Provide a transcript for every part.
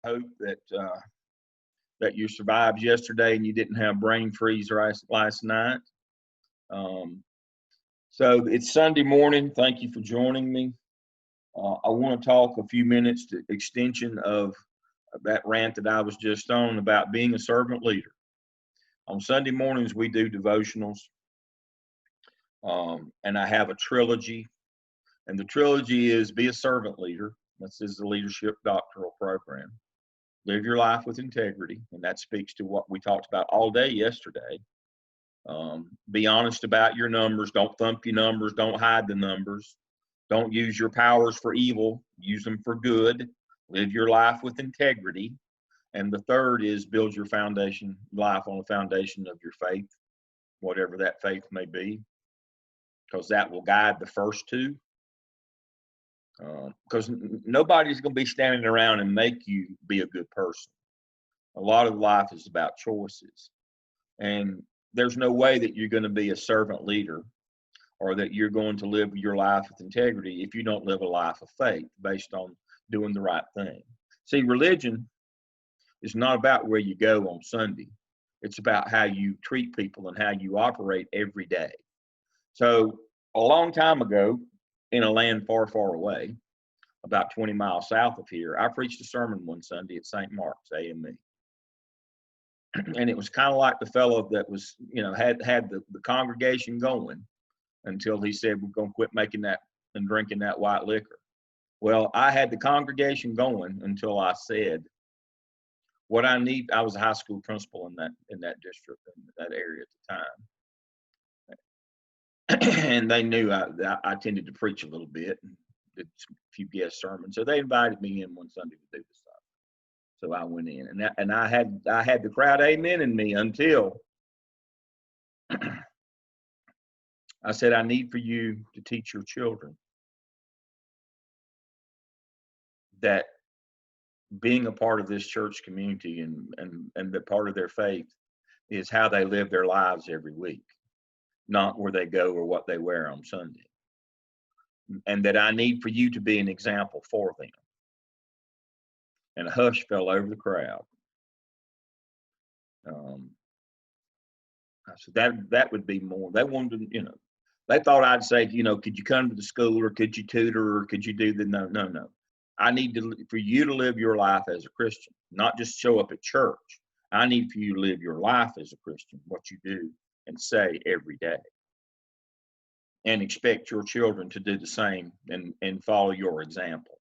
hope that you survived yesterday and you didn't have brain freeze last night. So it's Sunday morning. Thank you for joining me. I want to talk a few minutes to extension of that rant that I was just on about being a servant leader. On Sunday mornings, we do devotionals, and I have a trilogy, and the trilogy is Be a Servant Leader. This is the leadership doctoral program. Live your life with integrity, and that speaks to what we talked about all day yesterday. Be honest about your numbers. Don't thump your numbers. Don't hide the numbers. Don't use your powers for evil. Use them for good. Live your life with integrity. And the third is build your foundation life on the foundation of your faith, whatever that faith may be, because that will guide the first two. Because nobody's going to be standing around and make you be a good person. A lot of life is about choices. And there's no way that you're going to be a servant leader or that you're going to live your life with integrity if you don't live a life of faith based on doing the right thing. See, religion is not about where you go on Sunday. It's about how you treat people and how you operate every day. So a long time ago, in a land far, far away, about 20 miles south of here, I preached a sermon one Sunday at St. Mark's AME. And it was kind of like the fellow that was, had the congregation going until he said, we're going to quit making that and drinking that white liquor. Well, I had the congregation going until I said, what I need, I was a high school principal in that district, in that area at the time. And they knew I tended to preach a little bit and did a few guest sermons. So they invited me in one Sunday to do the sermon. So I went in, and I had the crowd amen in me until I said, I need for you to teach your children that being a part of this church community and the part of their faith is how they live their lives every week, not where they go or what they wear on Sunday. And that I need for you to be an example for them. And a hush fell over the crowd. I said that would be more. They wanted to, they thought I'd say, could you come to the school or could you tutor or could you do the no. I need for you to live your life as a Christian, not just show up at church. I need for you to live your life as a Christian, what you do and say every day. And expect your children to do the same and follow your example.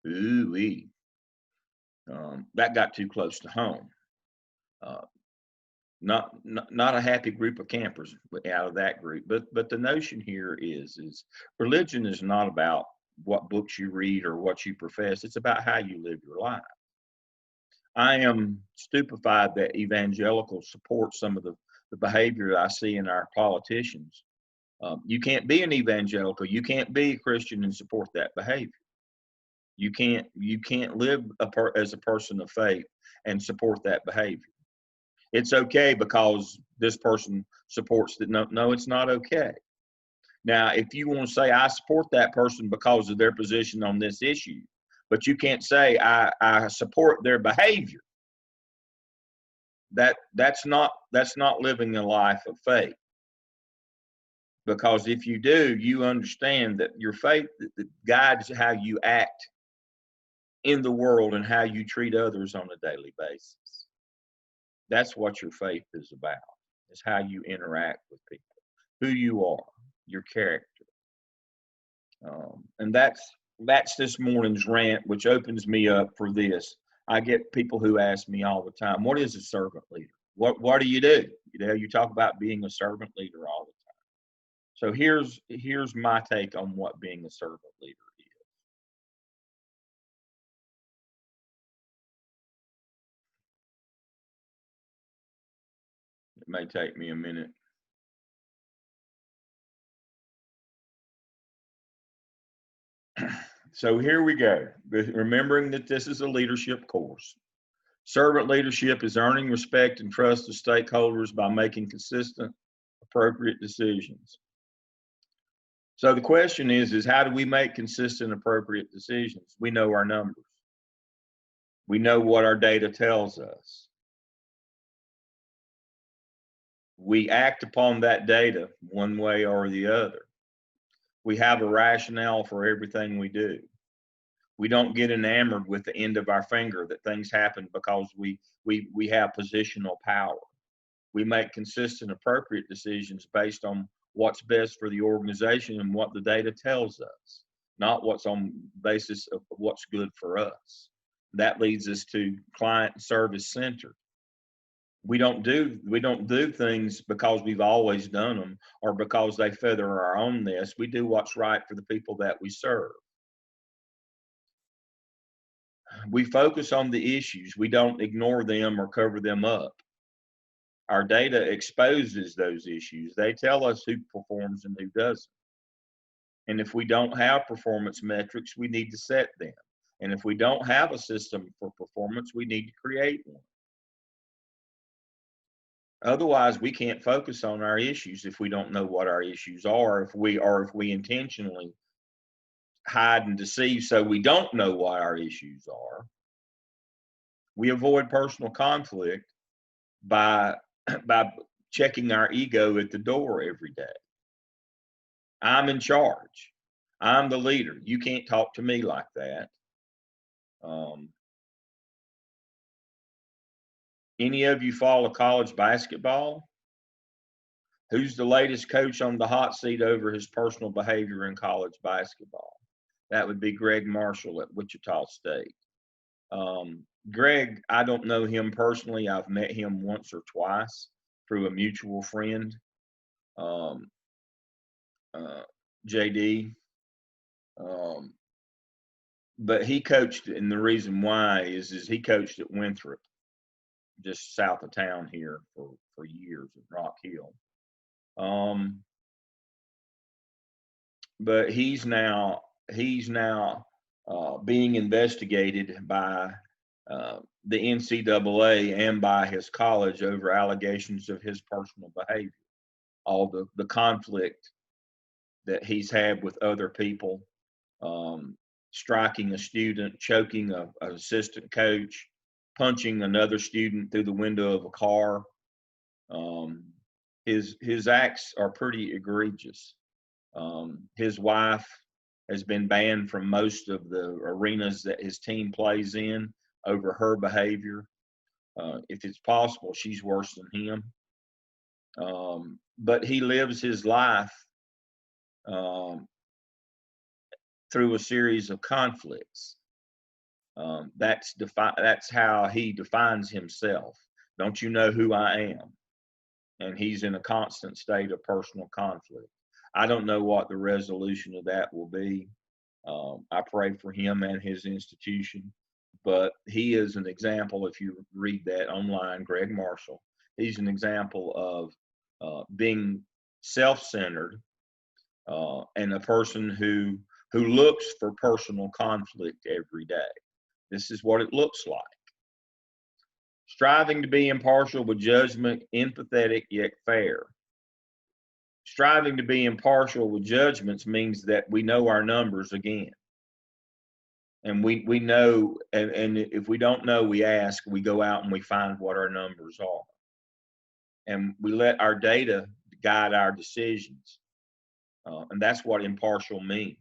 Ooh-wee. That got too close to home. Not a happy group of campers out of that group. But the notion here is religion is not about what books you read or what you profess. It's about how you live your life. I am stupefied that evangelicals support some of the behavior I see in our politicians. You can't be an evangelical. You can't be a Christian and support that behavior. You can't live as a person of faith and support that behavior. It's okay because this person supports that. No, it's not okay. Now, if you want to say I support that person because of their position on this issue, but you can't say I support their behavior. That's not living a life of faith. Because if you do, you understand that your faith guides how you act in the world and how you treat others on a daily basis. That's what your faith is about. It's how you interact with people, who you are, your character. And that's this morning's rant, which opens me up for this. I get people who ask me all the time, what is a servant leader? What do? You talk about being a servant leader all the time. So here's my take on what being a servant leader is. It may take me a minute. So here we go. Remembering that this is a leadership course. Servant leadership is earning respect and trust of stakeholders by making consistent, appropriate decisions. So the question is how do we make consistent, appropriate decisions? We know our numbers. We know what our data tells us. We act upon that data one way or the other. We have a rationale for everything we do. We don't get enamored with the end of our finger that things happen because we have positional power. We make consistent, appropriate decisions based on what's best for the organization and what the data tells us, not what's on basis of what's good for us. That leads us to client service centered. We don't do things because we've always done them or because they feather our own nest. We do what's right for the people that we serve. We focus on the issues. We don't ignore them or cover them up. Our data exposes those issues. They tell us who performs and who doesn't. And if we don't have performance metrics, we need to set them. And if we don't have a system for performance, we need to create one. Otherwise, we can't focus on our issues if we don't know what our issues are, if we intentionally hide and deceive so we don't know what our issues are. We avoid personal conflict by checking our ego at the door every day. I'm in charge. I'm the leader. You can't talk to me like that. Any of you follow college basketball? Who's the latest coach on the hot seat over his personal behavior in college basketball? That would be Greg Marshall at Wichita State. Greg, I don't know him personally. I've met him once or twice through a mutual friend, JD. But he coached, and the reason why is he coached at Winthrop, just south of town here for years at Rock Hill. But he's now being investigated by the NCAA and by his college over allegations of his personal behavior, all the conflict that he's had with other people, striking a student, choking an assistant coach, punching another student through the window of a car. His acts are pretty egregious. His wife has been banned from most of the arenas that his team plays in over her behavior. If it's possible, she's worse than him. But he lives his life through a series of conflicts. That's how he defines himself. Don't you know who I am? And he's in a constant state of personal conflict. I don't know what the resolution of that will be. I pray for him and his institution, but he is an example. If you read that online, Greg Marshall, he's an example of being self-centered and a person who looks for personal conflict every day. This is what it looks like. Striving to be impartial with judgment, empathetic yet fair. Striving to be impartial with judgments means that we know our numbers again. And we know, and if we don't know, we ask, we go out and we find what our numbers are. And we let our data guide our decisions. And that's what impartial means.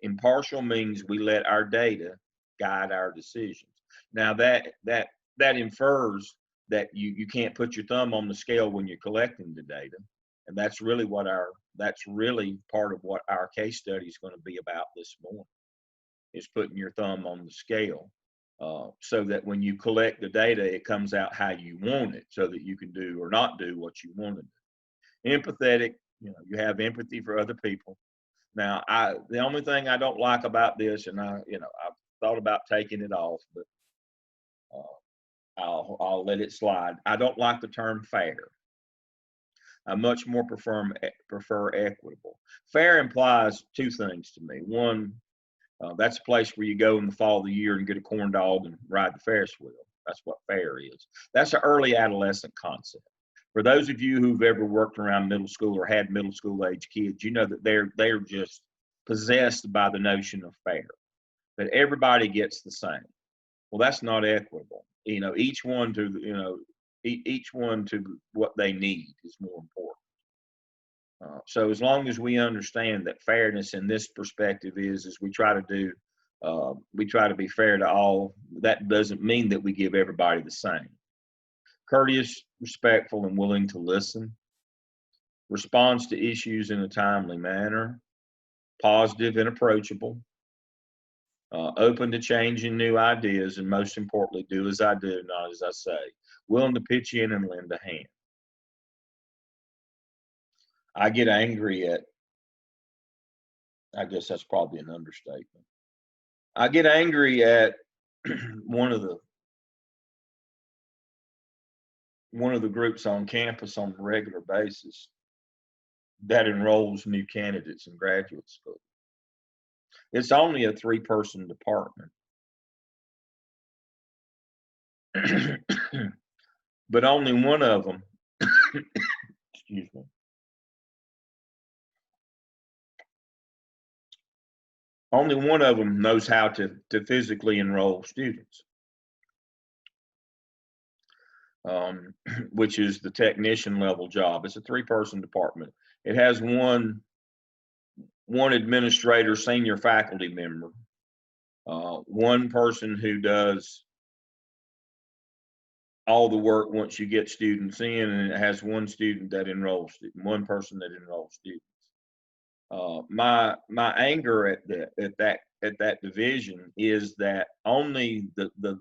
Impartial means we let our data guide our decisions. Now that infers that you can't put your thumb on the scale when you're collecting the data, and that's really part of what our case study is going to be about this morning, is putting your thumb on the scale, so that when you collect the data, it comes out how you want it, so that you can do or not do what you want to do. Empathetic, you have empathy for other people. Now, the only thing I don't like about this, and I've thought about taking it off, but I'll let it slide. I don't like the term fair. I much more prefer equitable. Fair implies two things to me. One, that's a place where you go in the fall of the year and get a corn dog and ride the Ferris wheel. That's what fair is. That's an early adolescent concept. For those of you who've ever worked around middle school or had middle school age kids, you know that they're just possessed by the notion of fair. that everybody gets the same. Well, that's not equitable. Each one to each one to what they need is more important. So as long as we understand that fairness in this perspective is we try to be fair to all. That doesn't mean that we give everybody the same. Courteous, respectful, and willing to listen. Responds to issues in a timely manner. Positive and approachable. Open to changing new ideas, and most importantly, do as I do, not as I say. Willing to pitch in and lend a hand. I get angry at, I guess that's probably an understatement. I get angry at one of the groups on campus on a regular basis that enrolls new candidates in graduate school. It's only a 3-person department. But only one of them, excuse me, only one of them knows how to physically enroll students, which is the technician level job. It's a 3-person department. It has one administrator, senior faculty member, one person who does all the work once you get students in, and it has one person that enrolls students. My anger at that division is that only the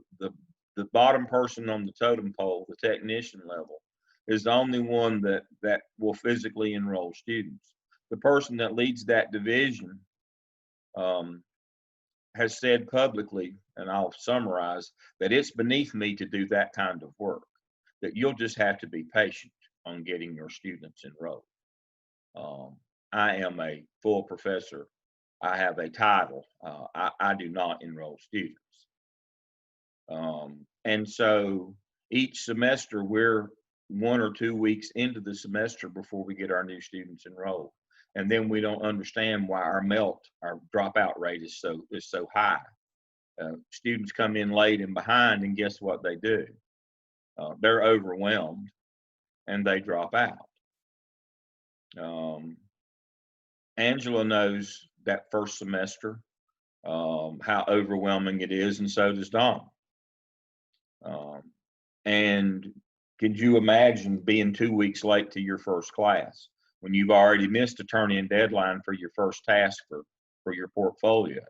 bottom person on the totem pole, the technician level, is the only one that will physically enroll students. The person that leads that division has said publicly, and I'll summarize, that it's beneath me to do that kind of work, that you'll just have to be patient on getting your students enrolled. I am a full professor. I have a title. I do not enroll students. And so each semester, we're 1 or 2 weeks into the semester before we get our new students enrolled. And then we don't understand why our dropout rate is so high. Students come in late and behind, and guess what they do? They're overwhelmed and they drop out. Angela knows that first semester, how overwhelming it is, and so does Don. And could you imagine being 2 weeks late to your first class when you've already missed a turn-in deadline for your first task for your portfolio?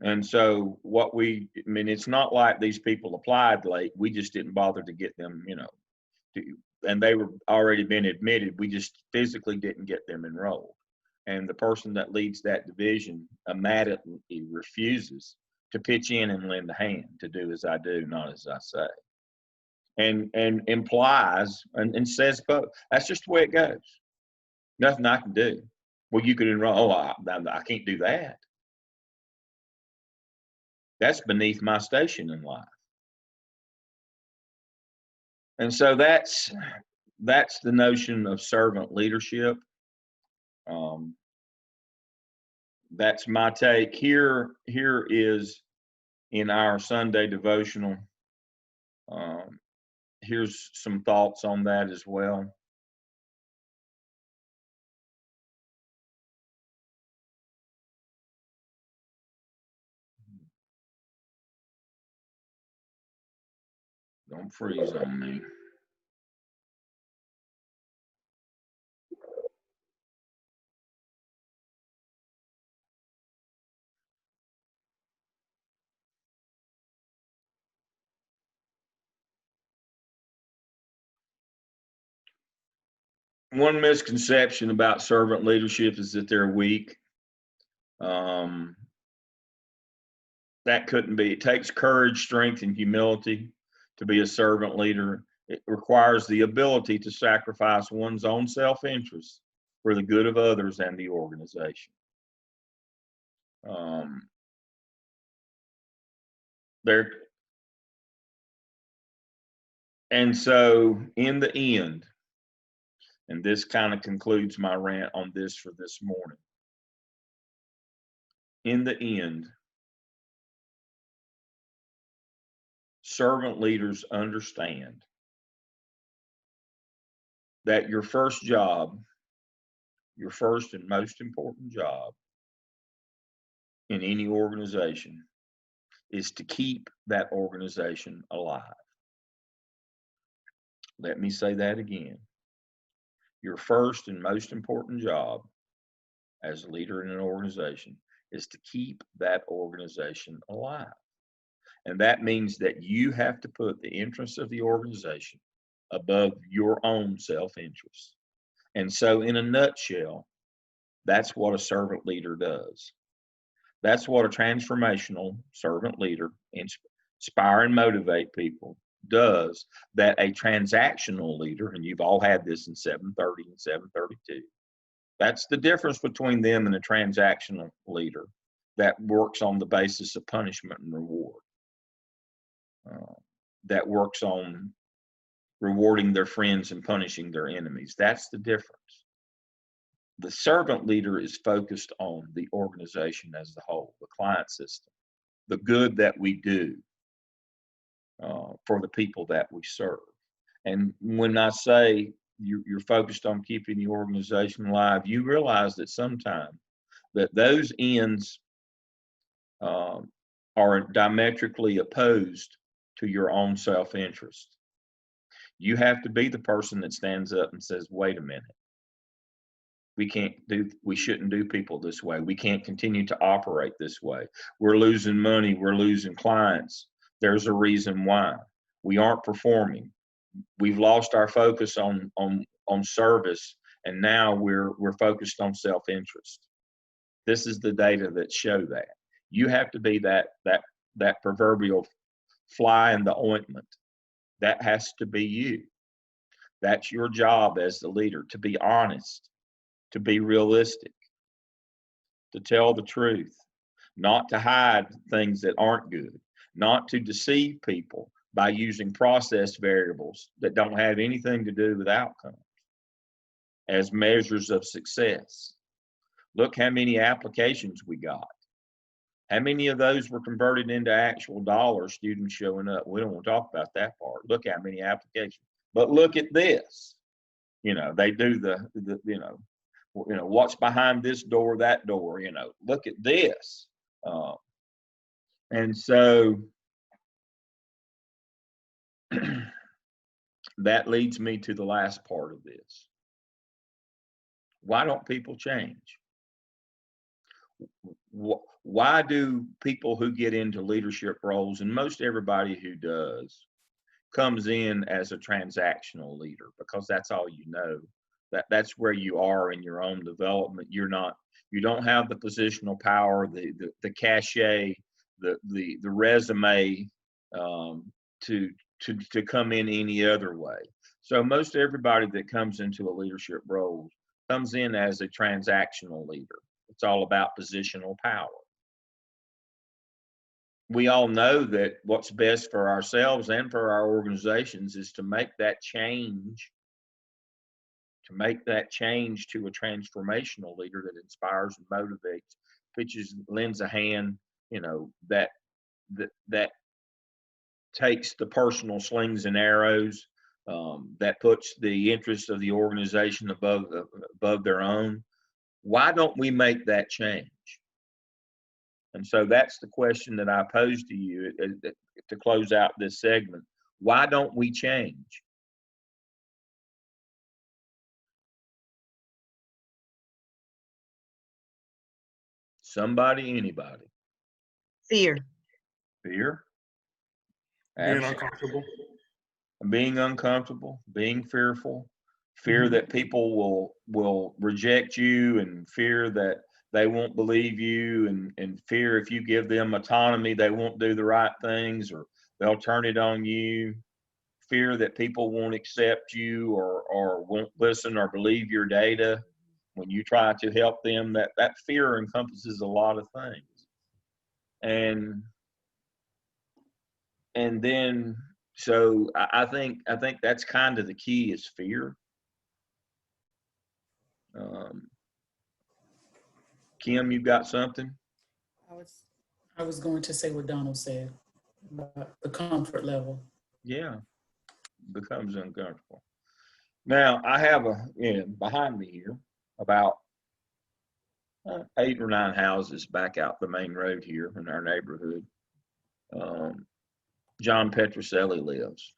And so it's not like these people applied late. We just didn't bother to get them, and they were already been admitted. We just physically didn't get them enrolled. And the person that leads that division immediately refuses to pitch in and lend a hand, to do as I do, not as I say. And implies and says, but that's just the way it goes. Nothing I can do. Well, you could enroll. Oh, I can't do that. That's beneath my station in life. And so that's the notion of servant leadership. That's my take. Here is in our Sunday devotional. Here's some thoughts on that as well. Don't freeze on me. One misconception about servant leadership is that they're weak. That couldn't be. It takes courage, strength, and humility to be a servant leader. It requires the ability to sacrifice one's own self-interest for the good of others and the organization. And so in the end, and this kind of concludes my rant on this for this morning, in the end, servant leaders understand that your first job, your first and most important job in any organization is to keep that organization alive. Let me say that again. Your first and most important job as a leader in an organization is to keep that organization alive. And that means that you have to put the interests of the organization above your own self-interest. And so, in a nutshell, that's what a servant leader does. That's what a transformational servant leader, inspire and motivate people, does that a transactional leader, and you've all had this in 730 and 732, that's the difference between them and a transactional leader that works on the basis of punishment and reward, that works on rewarding their friends and punishing their enemies. That's the difference. The servant leader is focused on the organization as a whole, the client system, the good that we do for the people that we serve. And when I say you're focused on keeping the organization alive, you realize that sometimes that those ends are diametrically opposed to your own self-interest. You have to be the person that stands up and says, wait a minute. We shouldn't do people this way. We can't continue to operate this way. We're losing money. We're losing clients. There's a reason why. We aren't performing. We've lost our focus on service, and now we're focused on self-interest. This is the data that show that. You have to be that proverbial fly in the ointment. That has to be you. That's your job as the leader, to be honest, to be realistic, to tell the truth, not to hide things that aren't good, not to deceive people by using process variables that don't have anything to do with outcomes as measures of success. Look how many applications we got. How many of those were converted into actual dollars, students showing up? We don't want to talk about that part. Look how many applications. But look at this. They do the what's behind this door, that door, look at this. And so that leads me to the last part of this. Why don't people change? Why do people who get into leadership roles, and most everybody who does, comes in as a transactional leader? Because that's all you know. That's where you are in your own development. You don't have the positional power, the cachet, the resume to come in any other way. So most everybody that comes into a leadership role comes in as a transactional leader. It's all about positional power. We all know that what's best for ourselves and for our organizations is to make that change, to a transformational leader that inspires and motivates, lends a hand, that takes the personal slings and arrows, that puts the interests of the organization above their own. Why don't we make that change? And so that's the question that I pose to you to close out this segment. Why don't we change? Somebody, anybody? Fear. Fear? Being uncomfortable. Being uncomfortable, being fearful, fear that people will reject you, and fear that they won't believe you, and fear if you give them autonomy, they won't do the right things, or they'll turn it on you. Fear that people won't accept you or won't listen or believe your data when you try to help them. That fear encompasses a lot of things. And then, so I think that's kind of the key, is fear. Kim, you got something? I was going to say what Donald said about the comfort level. Yeah, becomes uncomfortable. Now, I have behind me here about 8 or 9 houses back out the main road here in our neighborhood. John Petroselli lives.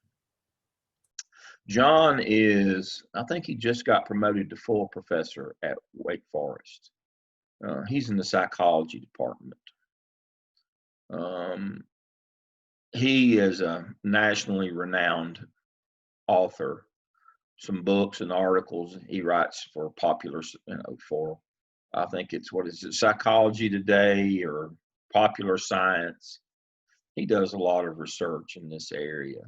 John I think he just got promoted to full professor at Wake Forest. He's in the psychology department. He is a nationally renowned author. Some books and articles he writes for popular, for, I think it's, what is it, Psychology Today or Popular Science. He does a lot of research in this area.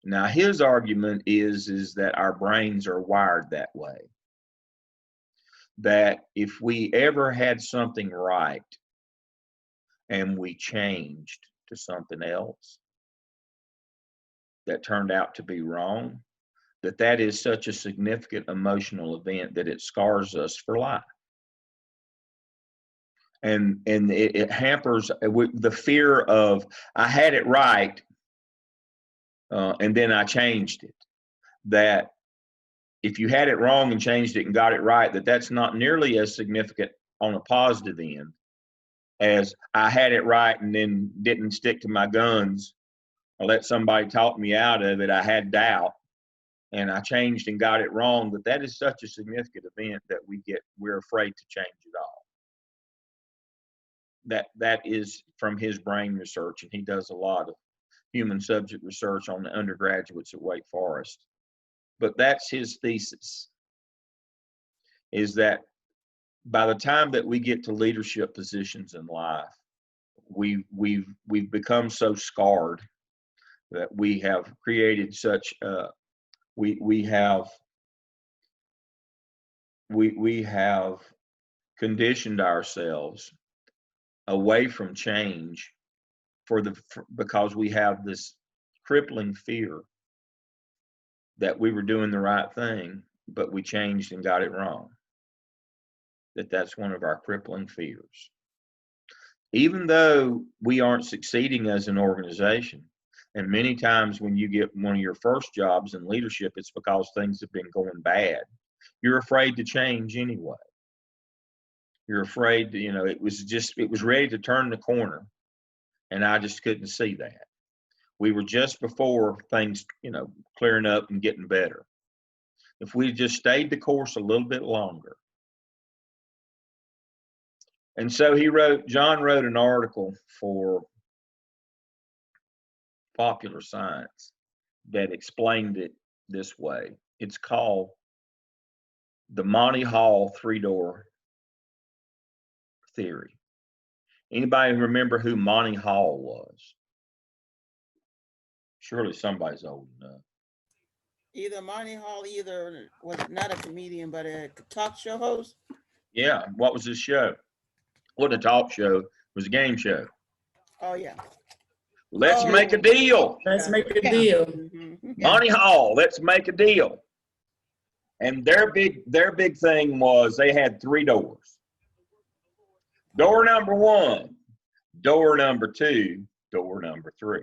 Now, his argument is that our brains are wired that way. That if we ever had something right and we changed to something else that turned out to be wrong, that is such a significant emotional event that it scars us for life. And it hampers the fear of, I had it right, and then I changed it. That if you had it wrong and changed it and got it right, that's not nearly as significant on a positive end as I had it right and then didn't stick to my guns or let somebody talk me out of it. I had doubt and I changed and got it wrong. But that is such a significant event that we're afraid to change it all. That is from his brain research, and he does a lot of human subject research on the undergraduates at Wake Forest. But that's his thesis, is that by the time that we get to leadership positions in life, we've become so scarred that we have created such we have conditioned ourselves away from change because we have this crippling fear that we were doing the right thing, but we changed and got it wrong. That's one of our crippling fears. Even though we aren't succeeding as an organization, and many times when you get one of your first jobs in leadership, it's because things have been going bad. You're afraid to change anyway. You're afraid to, it was ready to turn the corner, and I just couldn't see that. We were just before things, clearing up and getting better. If we just stayed the course a little bit longer. And so John wrote an article for Popular Science that explained it this way. It's called the Monty Hall 3-door theory. Anybody remember who Monty Hall was? Surely somebody's old enough. Either Monty Hall, was not a comedian, but a talk show host. Yeah. What was his show? What a talk show. It was a game show. Oh, yeah. Let's make a deal. Let's make a deal. Mm-hmm. Monty Hall, let's make a deal. And their big thing was they had 3 doors. Door number 1, door number 2, door number 3.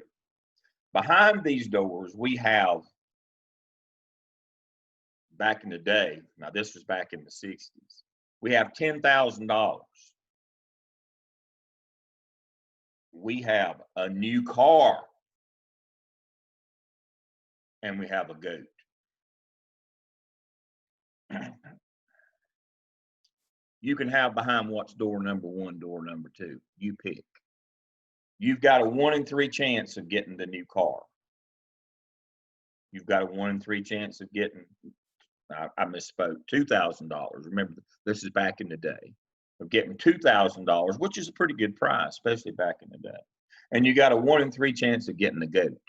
Behind these doors, we have, back in the day, now this was back in the 60s, we have $10,000. We have a new car. And we have a goat. You can have behind what's door number 1, door number 2. You pick. You've got a 1 in 3 chance of getting the new car. You've got a 1 in 3 chance of getting, I misspoke, $2,000. Remember, this is back in the day. Of getting $2,000, which is a pretty good price, especially back in the day. And you got a 1 in 3 chance of getting the goat.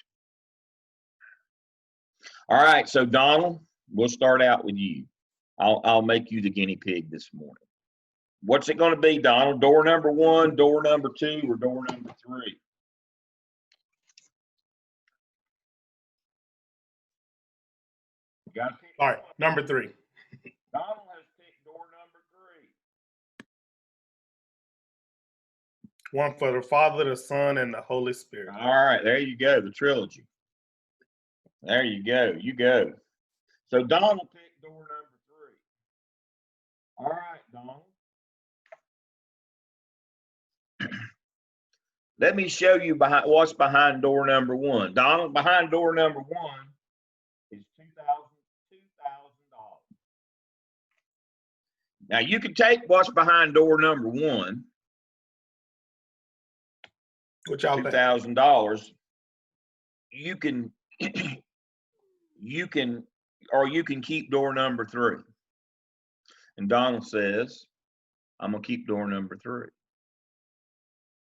All right, so Donald, we'll start out with you. I'll make you the guinea pig this morning. What's it going to be, Donald? Door number 1, door number 2, or door number 3? You got to pick. All right, number 3. Donald has picked door number 3. One for the Father, the Son, and the Holy Spirit. All right, there you go, the trilogy. There you go. You go. So Don will pick door number 3. All right, Don. Let me show you what's behind door number 1. Donald, behind door number 1 is $2,000. Now you can take what's behind door number 1, What y'all think? $2,000. You can, or you can keep door number 3. And Donald says, I'm gonna keep door number 3.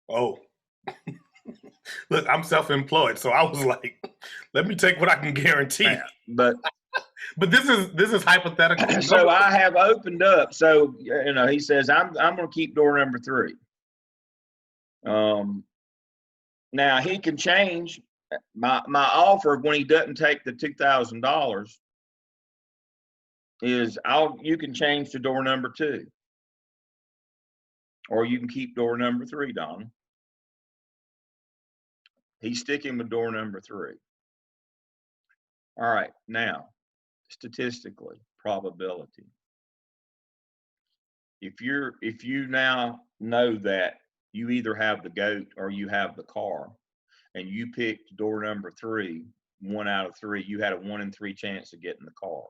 Oh. Look, I'm self-employed, so I was like, let me take what I can guarantee. Yeah, but this is hypothetical. So I have opened up. So he says I'm going to keep door number 3. Now he can change my offer when he doesn't take the $2,000 is you can change to door number 2, or you can keep door number 3, Don. He's sticking with door number 3. All right, now statistically, probability. If you now know that you either have the goat or you have the car, and you picked door number 3, 1 out of 3, you had a 1 in 3 chance of getting the car.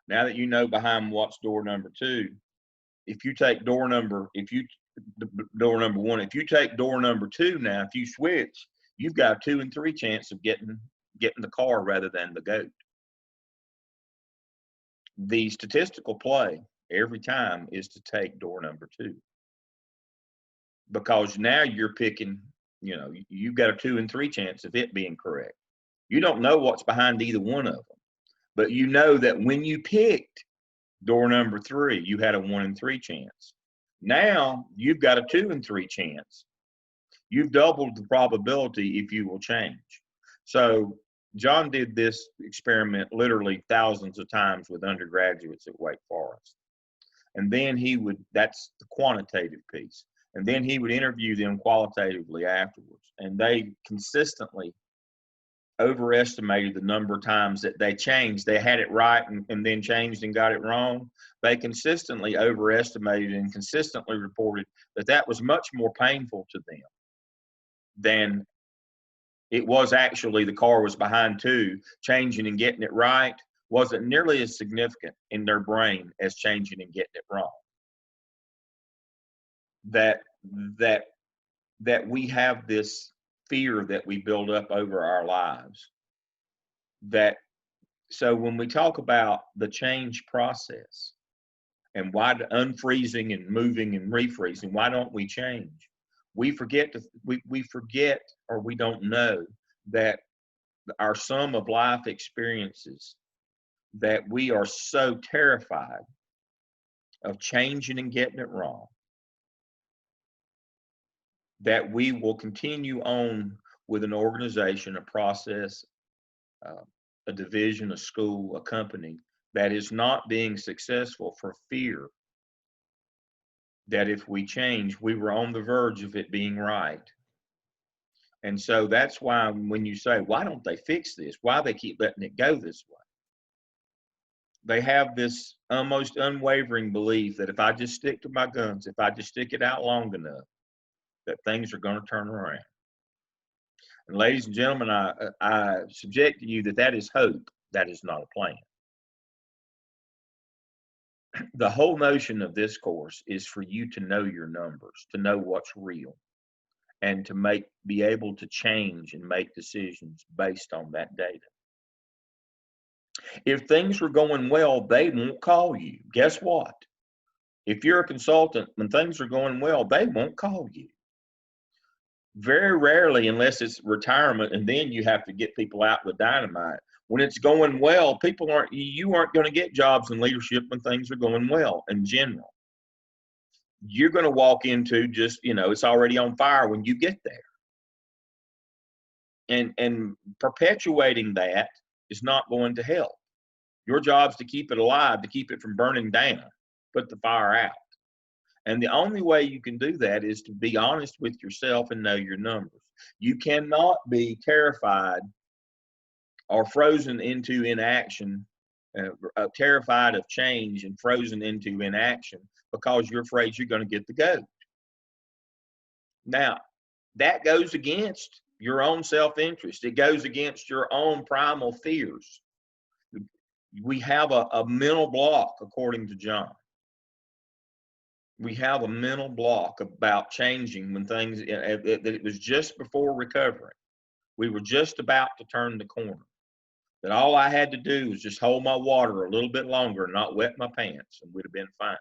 Now that you know behind what's door number 2, if you take door number 1, if you take door number 2 now, if you switch, you've got a 2 in 3 chance of getting the car rather than the goat. The statistical play every time is to take door number 2, because now you're picking, you've got a 2 in 3 chance of it being correct. You don't know what's behind either one of them, but you know that when you picked door number 3, you had a 1 in 3 chance. Now you've got a 2 in 3 chance. You've doubled the probability if you will change. So John did this experiment literally thousands of times with undergraduates at Wake Forest. And then that's the quantitative piece. And then he would interview them qualitatively afterwards. And they consistently overestimated the number of times that they changed. They had it right and then changed and got it wrong. They consistently overestimated and consistently reported that was much more painful to them than it was actually the car was behind 2. Changing and getting it right wasn't nearly as significant in their brain as changing and getting it wrong. That we have this fear that we build up over our lives. So when we talk about the change process and why the unfreezing and moving and refreezing, why don't we change? We forget or we don't know that our sum of life experiences, that we are so terrified of changing and getting it wrong, that we will continue on with an organization, a process, a division, a school, a company that is not being successful for fear that if we change, we were on the verge of it being right. And so that's why when you say, why don't they fix this? Why they keep letting it go this way? They have this almost unwavering belief that if I just stick to my guns, if I just stick it out long enough, that things are going to turn around. And ladies and gentlemen, I subject to you that is hope. That is not a plan. The whole notion of this course is for you to know your numbers, to know what's real, and to be able to change and make decisions based on that data. If things were going well, they won't call you. Guess what? If you're a consultant, when things are going well, they won't call you. Very rarely, unless it's retirement, and then you have to get people out with dynamite. When it's going well, you aren't going to get jobs in leadership when things are going well in general. You're going to walk into just, it's already on fire when you get there. And perpetuating that is not going to help. Your job's to keep it alive, to keep it from burning down, put the fire out. And the only way you can do that is to be honest with yourself and know your numbers. You cannot be terrified or frozen into inaction, terrified of change and frozen into inaction because you're afraid you're going to get the goat. Now, that goes against your own self-interest. It goes against your own primal fears. We have a mental block, according to John. We have a mental block about changing when things, that it was just before recovery. We were just about to turn the corner. That all I had to do was just hold my water a little bit longer and not wet my pants, and we'd have been fine.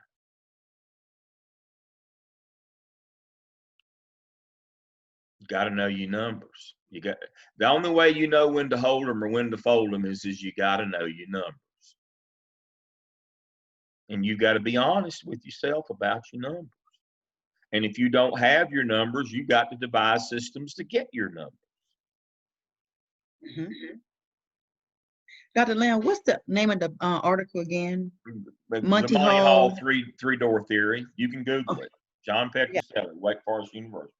You got to know your numbers. You got, the only way you know when to hold them or when to fold them is you got to know your numbers. And you got to be honest with yourself about your numbers. And if you don't have your numbers, you got to devise systems to get your numbers. Mm-hmm. Dr. Lamb, what's the name of the article again? The Monty Monty Hall. Hall three-door theory. You can Google it. John Petroselli, Wake Forest University.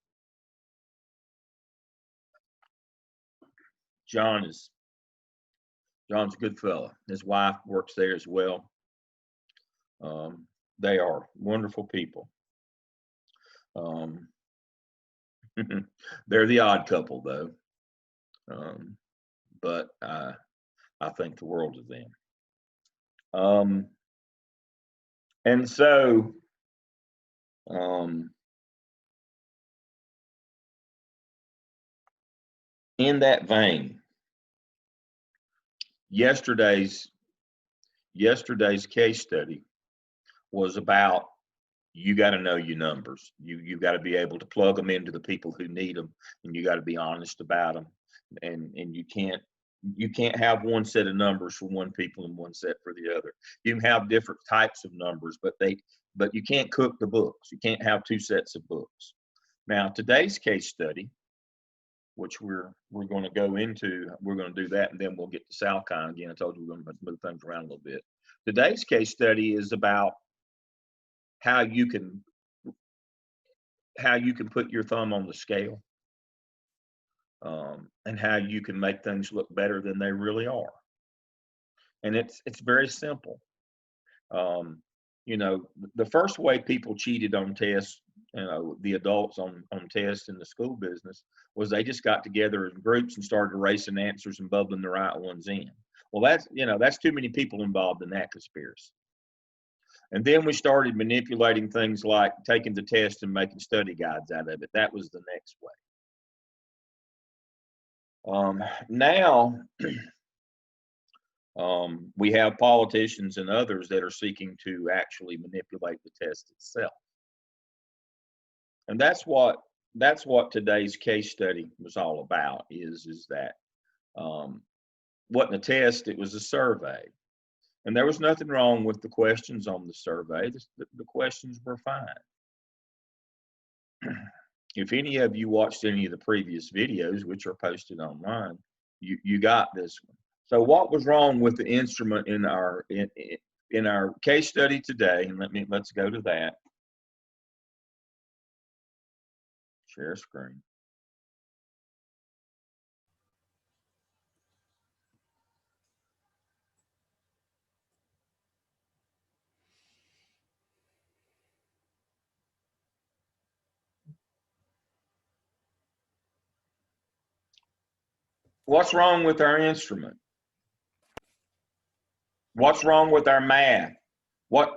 John's a good fella. His wife works there as well. They are wonderful people. They're the odd couple, though. But I think the world of them. And so, in that vein, yesterday's case study was about, you got to know your numbers. You got to be able to plug them into the people who need them, and you got to be honest about them. And you can't have one set of numbers for one people and one set for the other. You can have different types of numbers, but you can't cook the books. You can't have two sets of books. Now, today's case study, which we're going to go into, we're going to do that, and then we'll get to Salcon again. I told you we're going to move things around a little bit. Today's case study is about how you can put your thumb on the scale, and how you can make things look better than they really are. And it's very simple. You know, the first way people cheated on tests, you know, the adults on tests in the school business, was they just got together in groups and started erasing answers and bubbling the right ones in. Well, that's too many people involved in that conspiracy. And then we started manipulating things like taking the test and making study guides out of it. That was the next way. Now, we have politicians and others that are seeking to actually manipulate the test itself. And that's what today's case study was all about, is that wasn't a test, it was a survey. And there was nothing wrong with the questions on the survey. The questions were fine. If any of you watched any of the previous videos, which are posted online, you got this one. So what was wrong with the instrument in our case study today? And let's go to that. Share screen. What's wrong with our instrument? What's wrong with our math? What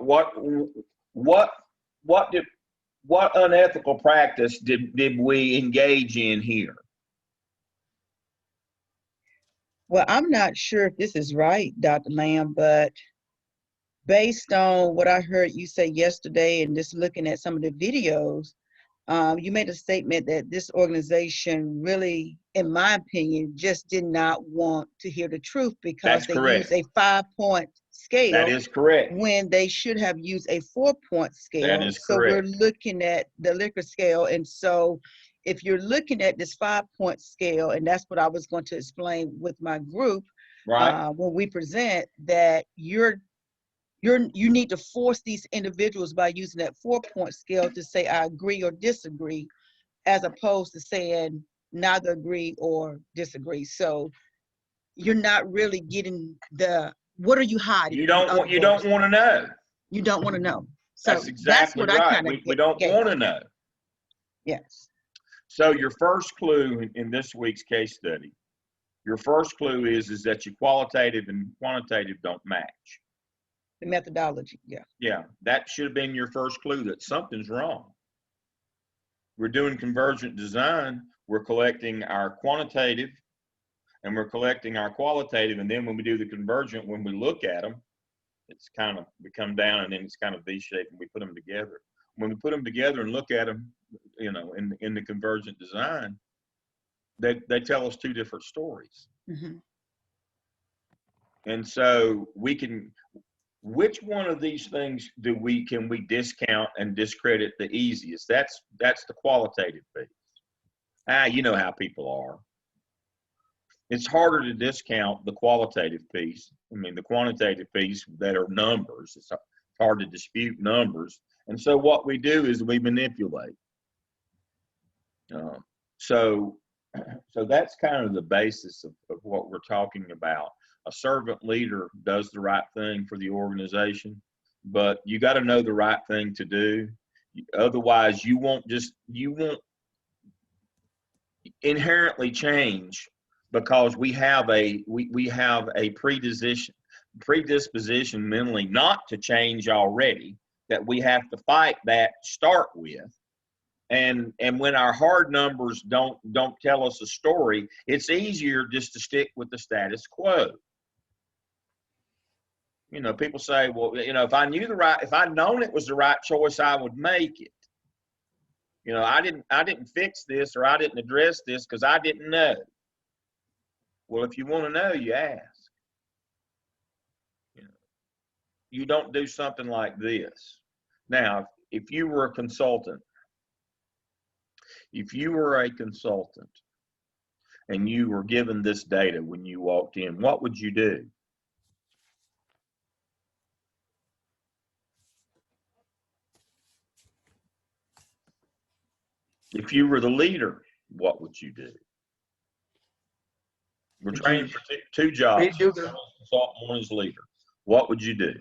unethical practice did we engage in here? Well, I'm not sure if this is right, Dr. Lamb, but based on what I heard you say yesterday and just looking at some of the videos, you made a statement that this organization really, in my opinion, just did not want to hear the truth because they used a 5-point scale. That is correct. When they should have used a 4-point scale. That is so correct. We're looking at the Likert scale. And so if you're looking at this 5-point scale, and that's what I was going to explain with my group, right, when we present, that you're you need to force these individuals by using that 4-point scale to say, I agree or disagree, as opposed to saying neither agree or disagree. So you're not really getting what are you hiding? You don't want to know. You don't want to know. So That's exactly what I right. kind of We don't want to know. Yes. So your first clue in this week's case study, your first clue is that your qualitative and quantitative don't match. The methodology, yeah. Yeah, that should have been your first clue that something's wrong. We're doing convergent design. We're collecting our quantitative and we're collecting our qualitative. And then when we do the convergent, when we look at them, it's kind of, we come down and then it's kind of V-shaped and we put them together. When we put them together and look at them, you know, in the convergent design, they tell us two different stories. Mm-hmm. And so which one of these things can we discount and discredit the easiest? That's the qualitative piece. You know how people are. It's harder to discount the qualitative piece. I mean, the quantitative piece that are numbers. It's hard to dispute numbers. And so what we do is we manipulate. So that's kind of the basis of what we're talking about. A servant leader does the right thing for the organization, but you got to know the right thing to do. Otherwise, you won't inherently change, because we have a predisposition mentally not to change already, that we have to fight that start with. And when our hard numbers don't tell us a story, it's easier just to stick with the status quo. You know, people say, well, you know, if I'd known it was the right choice, I would make it. You know, I didn't fix this, or I didn't address this because I didn't know. Well, if you want to know, you ask. You know, you don't do something like this. Now, if you were a consultant, and you were given this data when you walked in, what would you do? If you were the leader, what would you do? We're training for two jobs. One is consultant, one is leader. What would you do?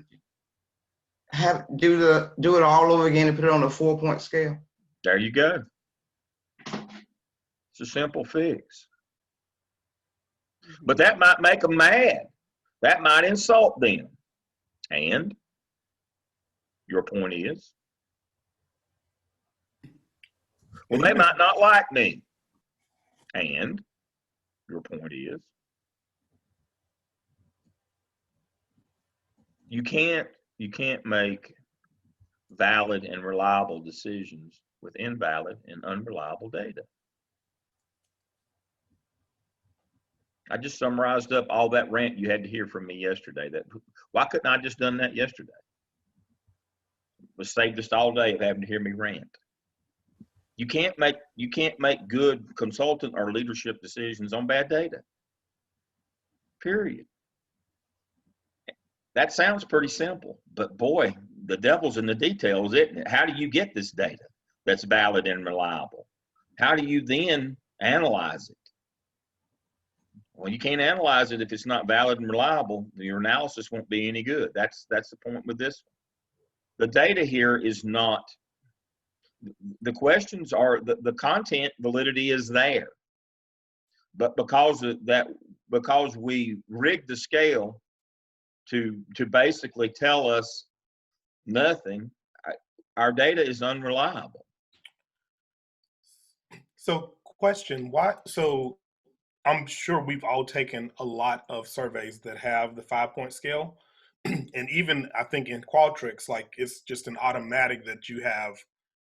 Do it all over again and put it on a 4-point scale. There you go. It's a simple fix. But that might make them mad. That might insult them. And your point is, well, they might not like me. And your point is, you can't make valid and reliable decisions with invalid and unreliable data. I just summarized up all that rant you had to hear from me yesterday. Why couldn't I just done that yesterday? It was saved us all day of having to hear me rant. You can't make good consultant or leadership decisions on bad data. Period. That sounds pretty simple, but boy, the devil's in the details, isn't it? How do you get this data that's valid and reliable? How do you then analyze it? Well, you can't analyze it if it's not valid and reliable. Your analysis won't be any good. That's the point with this one. The data here is not, the questions are, the content validity is there. But because we rigged the scale to basically tell us nothing, our data is unreliable. So question, why? So I'm sure we've all taken a lot of surveys that have the 5-point scale. And even I think in Qualtrics, like it's just an automatic that you have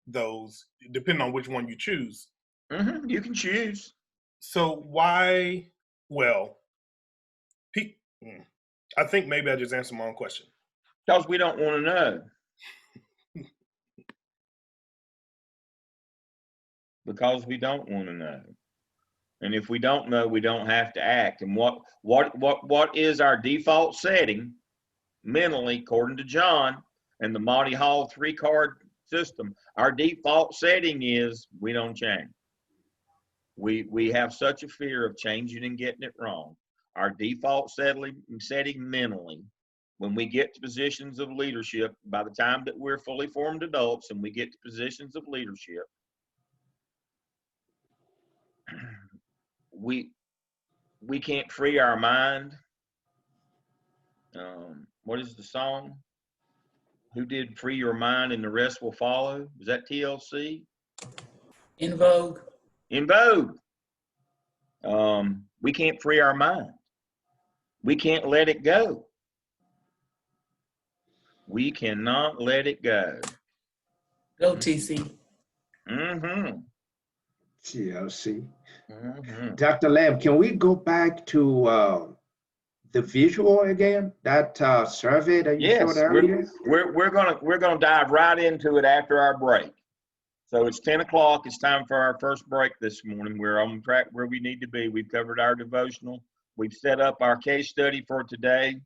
those, depending on which one you choose. Mm-hmm. You can choose. So why, well, I think maybe I just answered my own question. Because we don't want to know. Because we don't want to know. And if we don't know, we don't have to act. And what is our default setting? mentally, according to John and the Monty Hall 3-card system, our default setting is we don't change. We have such a fear of changing and getting it wrong. Our default setting mentally, when we get to positions of leadership, by the time that we're fully formed adults and we get to positions of leadership, we can't free our mind. What is the song? Who did Free Your Mind and the Rest Will Follow? Was that TLC? In Vogue. In Vogue. We can't free our mind. We can't let it go. We cannot let it go. Go TC. Mm-hmm. TLC. Mm-hmm. Dr. Lamb, can we go back to the visual again? That survey that you showed Yes, earlier? we're gonna dive right into it after our break. So it's 10 o'clock. It's time for our first break this morning. We're on track where we need to be. We've covered our devotional. We've set up our case study for today.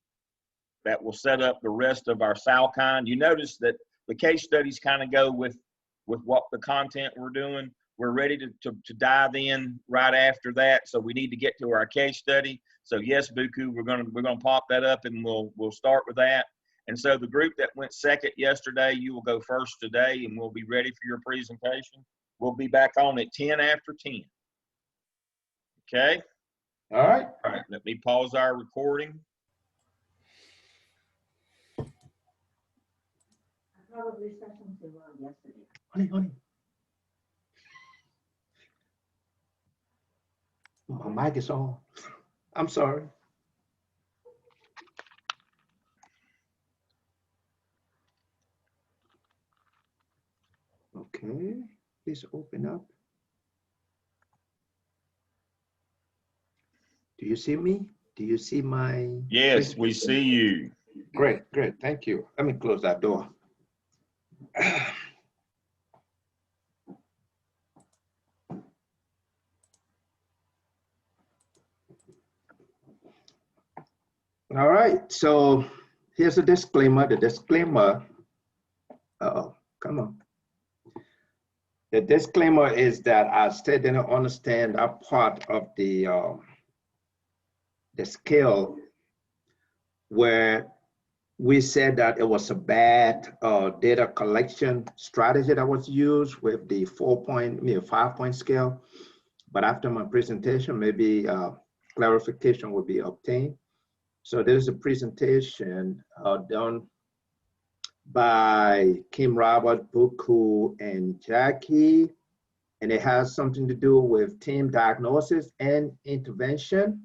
That will set up the rest of our Salkind. You notice that the case studies kind of go with what the content we're doing. We're ready to dive in right after that. So we need to get to our case study. So yes, Buku, we're gonna pop that up and we'll start with that. And so the group that went second yesterday, you will go first today, and we'll be ready for your presentation. We'll be back on at 10 after 10. Okay? All right. All right, let me pause our recording. Probably said something wrong yesterday. Honey. My mic is on. I'm sorry. Okay, please open up. Do you see me? Do you see my? Yes, we see you. Great, thank you. Let me close that door. All right, so here's a disclaimer. The disclaimer, come on. The disclaimer is that I still didn't understand that part of the scale where we said that it was a bad data collection strategy that was used with the 5-point scale. But after my presentation, maybe clarification will be obtained. So there's a presentation done by Kim Robert, Buku, and Jackie, and it has something to do with team diagnosis and intervention.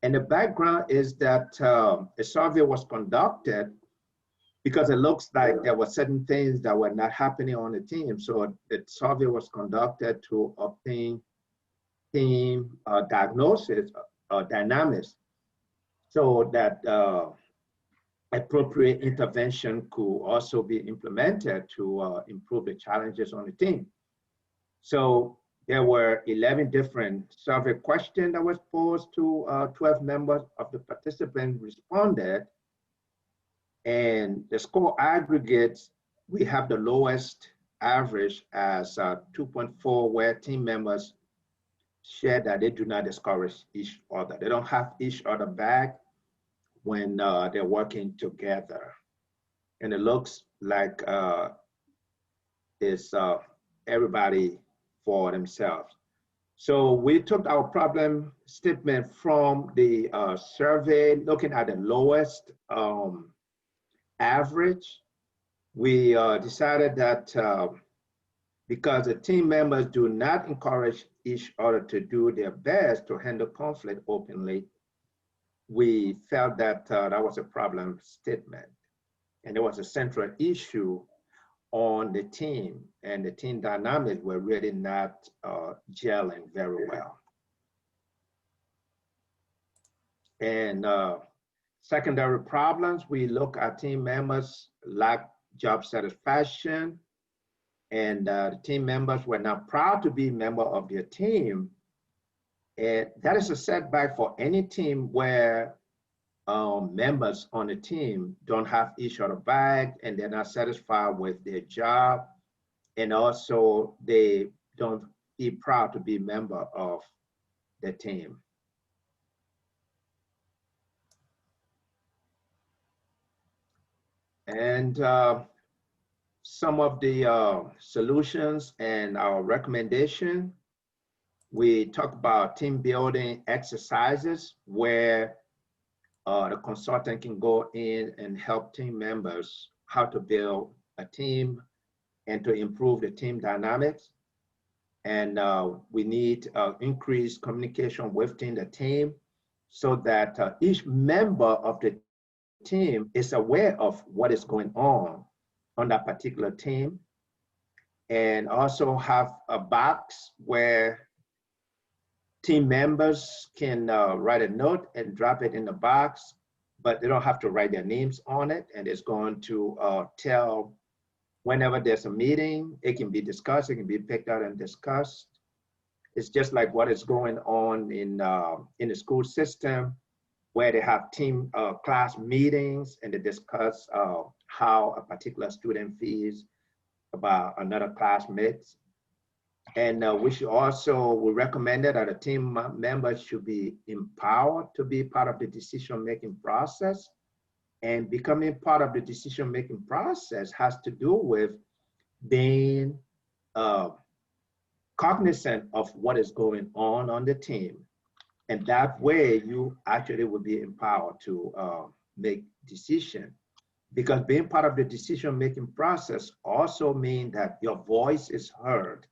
And the background is that a survey was conducted because it looks like there were certain things that were not happening on the team. So the survey was conducted to obtain team diagnosis dynamics so that appropriate intervention could also be implemented to improve the challenges on the team. So there were 11 different survey questions that was posed to 12 members of the participants responded. And the score aggregates, we have the lowest average as 2.4, where team members share that they do not discourage each other. They don't have each other back when they're working together. And it looks like it's everybody for themselves. So we took our problem statement from the survey, looking at the lowest average. We decided that because the team members do not encourage each other to do their best to handle conflict openly, we felt that that was a problem statement. And there was a central issue on the team, and the team dynamics were really not gelling very well. And secondary problems, we look at team members lack job satisfaction, and the team members were not proud to be member of their team. And that is a setback for any team where members on the team don't have each other back and they're not satisfied with their job, and also they don't feel proud to be a member of the team. And some of the solutions and our recommendation, we talk about team building exercises where the consultant can go in and help team members how to build a team and to improve the team dynamics. And we need increased communication within the team so that each member of the team is aware of what is going on that particular team, and also have a box where team members can write a note and drop it in the box, but they don't have to write their names on it, and it's going to tell whenever there's a meeting, it can be discussed, it can be picked out and discussed. It's just like what is going on in the school system, where they have team class meetings and they discuss how a particular student feels about another classmate. And we should also, we recommended that a team member should be empowered to be part of the decision-making process. And becoming part of the decision-making process has to do with being cognizant of what is going on the team. And that way you actually will be empowered to make decisions. Because being part of the decision-making process also means that your voice is heard.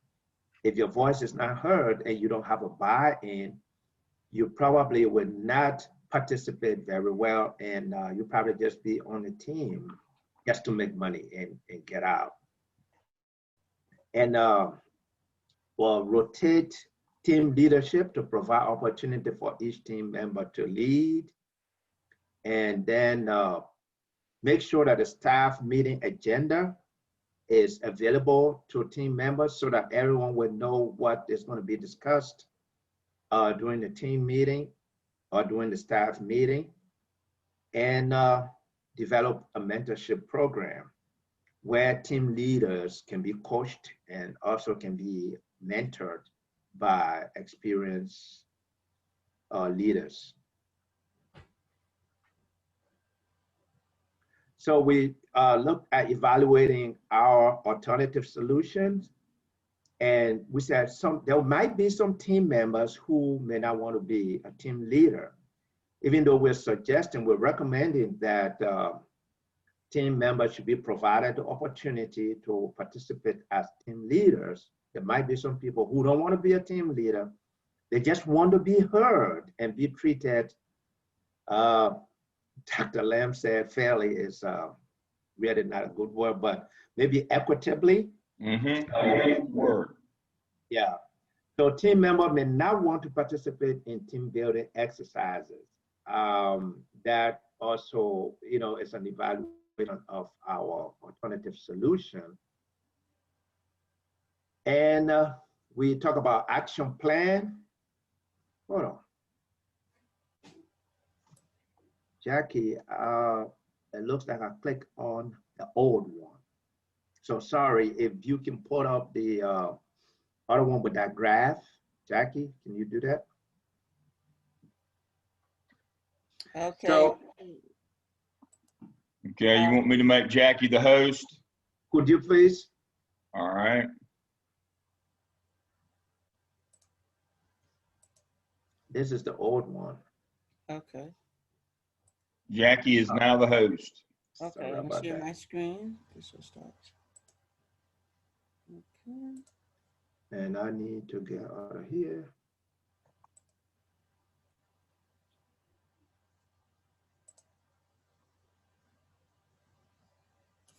If your voice is not heard and you don't have a buy-in, you probably would not participate very well, and you probably just be on the team just to make money and get out. And well, rotate team leadership to provide opportunity for each team member to lead. And then make sure that the staff meeting agenda is available to team members so that everyone would know what is going to be discussed during the team meeting or during the staff meeting. And develop a mentorship program where team leaders can be coached and also can be mentored by experienced leaders. So we looked at evaluating our alternative solutions, and we said there might be some team members who may not want to be a team leader, even though we're recommending that team members should be provided the opportunity to participate as team leaders. There might be some people who don't want to be a team leader. They just want to be heard and be treated. Dr. Lamb said fairly is really not a good word, but maybe equitably. Word. Yeah. So team member may not want to participate in team building exercises. That also, is an evaluation of our alternative solution. And we talk about action plan. Hold on. Jackie, it looks like I clicked on the old one. So sorry, if you can put up the other one with that graph. Jackie, can you do that? Okay. So, Okay, you want me to make Jackie the host? could you please? All right. This is the old one. Okay. Jackie is now the host. Okay. Sorry I'm about share that. my screen. This will start. Okay. And I need to get out of here.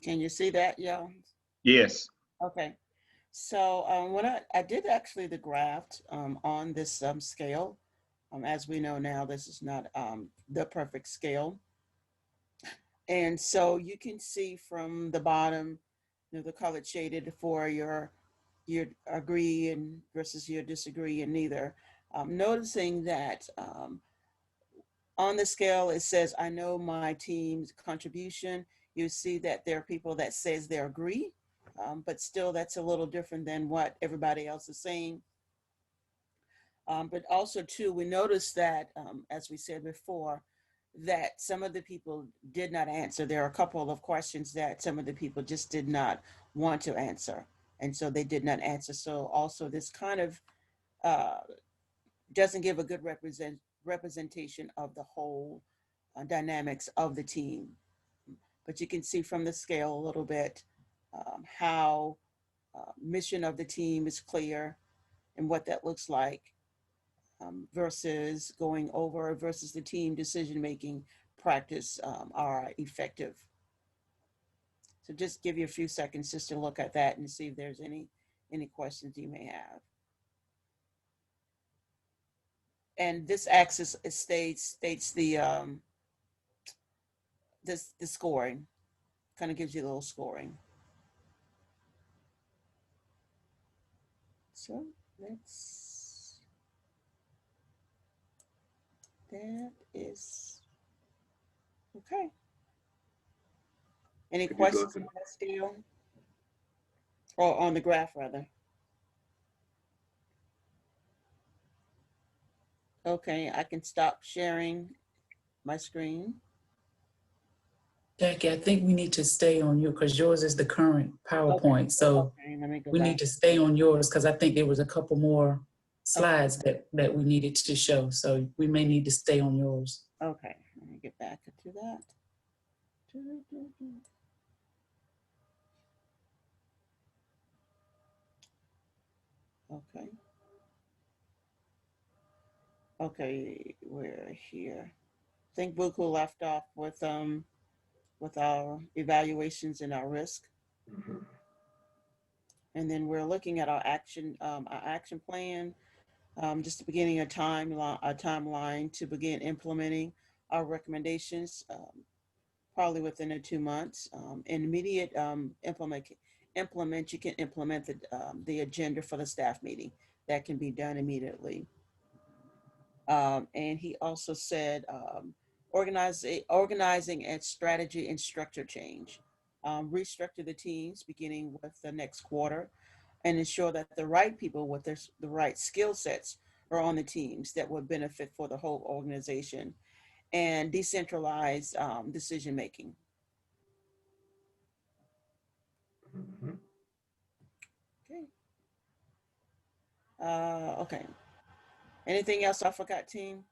Can you see that, y'all? Yes. Okay. So when I did actually the graph on this scale, as we know now, this is not the perfect scale. And so you can see from the bottom, the color shaded for your agree and versus your disagree and neither. Noticing that On the scale, it says, I know my team's contribution. You see that there are people that says they agree, but still that's a little different than what everybody else is saying. But also too, we noticed that, as we said before, that some of the people did not answer. There are a couple of questions that some of the people just did not want to answer. And so they did not answer. So also this kind of doesn't give a good representation of the whole dynamics of the team. But you can see from the scale a little bit how mission of the team is clear and what that looks like. Versus going over versus the team decision-making practice are effective. So just give you a few seconds just to look at that and see if there's any questions you may have. And this axis states the the scoring, kind of gives you a little scoring. So that is okay. Any Could you go questions to- on that scale? Or on the graph, rather? Okay, I can stop sharing my screen. Jackie, I think we need to stay on you because yours is the current PowerPoint. So Okay, let me go we back. need to stay on yours because I think there was a couple more slides that we needed to show. So we may need to stay on yours. Okay, let me get back to that. Okay. Okay, we're here. I think Buku left off with our evaluations and our risk. Mhm. And then we're looking at our action plan, just the beginning of a timeline to begin implementing our recommendations, probably within 2 months. Immediate implement, you can implement the agenda for the staff meeting. That can be done immediately. And he also said organizing and strategy and structure change. Restructure the teams beginning with the next quarter and ensure that the right people with the right skill sets are on the teams that would benefit for the whole organization, and decentralize decision making. Mhm. Okay. Okay. Anything else I forgot, team?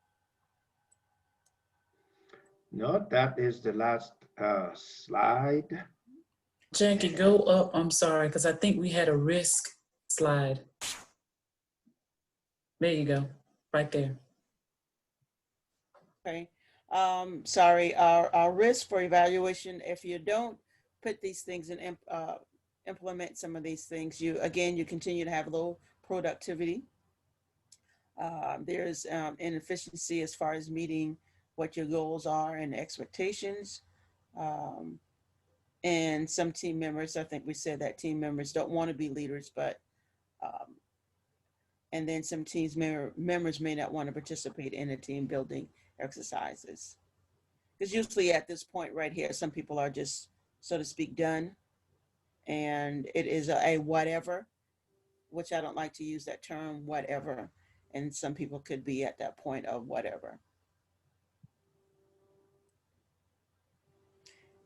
No, that is the last slide. Jackie, go up. I'm sorry, because I think we had a risk slide. There you go, right there. Okay. Sorry, our risk for evaluation, if you don't put these things and implement some of these things, you continue to have low productivity. There's inefficiency as far as meeting what your goals are and expectations. And some team members, I think we said that team members don't want to be leaders, but and then some teams members may not want to participate in a team building exercises. Because usually at this point right here, some people are just, so to speak, done. And it is a whatever, which I don't like to use that term, whatever. And some people could be at that point of whatever.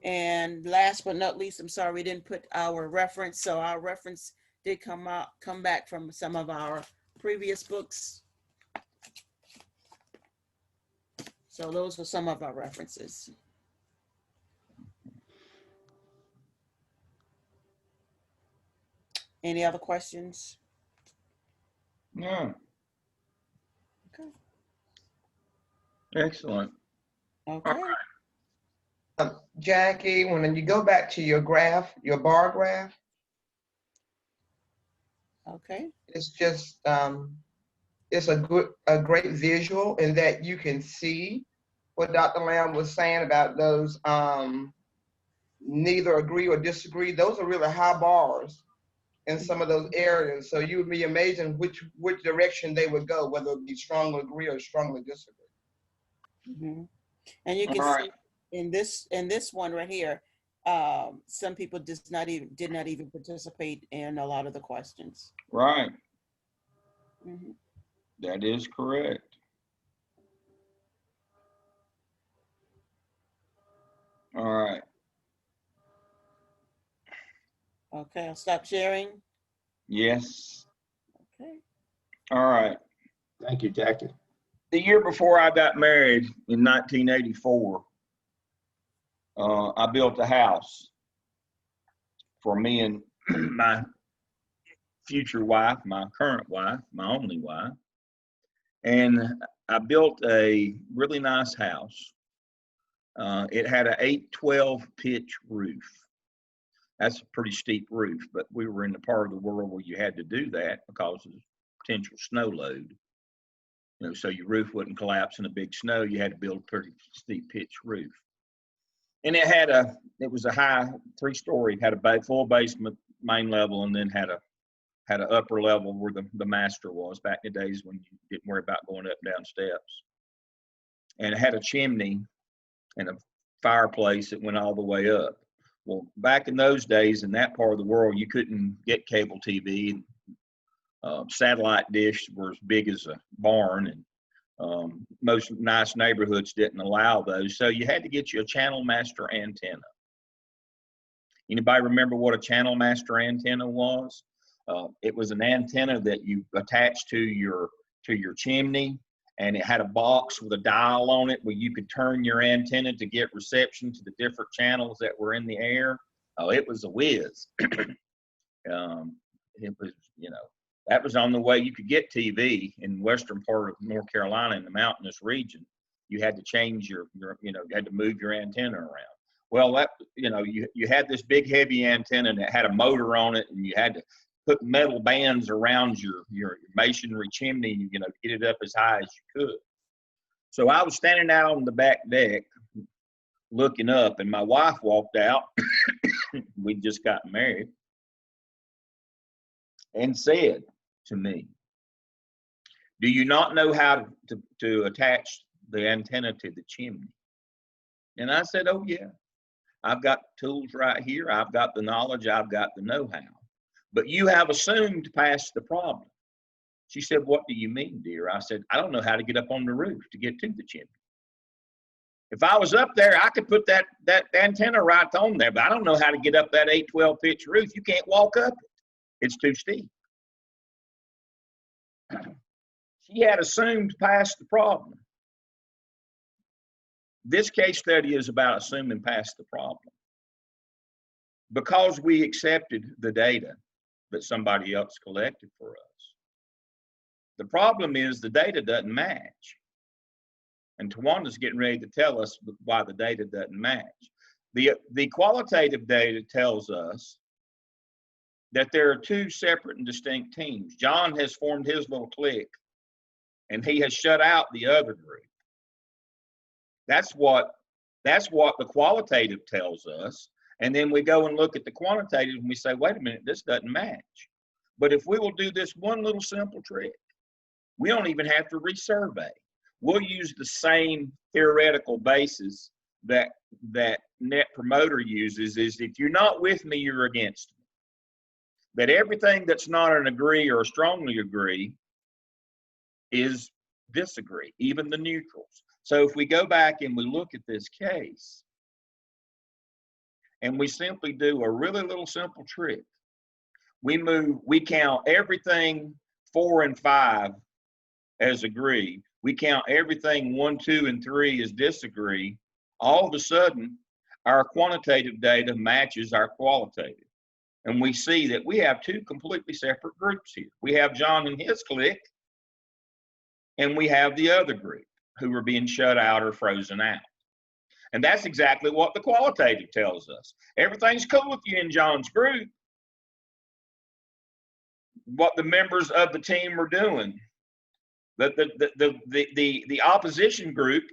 And last but not least, I'm sorry we didn't put our reference. So our reference did come back from some of our previous books. So those are some of our references. Any other questions? No. Okay. Excellent. Okay. Jackie, when you go back to your graph, your bar graph, Okay. it's just it's a great visual in that you can see what Dr. Lamb was saying about those neither agree or disagree. Those are really high bars in some of those areas. So you would be amazing which direction they would go, whether it be strongly agree or strongly disagree. Mhm. And you All can right. see in this one right here, some people did not even participate in a lot of the questions. Right. Mhm. That is correct. All right. Okay, I'll stop sharing. Yes. Okay. All right. Thank you, Jackie. The year before I got married in 1984, I built a house for me and my future wife, my current wife, my only wife. And I built a really nice house. It had an 812 pitch roof. That's a pretty steep roof, but we were in the part of the world where you had to do that because of the potential snow load. You know, so your roof wouldn't collapse in a big snow. You had to build a pretty steep pitch roof. And it was a high 3-story, had a full basement, main level, and then had an upper level where the master was back in the days when you didn't worry about going up and down steps. And it had a chimney and a fireplace that went all the way up. Well, back in those days, in that part of the world, you couldn't get cable TV. Satellite dish were as big as a barn, and most nice neighborhoods didn't allow those. So you had to get you a channel master antenna. Anybody remember what a channel master antenna was? It was an antenna that you attached to your chimney, and it had a box with a dial on it where you could turn your antenna to get reception to the different channels that were in the air. Oh, it was a whiz. It was, that was on the way you could get TV in western part of North Carolina in the mountainous region. You had to change you had to move your antenna around. Well, you had this big heavy antenna that had a motor on it, and you had to put metal bands around your masonry chimney, to get it up as high as you could. So I was standing out on the back deck looking up, and my wife walked out. We'd just gotten married, and said to me, "Do you not know how to attach the antenna to the chimney?" And I said, "Oh yeah, I've got tools right here. I've got the knowledge. I've got the know-how. But you have assumed past the problem." She said, "What do you mean, dear?" I said, "I don't know how to get up on the roof to get to the chimney. If I was up there, I could put that antenna right on there, but I don't know how to get up that 812 pitch roof. You can't walk up it. It's too steep." She had assumed past the problem. This case study is about assuming past the problem. Because we accepted the data that somebody else collected for us. The problem is the data doesn't match. And Tawanda's getting ready to tell us why the data doesn't match. The qualitative data tells us that there are two separate and distinct teams. John has formed his little clique, and he has shut out the other group. That's what the qualitative tells us. And then we go and look at the quantitative and we say, wait a minute, this doesn't match. But if we will do this one little simple trick, we don't even have to resurvey. We'll use the same theoretical basis that Net Promoter uses, is if you're not with me, you're against me. That everything that's not an agree or a strongly agree is disagree, even the neutrals. So if we go back and we look at this case, and we simply do a really little simple trick, we count everything 4 and 5 as agree. We count everything 1, 2, and 3 as disagree. All of a sudden, our quantitative data matches our qualitative. And we see that we have two completely separate groups here. We have John and his clique, and we have the other group who are being shut out or frozen out. And that's exactly what the qualitative tells us. Everything's cool with you in John's group. What the members of the team are doing. The opposition group,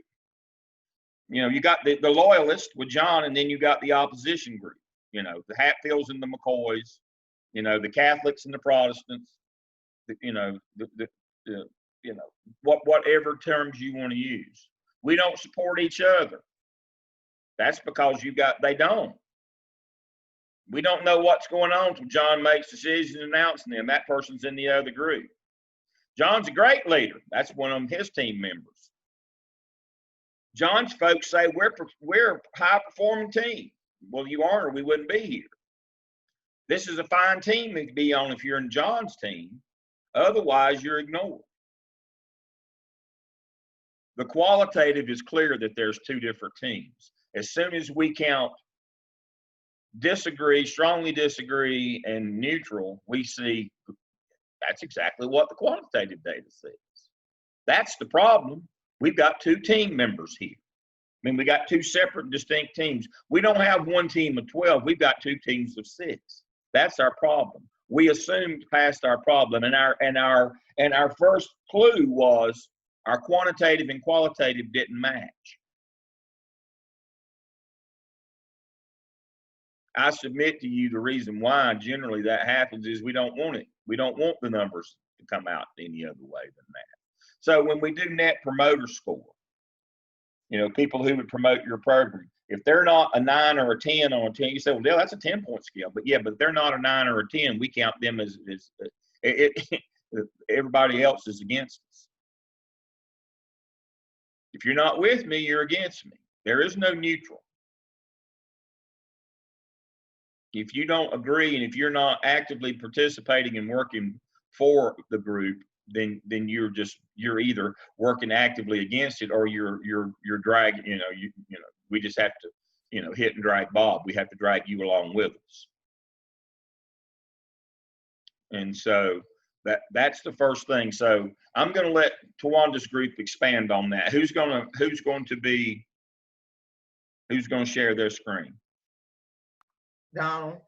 you got the loyalists with John, and then you got the opposition group, the Hatfields and the McCoys, the Catholics and the Protestants, whatever terms you want to use. We don't support each other. That's because they don't. We don't know what's going on until John makes decisions announcing them. That person's in the other group. John's a great leader. That's one of his team members. John's folks say we're a high-performing team. Well, you aren't, or we wouldn't be here. This is a fine team to be on if you're in John's team. Otherwise, you're ignored. The qualitative is clear that there's two different teams. As soon as we count disagree, strongly disagree, and neutral, we see that's exactly what the quantitative data says. That's the problem. We've got two team members here. I mean, we got two separate, distinct teams. We don't have one team of 12. We've got two teams of 6. That's our problem. We assumed past our problem, and our first clue was our quantitative and qualitative didn't match. I submit to you the reason why generally that happens is we don't want it. We don't want the numbers to come out any other way than that. So when we do net promoter score, you know, people who would promote your program, if they're not a 9 or a 10 on a 10, you say, well, Dale, that's a 10-point scale. But yeah, but if they're not a 9 or a 10, we count them as everybody else is against us. If you're not with me, you're against me. There is no neutral. If you don't agree and if you're not actively participating and working for the group, then you're either working actively against it or you're dragging, you know, we just have to, you know, hit and drag Bob. We have to drag you along with us. And so that's the first thing. So I'm going to let Tawanda's group expand on that. Who's going to share their screen? Donald.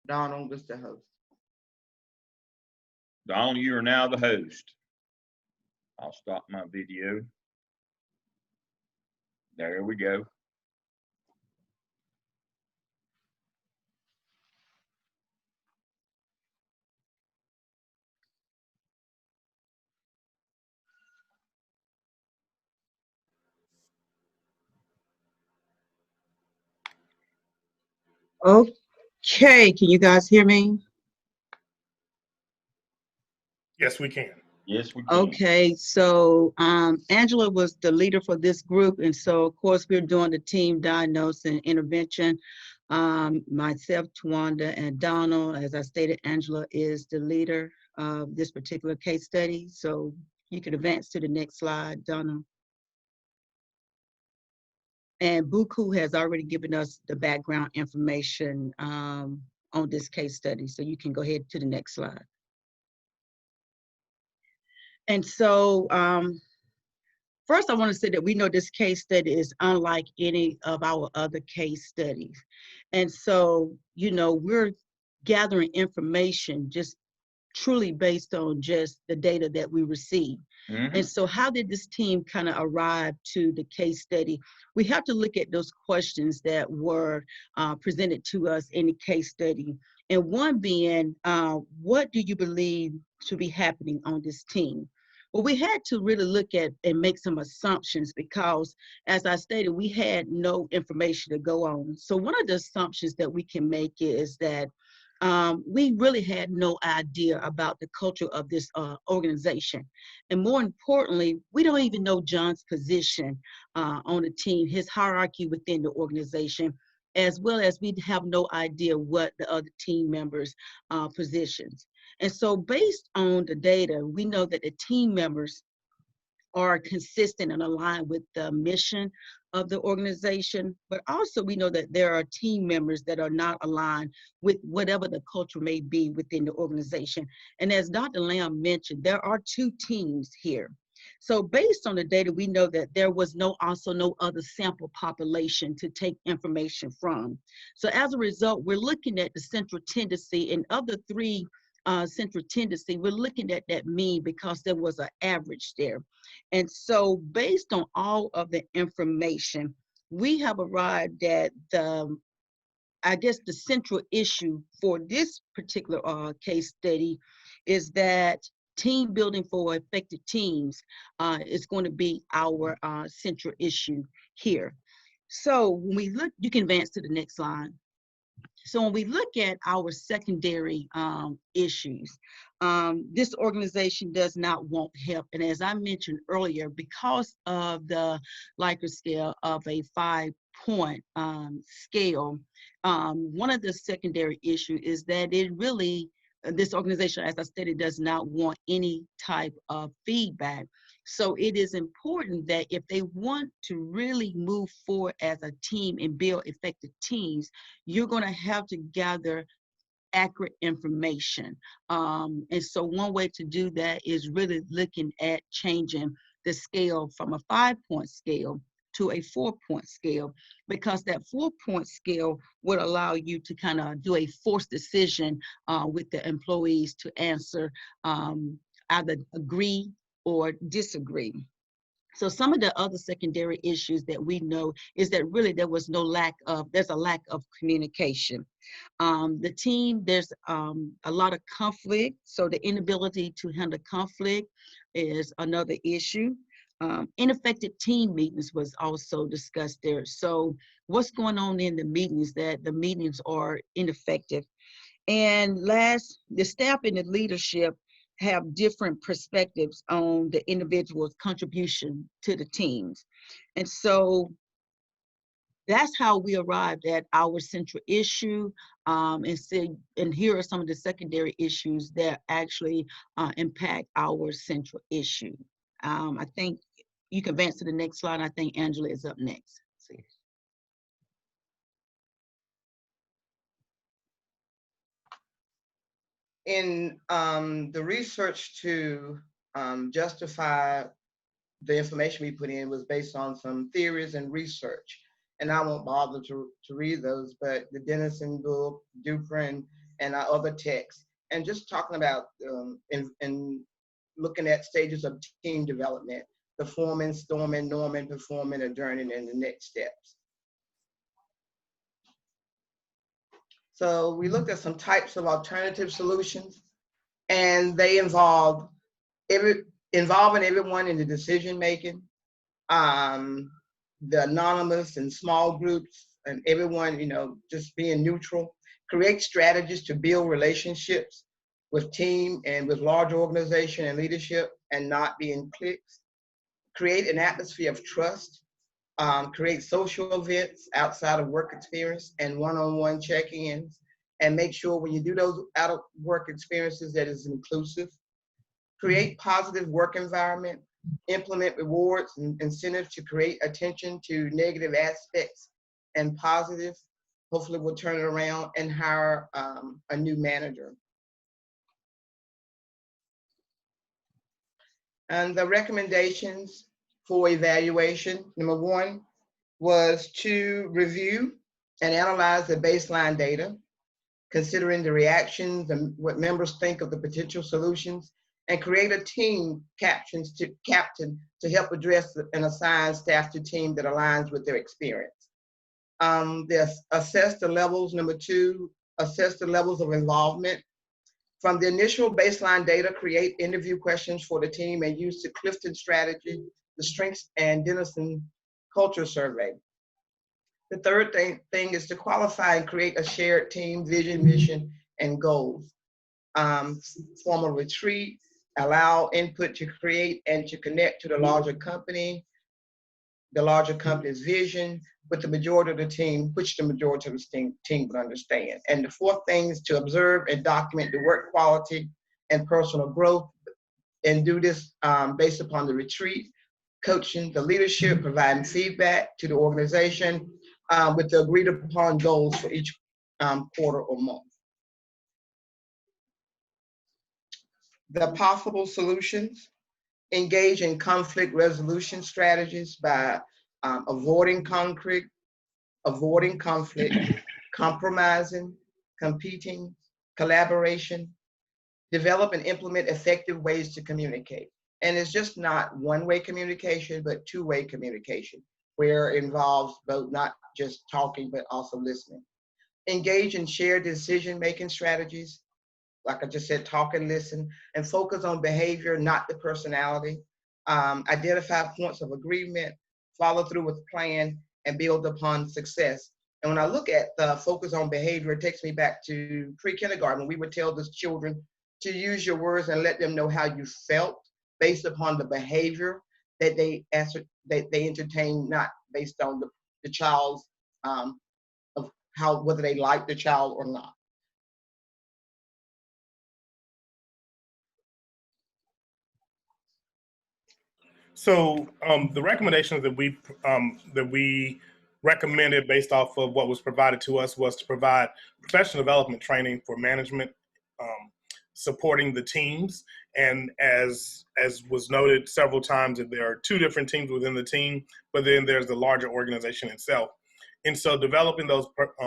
Donald was the host. Donald, you are now the host. I'll stop my video. There we go. Okay, can you guys hear me? Yes, we can. Yes, we can. Okay, so Angela was the leader for this group, and so of course we're doing the team diagnosis and intervention. Myself, Tawanda, and Donald, as I stated, Angela is the leader of this particular case study. So you can advance to the next slide, Donald. And Buku has already given us the background information on this case study. So you can go ahead to the next slide. And so first I want to say that we know this case study is unlike any of our other case studies. And so, you know, we're gathering information just truly based on just the data that we receive. And so how did this team kind of arrive to the case study? We have to look at those questions that were presented to us in the case study. And one being, what do you believe to be happening on this team? Well, we had to really look at and make some assumptions because, as I stated, we had no information to go on. So one of the assumptions that we can make is that we really had no idea about the culture of this organization. And more importantly, we don't even know John's position on the team, his hierarchy within the organization, as well as we have no idea what the other team members' positions. And so based on the data, we know that the team members are consistent and aligned with the mission of the organization, but also we know that there are team members that are not aligned with whatever the culture may be within the organization. And as Dr. Lamb mentioned, there are 2 teams here. So based on the data, we know that there was also no other sample population to take information from. So as a result, we're looking at the central tendency, and of the 3 central tendency, we're looking at that mean because there was an average there. And so based on all of the information, we have arrived at I guess the central issue for this particular case study is that team building for effective teams is going to be our central issue here. So when we look, you can advance to the next slide. So when we look at our secondary issues, this organization does not want help. And as I mentioned earlier, because of the Likert scale of a 5-point scale, one of the secondary issues is that it really, this organization, as I stated, does not want any type of feedback. So it is important that if they want to really move forward as a team and build effective teams, you're going to have to gather accurate information. And so one way to do that is really looking at changing the scale from a 5-point scale to a 4-point scale, because that 4-point scale would allow you to kind of do a forced decision with the employees to answer either agree or disagree. So some of the other secondary issues that we know is that really there's a lack of communication. The team, there's a lot of conflict. So the inability to handle conflict is another issue. Ineffective team meetings was also discussed there. So what's going on in the meetings, that the meetings are ineffective. And last, the staff and the leadership have different perspectives on the individual's contribution to the teams. And so that's how we arrived at our central issue. And here are some of the secondary issues that actually impact our central issue. I think you can advance to the next slide. I think Angela is up next. See. In the research to justify the information we put in was based on some theories and research. And I won't bother to read those, but the Dennison book, Duprin, and our other texts, and just talking about and looking at stages of team development, the forming, storming, norming, performing, adjourning, and the next steps. So we looked at some types of alternative solutions, and they involved involving everyone in the decision making, the anonymous and small groups, and everyone, just being neutral. Create strategies to build relationships with team and with large organization and leadership, and not be in cliques. Create an atmosphere of trust. Create social events outside of work experience and one-on-one check-ins, and make sure when you do those out of work experiences that is inclusive. Create positive work environment. Implement rewards and incentives to create attention to negative aspects and positive. Hopefully we'll turn it around and hire a new manager. And the recommendations for evaluation, number 1 was to review and analyze the baseline data, considering the reactions and what members think of the potential solutions, and create a team captain to help address and assign staff to team that aligns with their experience. Assess the levels, number 2, assess the levels of involvement. From the initial baseline data, create interview questions for the team and use the Clifton strategy, the Strengths and Dennison Culture Survey. The third thing is to qualify and create a shared team vision, mission, and goals. Form a retreat, allow input to create and to connect to the larger company's vision with the majority of the team, which the majority of the team would understand. And the fourth thing is to observe and document the work quality and personal growth, and do this based upon the retreat, coaching the leadership, providing feedback to the organization with the agreed upon goals for each quarter or month. The possible solutions: engage in conflict resolution strategies by avoiding conflict, compromising, competing, collaboration. Develop and implement effective ways to communicate. And it's just not one-way communication, but two-way communication, where it involves both not just talking, but also listening. Engage in shared decision-making strategies, like I just said, talk and listen, and focus on behavior, not the personality. Identify points of agreement, follow through with the plan, and build upon success. And when I look at the focus on behavior, it takes me back to pre-kindergarten. We would tell the children to use your words and let them know how you felt based upon the behavior that they entertain, not based on the child's of how, whether they like the child or not. So the recommendations that we recommended based off of what was provided to us was to provide professional development training for management, supporting the teams, and as was noted several times, that there are two different teams within the team, but then there's the larger organization itself. And so developing those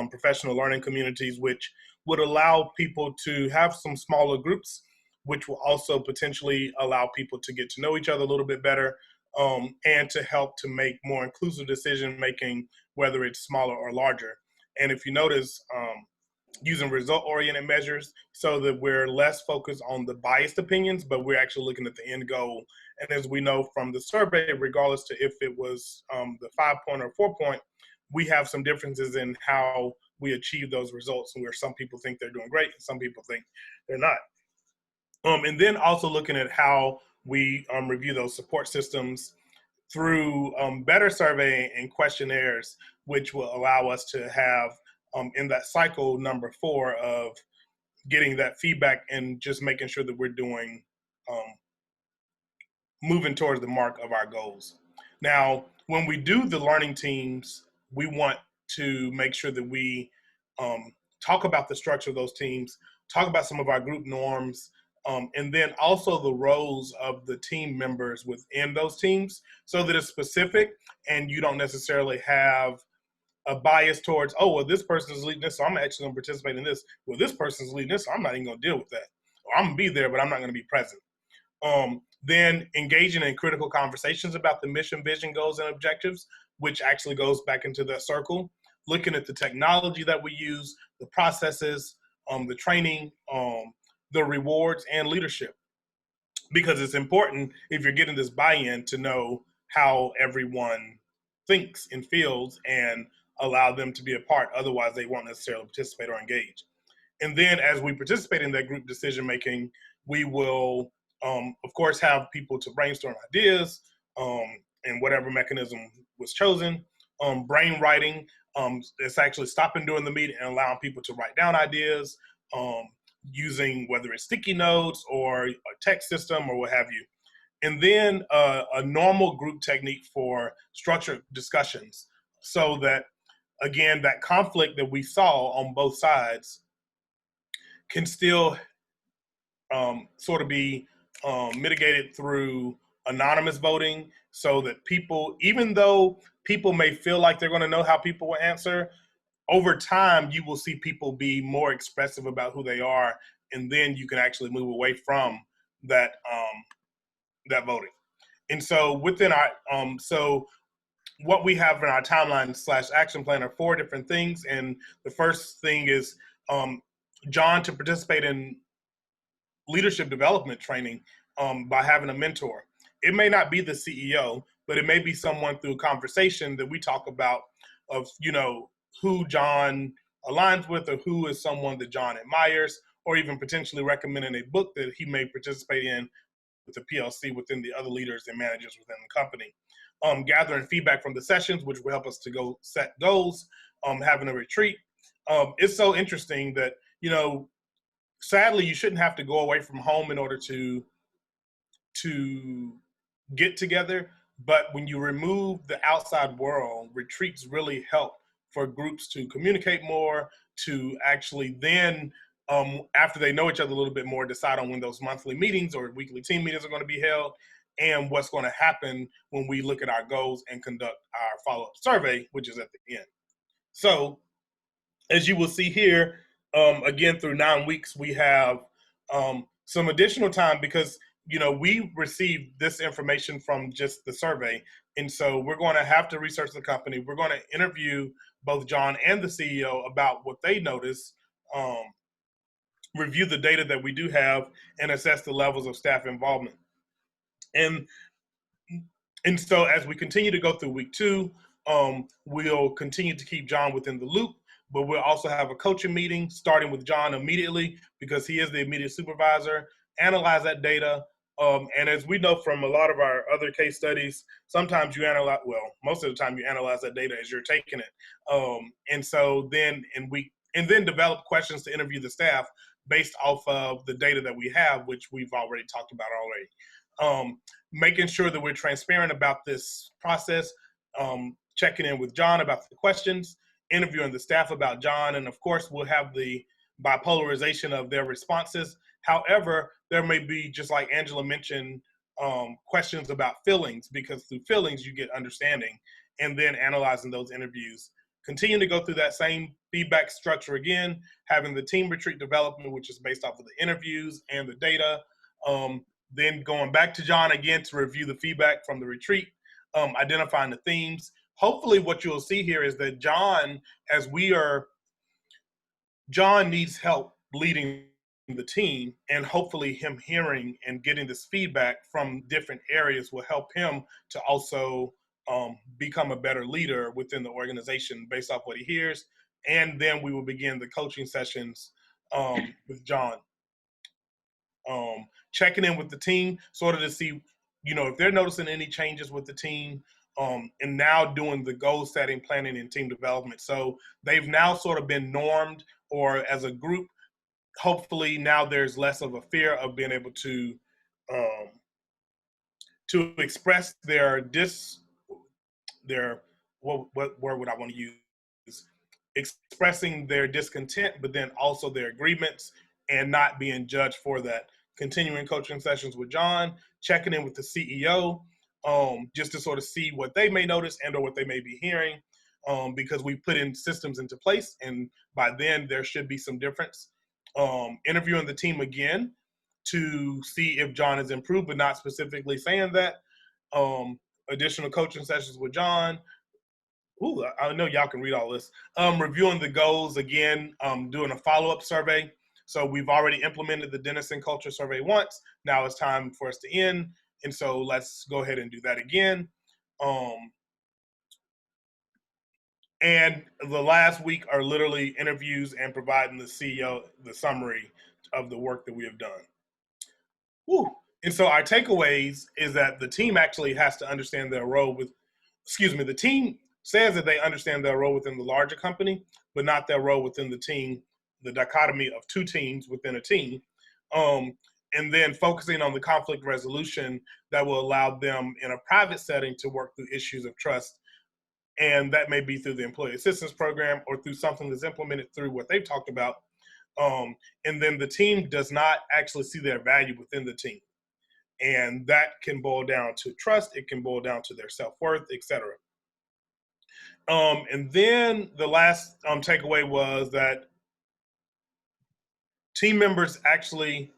professional learning communities, which would allow people to have some smaller groups, which will also potentially allow people to get to know each other a little bit better, and to help to make more inclusive decision making, whether it's smaller or larger. And if you notice, using result-oriented measures so that we're less focused on the biased opinions, but we're actually looking at the end goal. And as we know from the survey, regardless to if it was the 5-point or 4-point, we have some differences in how we achieve those results, where some people think they're doing great and some people think they're not. And then also looking at how we review those support systems through better survey and questionnaires, which will allow us to have in that cycle number 4 of getting that feedback and just making sure that we're doing, moving towards the mark of our goals. Now, when we do the learning teams, we want to make sure that we talk about the structure of those teams, talk about some of our group norms, and then also the roles of the team members within those teams, so that it's specific and you don't necessarily have a bias towards, oh, well, this person's leading this, so I'm actually going to participate in this. Well, this person's leading this, so I'm not even going to deal with that. Or I'm going to be there, but I'm not going to be present. Then engaging in critical conversations about the mission, vision, goals, and objectives, which actually goes back into that circle. Looking at the technology that we use, the processes, the training, the rewards, and leadership. Because it's important, if you're getting this buy-in, to know how everyone thinks and feels and allow them to be a part. Otherwise, they won't necessarily participate or engage. And then as we participate in that group decision-making, we will, of course, have people to brainstorm ideas, and whatever mechanism was chosen. Brain writing, it's actually stopping during the meeting and allowing people to write down ideas, using whether it's sticky notes or a text system or what have you. And then a normal group technique for structured discussions, so that, again, that conflict that we saw on both sides can still sort of be mitigated through anonymous voting, so that people, even though people may feel like they're going to know how people will answer, over time you will see people be more expressive about who they are, and then you can actually move away from that that voting. And so within our so what we have in our timeline / action plan are 4 different things. And the first thing is John to participate in leadership development training by having a mentor. It may not be the CEO, but it may be someone through conversation that we talk about, of, you know, who John aligns with, or who is someone that John admires, or even potentially recommending a book that he may participate in with the PLC within the other leaders and managers within the company. Gathering feedback from the sessions, which will help us to go set goals, having a retreat. It's so interesting that, you know, sadly, you shouldn't have to go away from home in order to get together. But when you remove the outside world, retreats really help for groups to communicate more, to actually then, after they know each other a little bit more, decide on when those monthly meetings or weekly team meetings are going to be held, and what's going to happen when we look at our goals and conduct our follow-up survey, which is at the end. So as you will see here, again, through 9 weeks, we have some additional time, because, you know, we received this information from just the survey. And so we're going to have to research the company. We're going to interview both John and the CEO about what they noticed review the data that we do have, and assess the levels of staff involvement. And so as we continue to go through week 2, we'll continue to keep John within the loop, but we'll also have a coaching meeting starting with John immediately because he is the immediate supervisor, analyze that data. And as we know from a lot of our other case studies, sometimes you analyze, well, most of the time you analyze that data as you're taking it. And so then then develop questions to interview the staff based off of the data that we have, which we've already talked about already. Making sure that we're transparent about this process, checking in with John about the questions, interviewing the staff about John, and of course we'll have the bipolarization of their responses. However, there may be, just like Angela mentioned, questions about feelings, because through feelings you get understanding, and then analyzing those interviews. Continue to go through that same feedback structure again, having the team retreat development, which is based off of the interviews and the data. Then going back to John again to review the feedback from the retreat, identifying the themes. Hopefully what you'll see here is that John needs help leading the team, and hopefully him hearing and getting this feedback from different areas will help him to also become a better leader within the organization based off what he hears. And then we will begin the coaching sessions with John. Checking in with the team sort of to see, if they're noticing any changes with the team, and now doing the goal setting, planning, and team development. So they've now sort of been normed, or as a group, hopefully now there's less of a fear of being able to express what word would I want to use? Expressing their discontent, but then also their agreements, and not being judged for that. Continuing coaching sessions with John, checking in with the CEO, just to sort of see what they may notice and or what they may be hearing, because we put in systems into place, and by then there should be some difference. Interviewing the team again to see if John has improved, but not specifically saying that. Additional coaching sessions with John. Ooh, I know y'all can read all this. Reviewing the goals again, doing a follow-up survey. So we've already implemented the Denison Culture Survey once. Now it's time for us to end. And so let's go ahead and do that again. And the last week are literally interviews and providing the CEO the summary of the work that we have done. Woo. And so our takeaways is that the team actually has to understand their role the team says that they understand their role within the larger company, but not their role within the team, the dichotomy of two teams within a team. And then focusing on the conflict resolution that will allow them in a private setting to work through issues of trust. And that may be through the employee assistance program or through something that's implemented through what they've talked about. And then the team does not actually see their value within the team. And that can boil down to trust. It can boil down to their self-worth, et cetera. And then the last takeaway was that team members actually,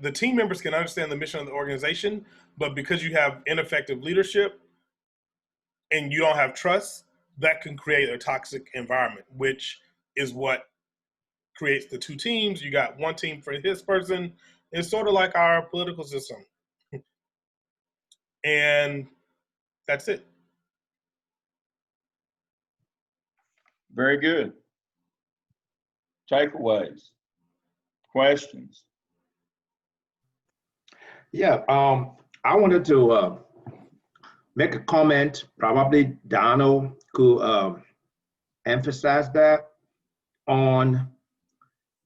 the team members can understand the mission of the organization, but because you have ineffective leadership and you don't have trust, that can create a toxic environment, which is what creates the two teams. You got one team for his person. It's sort of like our political system. And that's it. Very good. Takeaways, questions. Yeah, I wanted to make a comment. Probably Donald could emphasize that on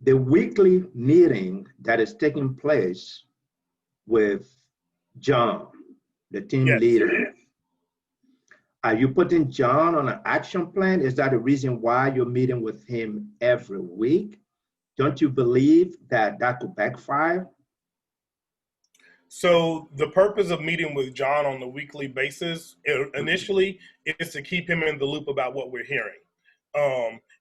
the weekly meeting that is taking place with John, the team leader. Are you putting John on an action plan? Is that the reason why you're meeting with him every week? Don't you believe that that could backfire? So the purpose of meeting with John on a weekly basis initially is to keep him in the loop about what we're hearing,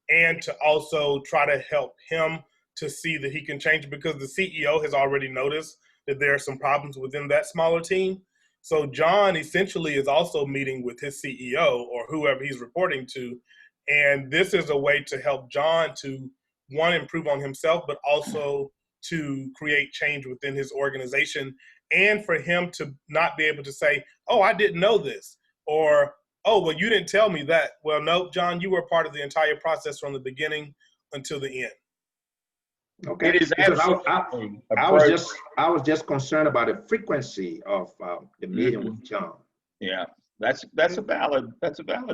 and to also try to help him to see that he can change, because the CEO has already noticed that there are some problems within that smaller team. So John essentially is also meeting with his CEO or whoever he's reporting to. And this is a way to help John to one, improve on himself, but also to create change within his organization, and for him to not be able to say, oh, I didn't know this, or, oh, well, you didn't tell me that. Well, no, John, you were part of the entire process from the beginning until the end. Okay. It is Because absolutely I was just concerned about the frequency of the meeting with John. Yeah, that's a valid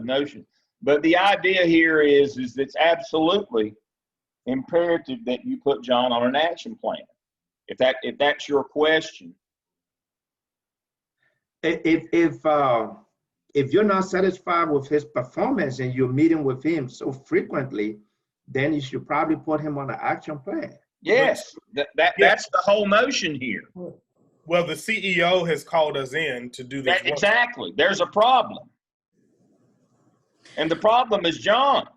notion. But the idea here is it's absolutely imperative that you put John on an action plan. If that's your question. If you're not satisfied with his performance and you're meeting with him so frequently, then you should probably put him on an action plan. Yes, that's the whole notion here. Well, the CEO has called us in to do this work. Exactly. There's a problem. And the problem is John.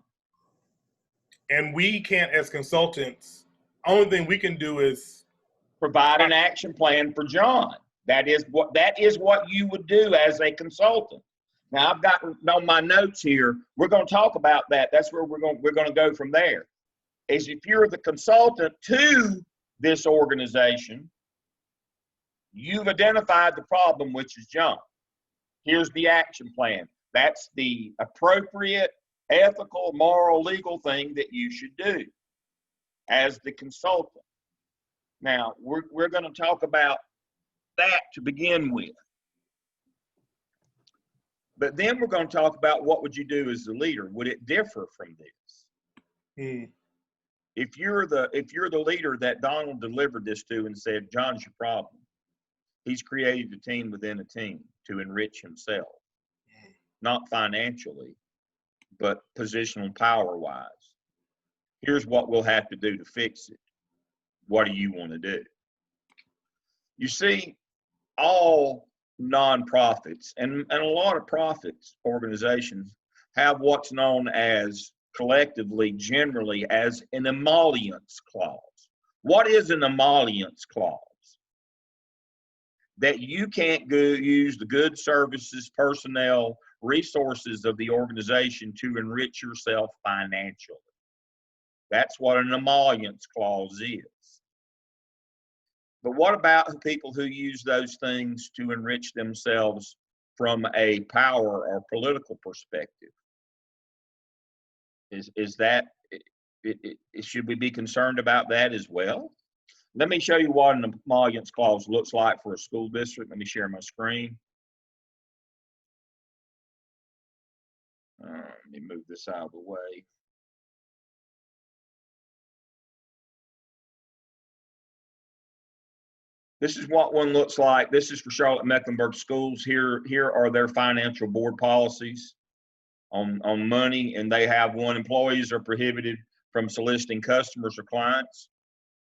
And we can't, as consultants, only thing we can do is provide an action plan for John. That is what you would do as a consultant. Now I've got on my notes here, we're going to talk about that. That's where we're going to go from there. Is if you're the consultant to this organization, you've identified the problem, which is John. Here's the action plan. That's the appropriate, ethical, moral, legal thing that you should do as the consultant. Now, we're going to talk about that to begin with. But then we're going to talk about what would you do as the leader. Would it differ from this? If you're the leader that Donald delivered this to and said, John's your problem, he's created a team within a team to enrich himself, not financially, but positional power-wise. Here's what we'll have to do to fix it. What do you want to do? You see, all nonprofits and a lot of profits organizations have what's known as collectively, generally, as an emollients clause. What is an emollients clause? That you can't use the goods, services, personnel, resources of the organization to enrich yourself financially. That's what an emollients clause is. But what about people who use those things to enrich themselves from a power or political perspective? Should we be concerned about that as well? Let me show you what an emollients clause looks like for a school district. Let me share my screen. Let me move this out of the way. This is what one looks like. This is for Charlotte-Mecklenburg schools. Here are their financial board policies on money, and they have one: employees are prohibited from soliciting customers or clients,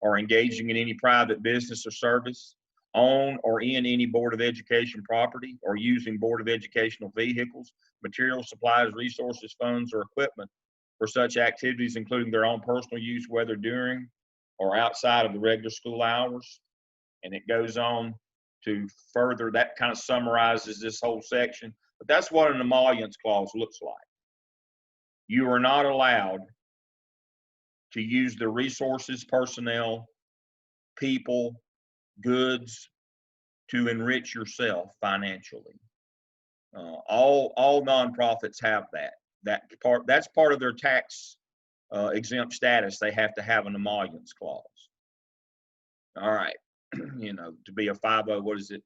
or engaging in any private business or service, on or in any Board of Education property, or using Board of Educational vehicles, materials, supplies, resources, funds, or equipment for such activities, including their own personal use, whether during or outside of the regular school hours. And it goes on to further, that kind of summarizes this whole section. But that's what an emollients clause looks like. You are not allowed to use the resources, personnel, people, goods to enrich yourself financially. All nonprofits have that. That's part of their tax exempt status. They have to have an emollients clause. All right. To be a 50, what is it?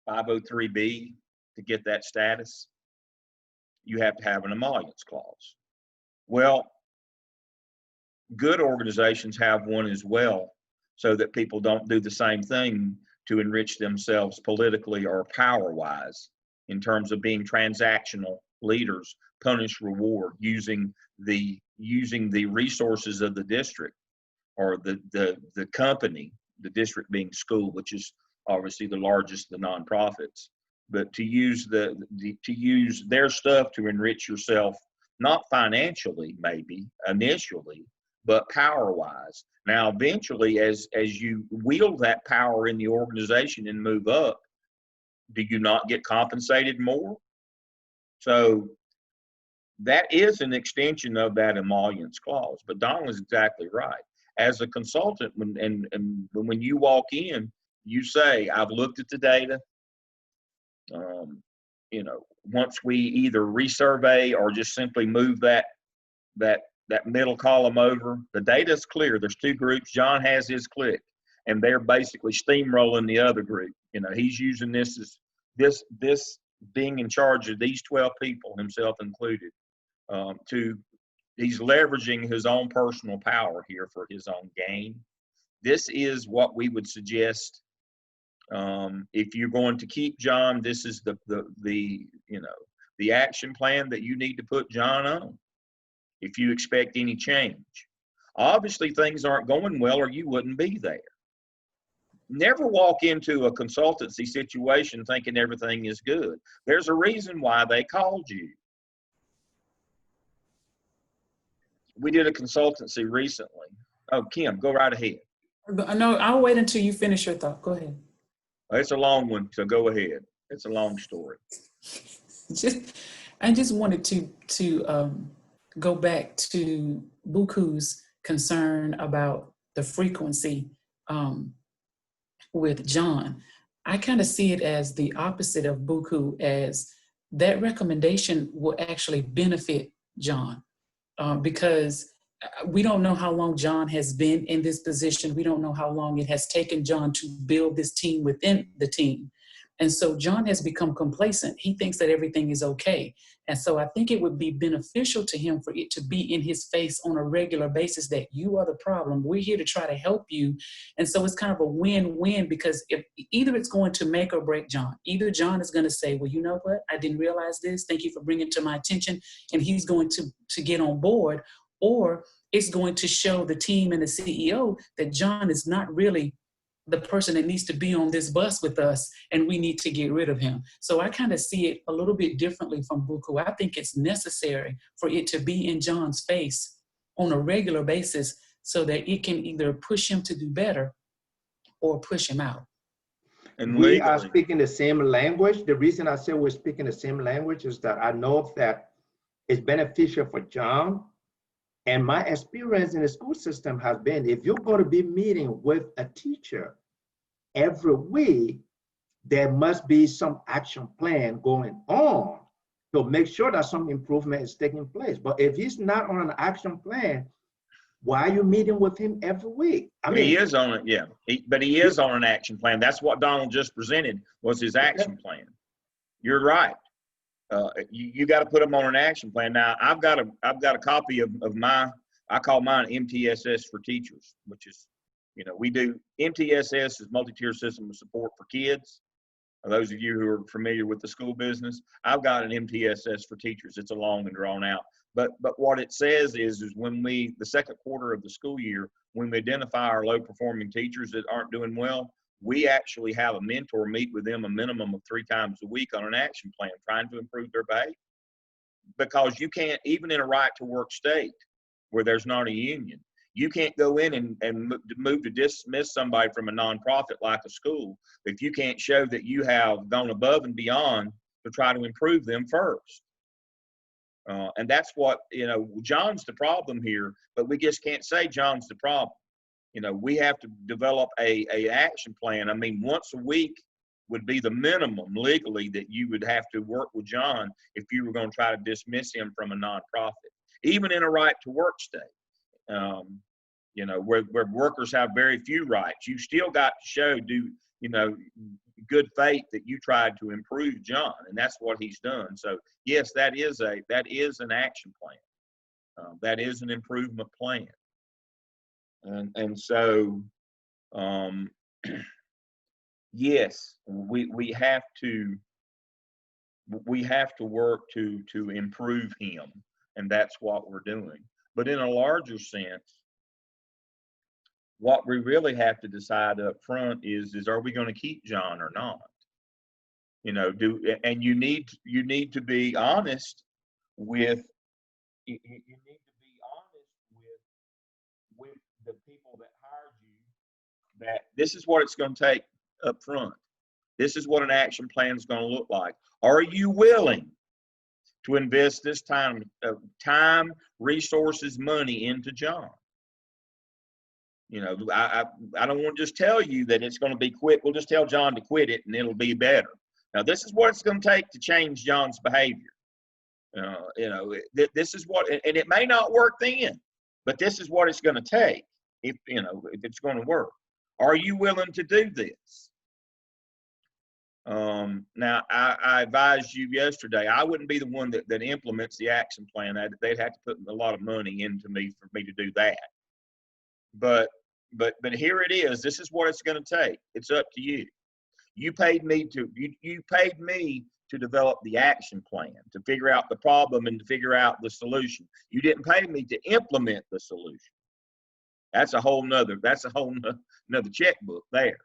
503B, to get that status, you have to have an emollients clause. Well, good organizations have one as well, so that people don't do the same thing to enrich themselves politically or power-wise in terms of being transactional leaders, punish, reward, using the resources of the district or the company, the district being school, which is obviously the largest of the nonprofits, but to use to use their stuff to enrich yourself, not financially maybe initially, but power-wise. Now, eventually, as you wield that power in the organization and move up, do you not get compensated more? So that is an extension of that emollients clause. But Donald is exactly right. As a consultant, when you walk in, you say, I've looked at the data. You know, once we either resurvey or just simply move that middle column over, the data is clear. There's two groups. John has his click, and they're basically steamrolling the other group. You know, he's using this as this being in charge of these 12 people, himself included, he's leveraging his own personal power here for his own gain. This is what we would suggest. If you're going to keep John, this is the action plan that you need to put John on if you expect any change. Obviously, things aren't going well or you wouldn't be there. Never walk into a consultancy situation thinking everything is good. There's a reason why they called you. We did a consultancy recently. Oh, Kim, go right ahead. No, I'll wait until you finish your thought. Go ahead. It's a long one, so go ahead. It's a long story. I just wanted to go back to Buku's concern about the frequency with John. I kind of see it as the opposite of Buku, as that recommendation will actually benefit John because we don't know how long John has been in this position. We don't know how long it has taken John to build this team within the team. And so John has become complacent. He thinks that everything is okay. And so I think it would be beneficial to him for it to be in his face on a regular basis that you are the problem. We're here to try to help you. And so it's kind of a win-win, because if either it's going to make or break John. Either John is going to say, well, you know what? I didn't realize this. Thank you for bringing it to my attention. And he's going to get on board. Or it's going to show the team and the CEO that John is not really the person that needs to be on this bus with us, and we need to get rid of him. So I kind of see it a little bit differently from Buku. I think it's necessary for it to be in John's face on a regular basis so that it can either push him to do better or push him out. And we are speaking the same language. The reason I say we're speaking the same language is that I know that it's beneficial for John. And my experience in the school system has been, if you're going to be meeting with a teacher every week, there must be some action plan going on to make sure that some improvement is taking place. But if he's not on an action plan, why are you meeting with him every week? I mean, he is on it, yeah. But he is on an action plan. That's what Donald just presented, was his action plan. You're right. You got to put them on an action plan. Now, I've got a copy of my, I call mine MTSS for teachers, which is, we do MTSS is multi-tier system of support for kids. Those of you who are familiar with the school business, I've got an MTSS for teachers. It's a long and drawn out. But what it says is when the second quarter of the school year, when we identify our low performing teachers that aren't doing well, we actually have a mentor meet with them a minimum of 3 times a week on an action plan, trying to improve their behavior. Because you can't, even in a right to work state where there's not a union, you can't go in and move to dismiss somebody from a nonprofit like a school if you can't show that you have gone above and beyond to try to improve them first. And that's what, John's the problem here, but we just can't say John's the problem. We have to develop a action plan. I mean, once a week would be the minimum legally that you would have to work with John if you were going to try to dismiss him from a nonprofit, even in a right to work state. Where workers have very few rights, you still got to show, good faith that you tried to improve John, and that's what he's done. So yes, that is an action plan. That is an improvement plan. And so, yes, we have to work to improve him, and that's what we're doing. But in a larger sense, what we really have to decide up front is are we going to keep John or not? And you need to be honest with with the people that hired you, that this is what it's going to take up front. This is what an action plan is going to look like. Are you willing to invest this time, resources, money into John. You know, I don't want to just tell you that it's going to be quit. We'll just tell John to quit it and it'll be better. Now, this is what it's going to take to change John's behavior. You know, this is what, and it may not work then, but this is what it's going to take if it's going to work. Are you willing to do this? Now, I advised you yesterday, I wouldn't be the one that implements the action plan. They'd have to put a lot of money into me for me to do that. But here it is. This is what it's going to take. It's up to you. You paid me to develop the action plan, to figure out the problem and to figure out the solution. You didn't pay me to implement the solution. That's a whole nother checkbook there.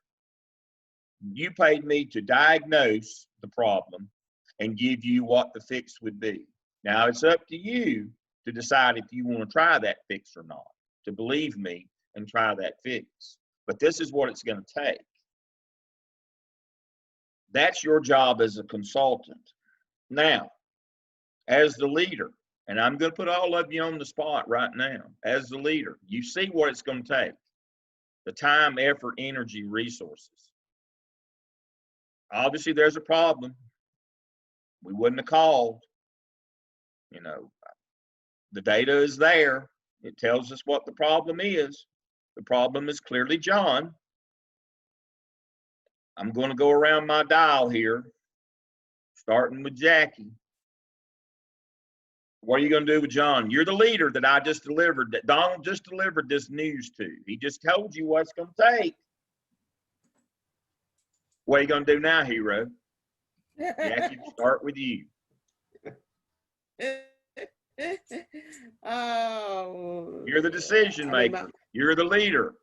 You paid me to diagnose the problem and give you what the fix would be. Now it's up to you to decide if you want to try that fix or not, to believe me and try that fix. But this is what it's going to take. That's your job as a consultant. Now, as the leader, and I'm going to put all of you on the spot right now, as the leader, you see what it's going to take. The time, effort, energy, resources. Obviously, there's a problem. We wouldn't have called. You know, the data is there. It tells us what the problem is. The problem is clearly John. I'm going to go around my dial here, starting with Jackie. What are you going to do with John? You're the leader that I just delivered, that Donald just delivered this news to. He just told you what it's going to take. What are you going to do now, hero? Jackie, start with you. Oh, You're the decision maker. You're the leader.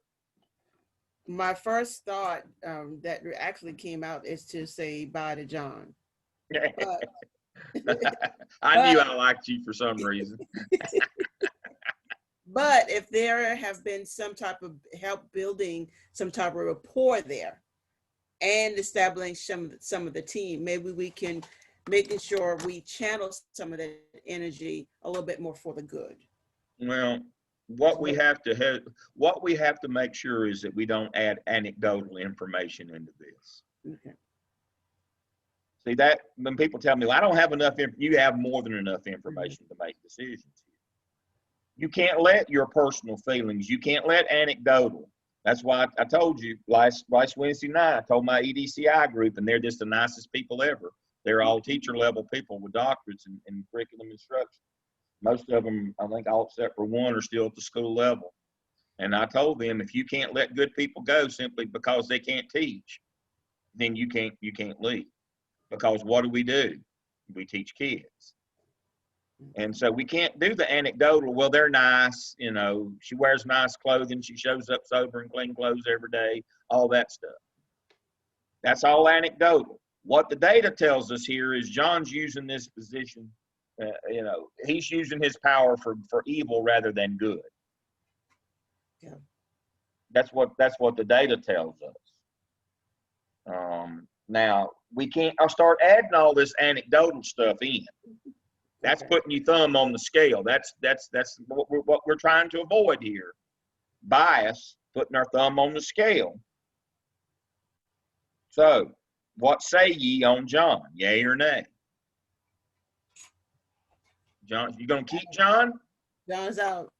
My first thought that actually came out is to say bye to John. I knew I liked you for some reason. But if there have been some type of help building some type of rapport there and establishing some of the team, maybe we can making sure we channel some of that energy a little bit more for the good. Well, what we have to make sure is that we don't add anecdotal information into this. Okay. See that when people tell me, well, I don't have enough, you have more than enough information to make decisions. You can't let your personal feelings, you can't let anecdotal. That's why I told you last Wednesday night, I told my EDCI group, and they're just the nicest people ever. They're all teacher level people with doctorates in curriculum instruction. Most of them, I think all except for one, are still at the school level. And I told them, if you can't let good people go simply because they can't teach, then you can't leave. Because what do? We teach kids. And so we can't do the anecdotal, well, they're nice, you know, she wears nice clothing, she shows up sober and clean clothes every day, all that stuff. That's all anecdotal. What the data tells us here is John's using this position, you know, he's using his power for evil rather than good. Yeah. That's what the data tells us. Now, we can't start adding all this anecdotal stuff in. That's putting your thumb on the scale. That's what we're trying to avoid here. Bias, putting our thumb on the scale. So, what say ye on John? Yay or nay? John, you gonna keep John? John's out.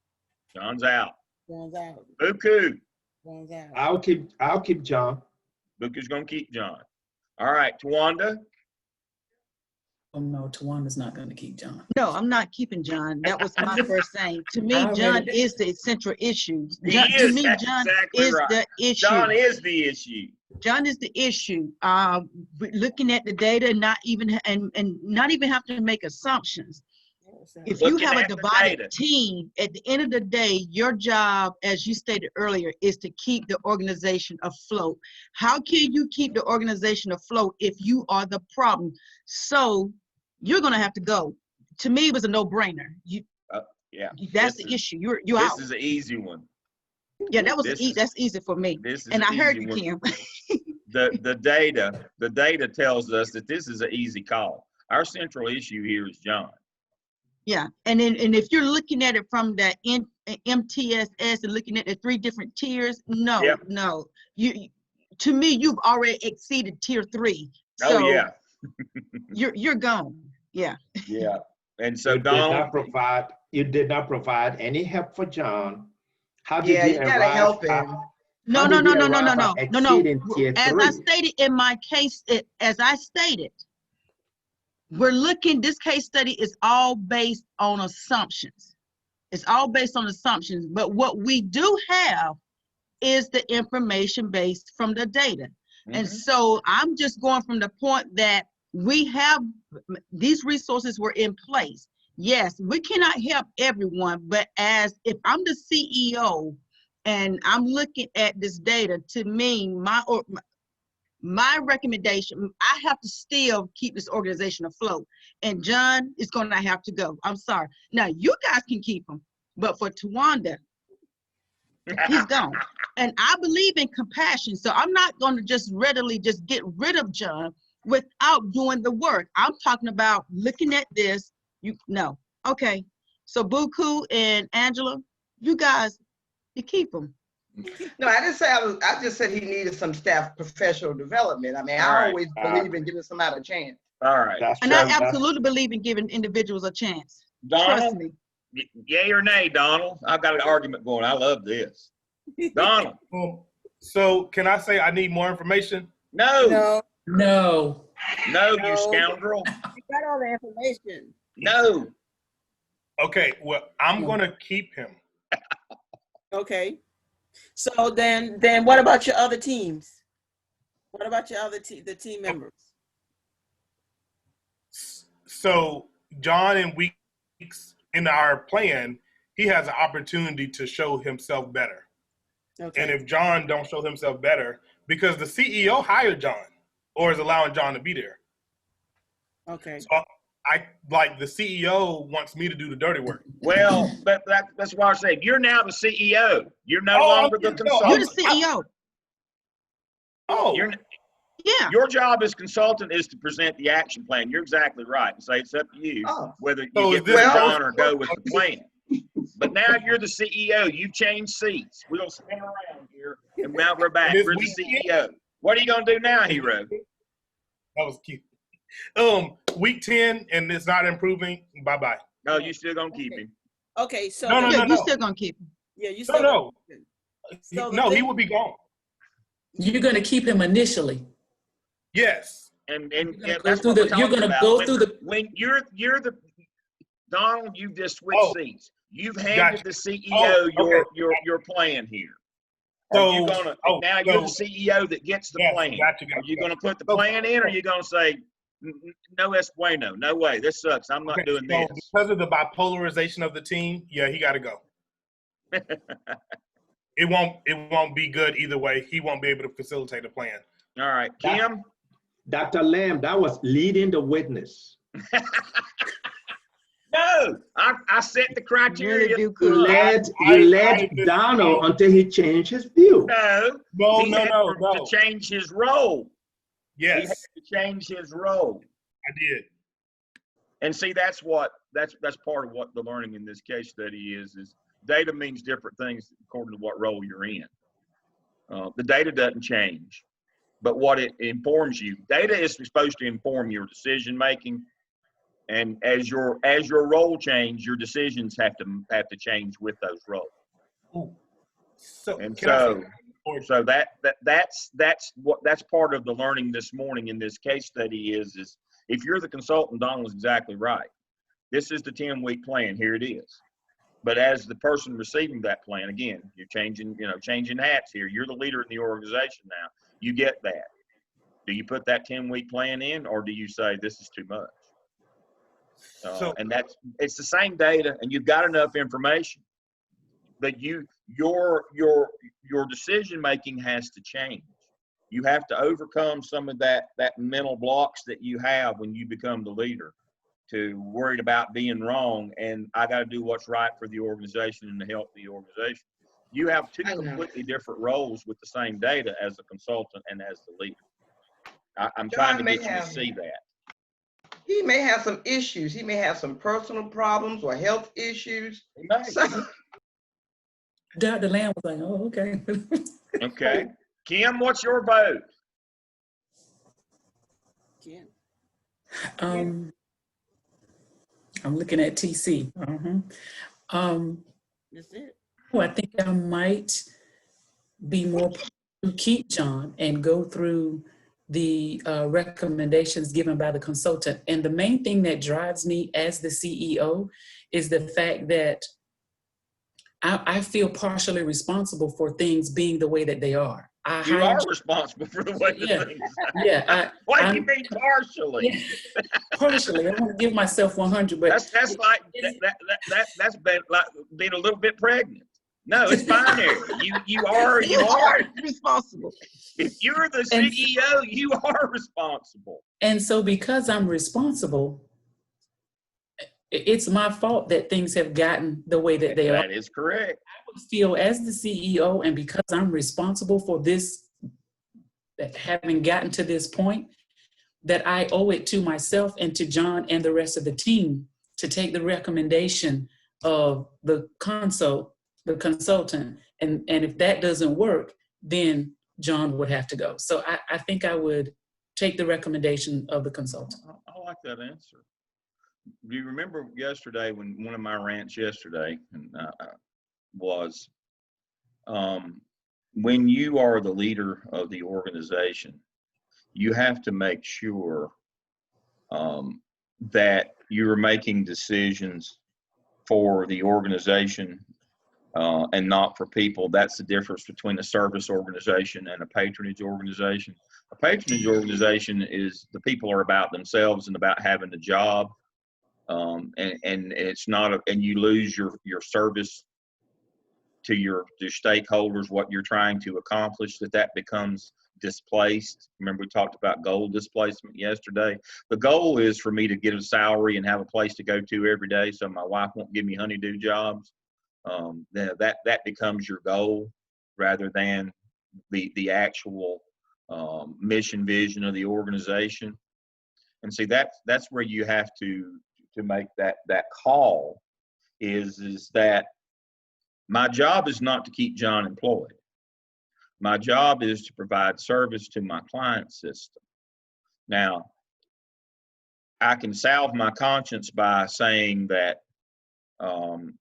John's out. John's out. Buku. John's out. I'll keep John. Buku's gonna keep John. All right, Tawanda. Oh no, Tawanda's not going to keep John. No, I'm not keeping John. That was my first thing. To me, John is the central issue. John is the issue. John is the issue. John is the issue. Looking at the data, not even have to make assumptions. If you have a divided team, at the end of the day, your job, as you stated earlier, is to keep the organization afloat. How can you keep the organization afloat if you are the problem? So you're going to have to go. To me, it was a no-brainer. Yeah, that's the issue. You're out. This is an easy one. Yeah, that's easy for me. And I heard you, Kim. The data tells us that this is an easy call. Our central issue here is John. Yeah, and if you're looking at it from the MTSS and looking at the 3 different tiers, no, Yep. no. To me, you've already exceeded tier 3. So Oh, yeah. you're gone. Yeah. Yeah. And so, You did Donald, not provide any help for John. How did Yeah, he you gotta arrive help at, him. No, how no, did no, he no, no, no, arrive no, at no, no. exceeding tier As I 3? stated in my case, this case study is all based on assumptions. It's all based on assumptions, but what we do have is the information based from the data. And so I'm just going from the point that we have these resources were in place. Yes, we cannot help everyone, but if I'm the CEO and I'm looking at this data, to me, my recommendation, I have to still keep this organization afloat. And John is going to have to go. I'm sorry. Now, you guys can keep him, but for Tawanda, he's gone. And I believe in compassion. So I'm not going to just readily just get rid of John without doing the work. I'm talking about looking at this. Okay. So Buku and Angela, you guys, you keep him. No, I didn't say I just said he needed some staff professional development. I mean, All I right. always believe in giving somebody a chance. all right. That's And true. I That's- absolutely believe in giving individuals a chance. Trust Donald, me. yay or nay, Donald? I've got an argument going. I love this. Donald, So can I say I need more information? no, No, No. no, you No. scoundrel. you got all the information. No. Okay, well, I'm gonna keep him. Okay. So then what about your other teams? What about your other the team members? So John in weeks in our plan, he has an opportunity to show himself better. Okay. And if John don't show himself better, because the CEO hired John or is allowing John to be there. Okay. So I like the CEO wants me to do the dirty work. Well, that's why I said you're now the CEO. You're no Oh, longer the no, You're the consultant. CEO. Oh, Yeah. Your job as consultant is to present the action plan. You're exactly right, and say it's up to you Oh. whether you So get is this rid of well- John or go with the plan. But now you're the CEO. You've changed seats. We'll spin around here, and now we're back. This We're the week- CEO. What are you gonna do now, hero? that was cute. Week 10 and it's not improving. Bye-bye. No, you still gonna keep him. Okay. So No, no, Yeah, no, you're no. still gonna keep him. yeah, you No, still no. So the No, he thing- will be gone. You're going to keep him initially. Yes. And You're gonna go that's through what we're the- you're talking gonna about. go through the- When you're the Donald, you've just switched Oh. seats. You've handed Gotcha. the CEO Oh, your plan here. So- Are you gonna now you're the CEO that gets the Yes, plan? gotcha. Are you gonna put the So- plan in, or are you gonna say no es bueno, no way, this sucks, I'm not Okay, doing so this? because of the bipolarization of the team, yeah, he got to go. It won't be good either way. He won't be able to facilitate a plan. All right, Kim. Dr. Lamb, that was leading the witness. No, I set the criteria. do You cool. led I- Donald until he changed his view. No, No, he no, had no, to no. change his role. He had Yes, to change his role. I did. And see, that's part of what the learning in this case study is data means different things according to what role you're in. The data doesn't change, but what it informs you. Data is supposed to inform your decision making, and as your role change, your decisions have to change with those roles. Ooh. So, And can I say- so that's part of the learning this morning in this case study is if you're the consultant, Donald is exactly right. This is the 10-week plan. Here it is. But as the person receiving that plan, again, you're changing hats here. You're the leader in the organization now. You get that. Do you put that 10-week plan in, or do you say this is too much? And it's the same data, and you've got enough information. But your decision making has to change. You have to overcome some of that mental blocks that you have when you become the leader, to worried about being wrong, and I got to do what's right for the organization and to help the organization. You have two I know. completely different roles with the same data as a consultant and as the leader. I'm John trying to may get you to have- see that. he may have some issues. He may have some personal problems or health issues. He may. So, Dr. Lamb was like, oh, okay. Okay. Kim, what's your vote? Kim. I'm looking at TC. That's it. I think I might be more to keep John and go through the recommendations given by the consultant. And the main thing that drives me as the CEO is the fact that I feel partially responsible for things being the way that they are. You are responsible for the way the Yeah. things. Yeah. What do you mean partially? Yeah, partially. I want to give myself 100, but That's like that's been like being a little bit pregnant. No, it's binary. You are responsible. If you're the CEO, you are responsible. And so because I'm responsible, it's my fault that things have gotten the way that they are. That is correct. I would feel as the CEO, and because I'm responsible for this, that having gotten to this point, that I owe it to myself and to John and the rest of the team to take the recommendation of the consultant. And if that doesn't work, then John would have to go. So I think I would take the recommendation of the consultant. I like that answer. Do you remember yesterday when one of my rants yesterday was when you are the leader of the organization, you have to make sure that you're making decisions for the organization and not for people. That's the difference between a service organization and a patronage organization. A patronage organization is the people are about themselves and about having a job. And it's not and you lose your service to your stakeholders, what you're trying to accomplish, that becomes displaced. Remember, we talked about goal displacement yesterday. The goal is for me to get a salary and have a place to go to every day so my wife won't give me honeydew jobs. That becomes your goal rather than the actual mission vision of the organization. And see, that's where you have to make that call is that my job is not to keep John employed. My job is to provide service to my client system. Now, I can salve my conscience by saying that I'm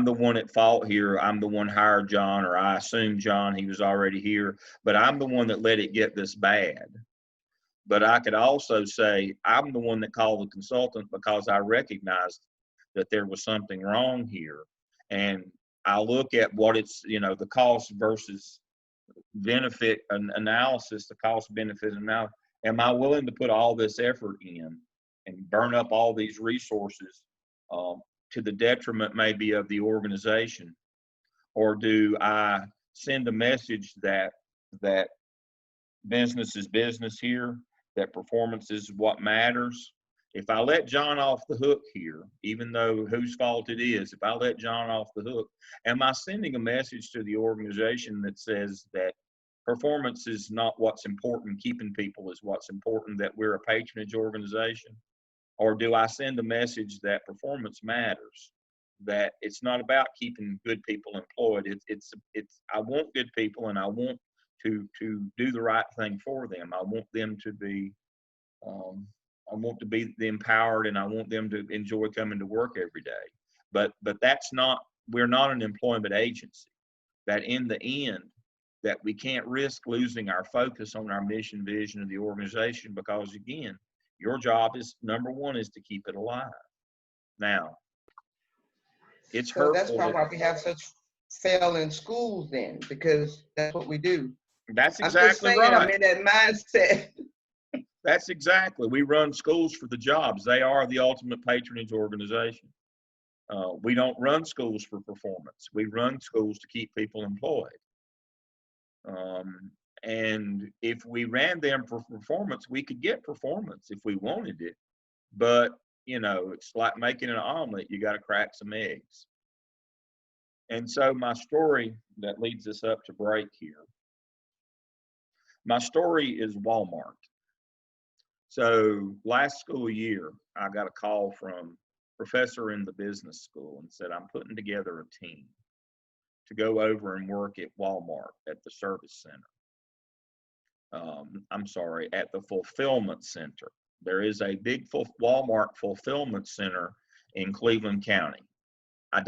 the one at fault here. I'm the one hired John, or I assumed John, he was already here, but I'm the one that let it get this bad. But I could also say I'm the one that called the consultant because I recognized that there was something wrong here. And I look at what it's, the cost versus benefit analysis, the cost benefit analysis. Am I willing to put all this effort in and burn up all these resources to the detriment maybe of the organization? Or do I send a message that business is business here, that performance is what matters? If I let John off the hook here, even though whose fault it is, if I let John off the hook, am I sending a message to the organization that says that performance is not what's important, keeping people is what's important, that we're a patronage organization? Or do I send a message that performance matters, that it's not about keeping good people employed? It's I want good people, and I want to do the right thing for them. I want them to be empowered, and I want them to enjoy coming to work every day. But we're not an employment agency. That in the end, that we can't risk losing our focus on our mission vision of the organization, because again, your job is, number one, is to keep it alive. Now, it's hurtful. So that's probably why we have such failing schools then, because that's what we do. That's exactly right. I'm in that mindset. That's exactly. We run schools for the jobs. They are the ultimate patronage organization. We don't run schools for performance. We run schools to keep people employed. And if we ran them for performance, we could get performance if we wanted it. But, it's like making an omelet. You got to crack some eggs. And so my story that leads us up to break here My story is Walmart. So last school year, I got a call from a professor in the business school and said, I'm putting together a team to go over and work at Walmart at the service center. I'm sorry, at the fulfillment center. There is a big Walmart fulfillment center in Cleveland County. I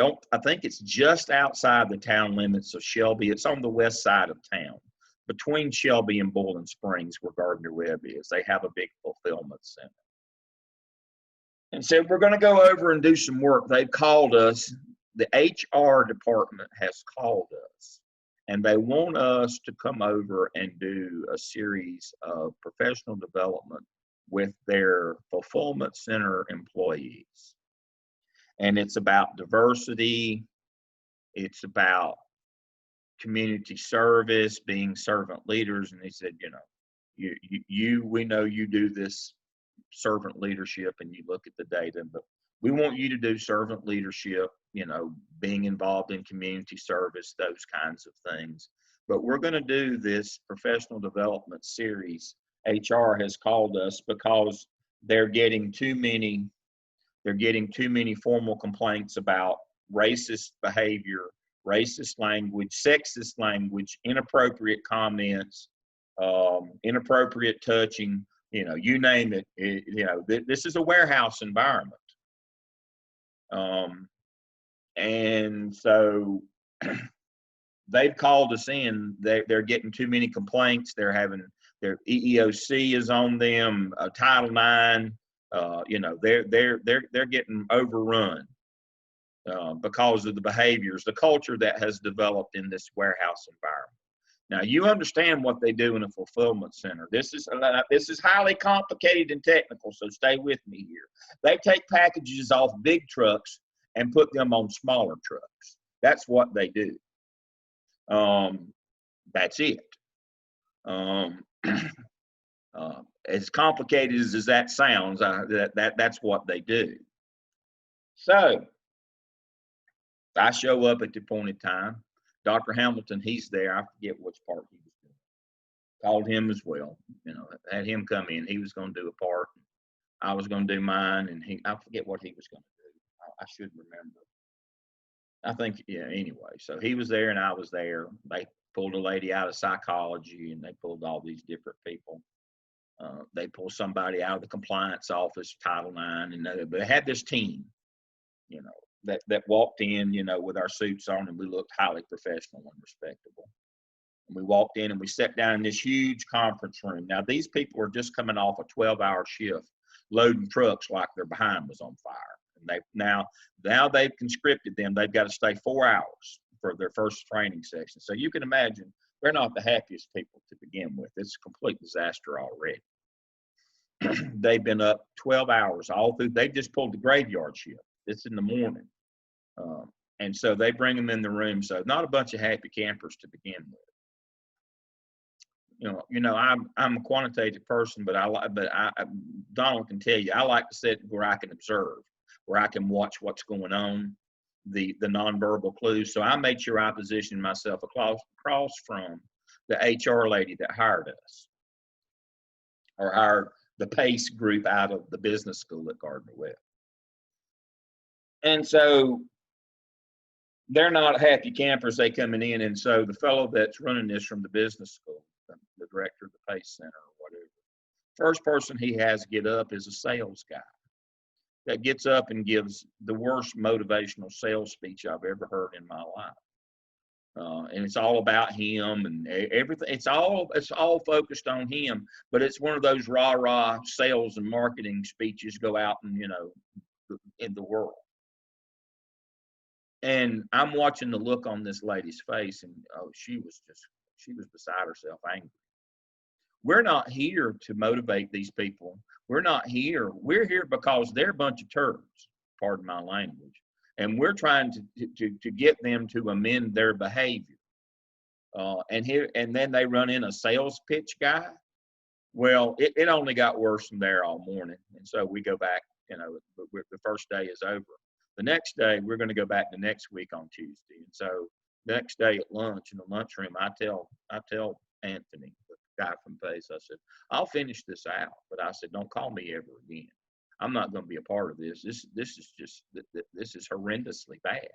think it's just outside the town limits of Shelby. It's on the west side of town, between Shelby and Bowling Springs, where Gardner Webb is. They have a big fulfillment center. And said, we're going to go over and do some work. They've called us. The HR department has called us, and they want us to come over and do a series of professional development with their fulfillment center employees. And it's about diversity. It's about community service, being servant leaders. And they said, we know you do this servant leadership and you look at the data, but we want you to do servant leadership, being involved in community service, those kinds of things. But we're going to do this professional development series. HR has called us because they're getting too many formal complaints about racist behavior, racist language, sexist language, inappropriate comments, inappropriate touching, you name it. This is a warehouse environment. And so they've called us in. They're getting too many complaints. Their EEOC is on them, Title IX. They're getting overrun because of the behaviors, the culture that has developed in this warehouse environment. Now, you understand what they do in a fulfillment center. This is highly complicated and technical, so stay with me here. They take packages off big trucks and put them on smaller trucks. That's what they do. That's it. As complicated as that sounds, that's what they do. So I show up at the appointed time. Dr. Hamilton, he's there. I forget which part he was doing. Called him as well. Had him come in. He was going to do a part. I was going to do mine, and I forget what he was going to do. I should remember. I think, anyway. So he was there and I was there. They pulled a lady out of psychology, and they pulled all these different people. They pulled somebody out of the compliance office, Title IX, and they had this team, that walked in, with our suits on, and we looked highly professional and respectable. And we walked in and we sat down in this huge conference room. Now, these people are just coming off a 12-hour shift, loading trucks like their behind was on fire. And now they've conscripted them. They've got to stay 4 hours for their first training session. So you can imagine they're not the happiest people to begin with. It's a complete disaster already. They've been up 12 hours all through. They just pulled the graveyard shift. It's in the morning. And so they bring them in the room. So not a bunch of happy campers to begin with. I'm a quantitative person, but Donald can tell you, I like to sit where I can observe, where I can watch what's going on, the nonverbal clues. So I made sure I positioned myself across from the HR lady that hired us, or hired the PACE group out of the business school at Gardner Webb. And so they're not happy campers. They coming in. And so the fellow that's running this from the business school, the director of the PACE Center or whatever, first person he has get up is a sales guy that gets up and gives the worst motivational sales speech I've ever heard in my life. And it's all about him and everything. It's all focused on him, but it's one of those rah-rah sales and marketing speeches go out and, in the world. And I'm watching the look on this lady's face, and she was beside herself, angry. We're not here to motivate these people. We're here because they're a bunch of turds, pardon my language. And we're trying to get them to amend their behavior. And then they run in a sales pitch guy. Well, it only got worse from there all morning. And so we go back, the first day is over. The next day, we're going to go back the next week on Tuesday. And so the next day at lunch, in the lunchroom, I tell Anthony, the guy from Pace. I said, I'll finish this out, but I said, don't call me ever again. I'm not going to be a part of this. This is just, this is horrendously bad.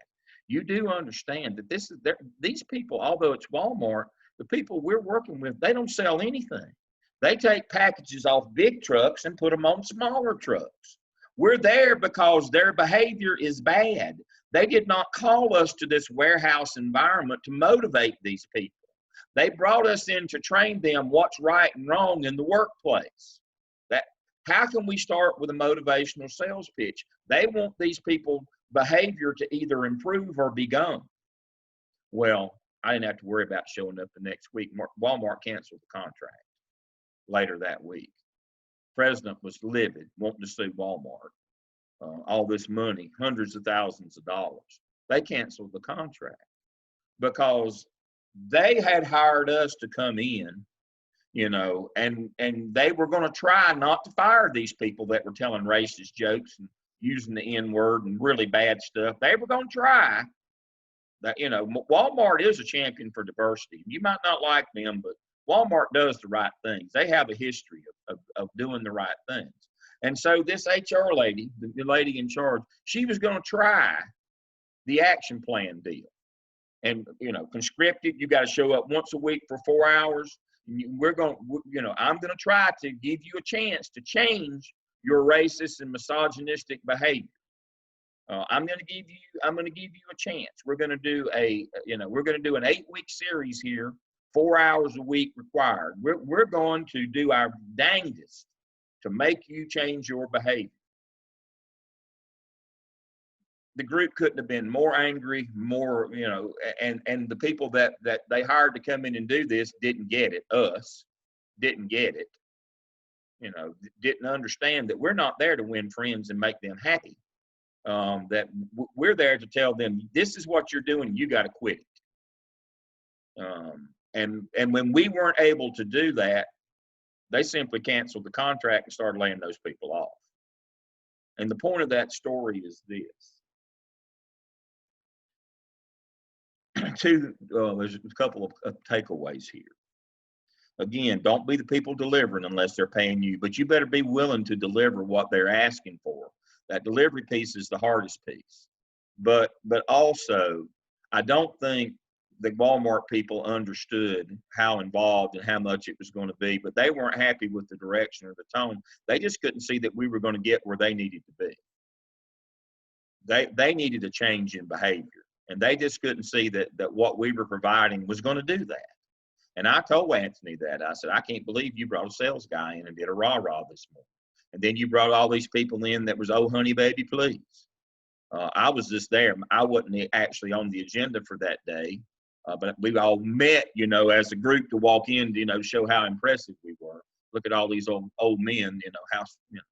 You do understand that these people, although it's Walmart, the people we're working with, they don't sell anything. They take packages off big trucks and put them on smaller trucks. We're there because their behavior is bad. They did not call us to this warehouse environment to motivate these people. They brought us in to train them what's right and wrong in the workplace. How can we start with a motivational sales pitch? They want these people's behavior to either improve or be gone. Well, I didn't have to worry about showing up the next week. Walmart canceled the contract later that week. President was livid, wanting to sue Walmart. All this money, hundreds of thousands of dollars. They canceled the contract because they had hired us to come in, you know, and they were going to try not to fire these people that were telling racist jokes and using the N-word and really bad stuff. They were going to try that, you know. Walmart is a champion for diversity. You might not like them, but Walmart does the right things. They have a history of doing the right things. And so this HR lady, the lady in charge, she was going to try the action plan deal. And, you know, conscripted, you got to show up once a week for 4 hours. We're going to, you know, I'm going to try to give you a chance to change your racist and misogynistic behavior. I'm going to give you a chance. We're going to do we're going to do an 8-week series here, 4 hours a week required. We're going to do our dangest to make you change your behavior. The group couldn't have been more angry, more, you know, and the people that they hired to come in and do this didn't get it. Us didn't get it. You know, didn't understand that we're not there to win friends and make them happy. That we're there to tell them, this is what you're doing, you got to quit it. And when we weren't able to do that, they simply canceled the contract and started laying those people off. And the point of that story is this. There's a couple of takeaways here. Again, don't be the people delivering unless they're paying you, but you better be willing to deliver what they're asking for. That delivery piece is the hardest piece. But also, I don't think the Walmart people understood how involved and how much it was going to be, but they weren't happy with the direction or the tone. They just couldn't see that we were going to get where they needed to be. They needed a change in behavior, and they just couldn't see that what we were providing was going to do that. And I told Anthony that. I said, I can't believe you brought a sales guy in and did a rah-rah this morning. And then you brought all these people in that was, oh, honey, baby, please. I was just there. I wasn't actually on the agenda for that day. But we all met, you know, as a group to walk in, you know, show how impressive we were. Look at all these old men, you know, how, you know,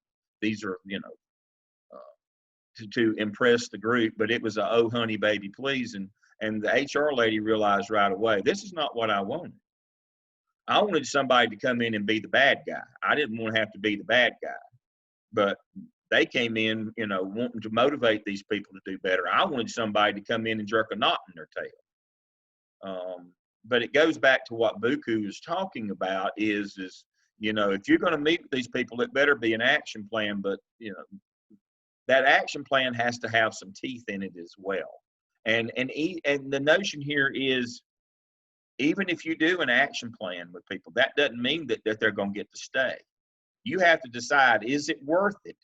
these are, you know, to impress the group. But it was a, oh, honey, baby, please. And the HR lady realized right away, this is not what I wanted. I wanted somebody to come in and be the bad guy. I didn't want to have to be the bad guy. But they came in, you know, wanting to motivate these people to do better. I wanted somebody to come in and jerk a knot in their tail. But it goes back to what Buku is talking about is, you know, if you're going to meet with these people, it better be an action plan, but, you know, that action plan has to have some teeth in it as well. And the notion here is, even if you do an action plan with people, that doesn't mean that they're going to get to stay. You have to decide, is it worth it?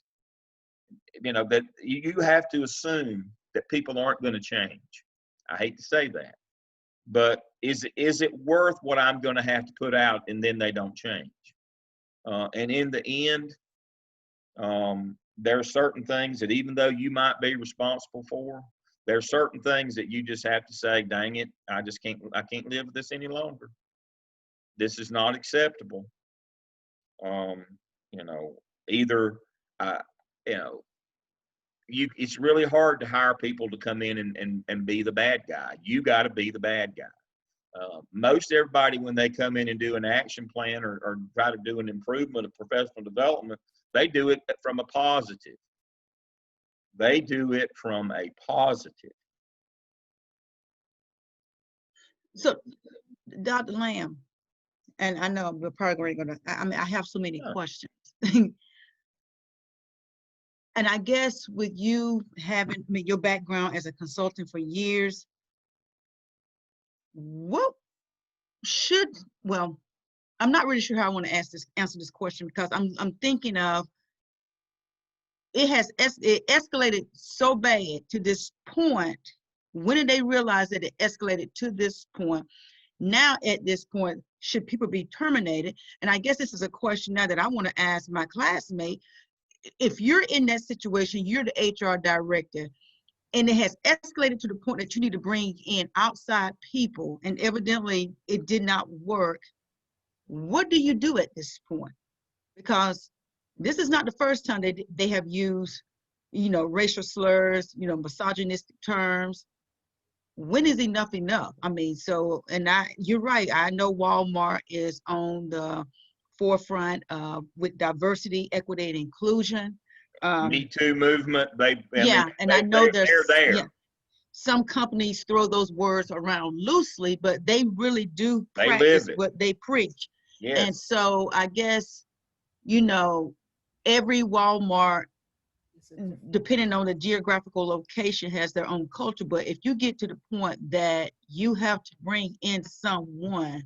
You know, that you have to assume that people aren't going to change. I hate to say that. But is it worth what I'm going to have to put out, and then they don't change? And in the end, there are certain things that even though you might be responsible for, there are certain things that you just have to say, dang it, I can't live with this any longer. This is not acceptable. You know, either, you know, it's really hard to hire people to come in and be the bad guy. You got to be the bad guy. Most everybody, when they come in and do an action plan or try to do an improvement of professional development, they do it from a positive. They do it from a positive. So, Dr. Lamb, and I know we're probably going to, I mean, I have so many Sure. questions. And I guess with you having, I mean, your background as a consultant for years, what should, well, I'm not really sure how I want to answer this question, because I'm thinking of, it escalated so bad to this point. When did they realize that it escalated to this point? Now at this point, should people be terminated? And I guess this is a question now that I want to ask my classmate. If you're in that situation, you're the HR director, and it has escalated to the point that you need to bring in outside people, and evidently it did not work, what do you do at this point? Because this is not the first time they have used, racial slurs, misogynistic terms. When is enough enough? I mean, so, and you're right. I know Walmart is on the forefront with diversity, equity, and inclusion. Me Too movement. Yeah, and I know they're there. yeah, some companies throw those words around loosely, but they really do They live practice it. what they preach. Yes. And so I guess, every Walmart, depending on the geographical location, has their own culture. But if you get to the point that you have to bring in someone,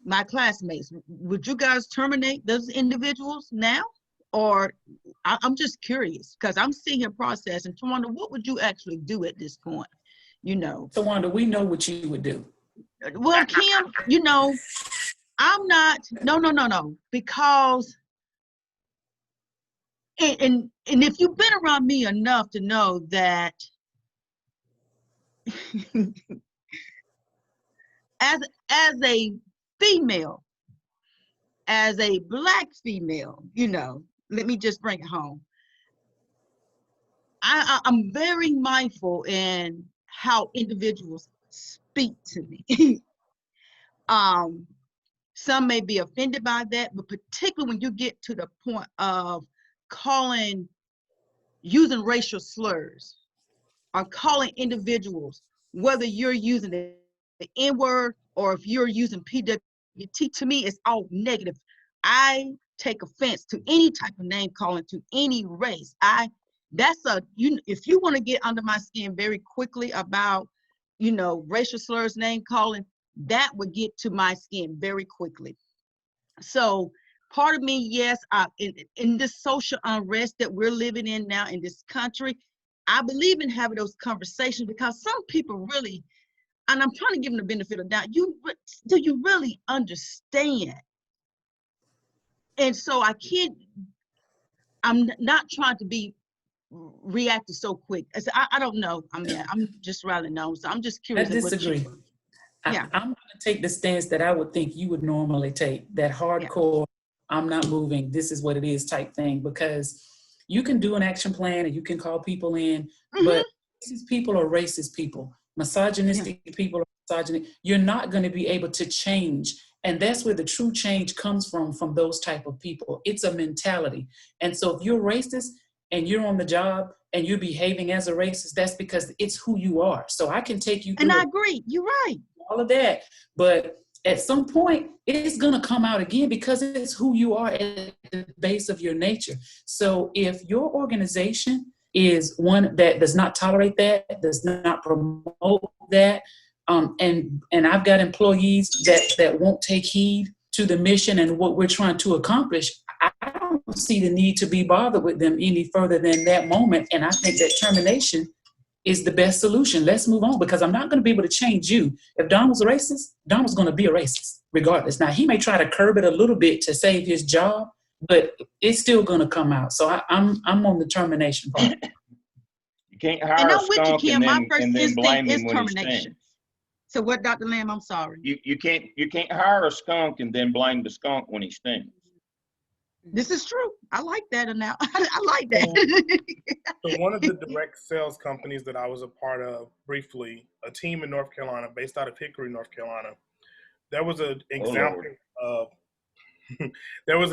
my classmates, would you guys terminate those individuals now? Or I'm just curious, because I'm sitting here processing, Tawanda, what would you actually do at this point? Tawanda, we know what you would do. Well, Kim, I'm not, no, because, and if you've been around me enough to know that as a female, as a Black female, let me just bring it home. I'm very mindful in how individuals speak to me. Some may be offended by that, but particularly when you get to the point of using racial slurs or calling individuals, whether you're using the N-word or if you're using PWT, to me, it's all negative. I take offense to any type of name calling to any race. If you want to get under my skin very quickly about, racial slurs, name calling, that would get to my skin very quickly. So part of me, yes, in this social unrest that we're living in now in this country, I believe in having those conversations, because some people really, and I'm trying to give them the benefit of doubt, do you really understand? And so I'm not trying to be reacted so quick. I don't know. I mean, I'm just rather know. So I'm just I curious. disagree. Yeah. I'm going to take the stance that I would think you would normally take, that hardcore, I'm not moving, this is what it is type thing, because you can do an action plan and you can call people in, but racist people are racist people. Misogynistic people are misogynistic. You're not going to be able to change. And that's where the true change comes from those type of people. It's a mentality. And so if you're racist and you're on the job and you're behaving as a racist, that's because it's who you are. So I can take you through. And I agree. You're right. All of that. But at some point, it's going to come out again, because it's who you are at the base of your nature. So if your organization is one that does not tolerate that, does not promote that, and I've got employees that won't take heed to the mission and what we're trying to accomplish, I don't see the need to be bothered with them any further than that moment. And I think that termination is the best solution. Let's move on, because I'm not going to be able to change you. If Don was a racist, Don was going to be a racist regardless. Now, he may try to curb it a little bit to save his job, but it's still going to come out. So I'm on the termination part. You can't hire a skunk and then blame him when he stinks. So what, Dr. Lamb? I'm sorry. You can't hire a skunk and then blame the skunk when he stinks. This is true. I like that now. I like that. So one of the direct sales companies that I was a part of briefly, a team in North Carolina, based out of Hickory, North Carolina, there was an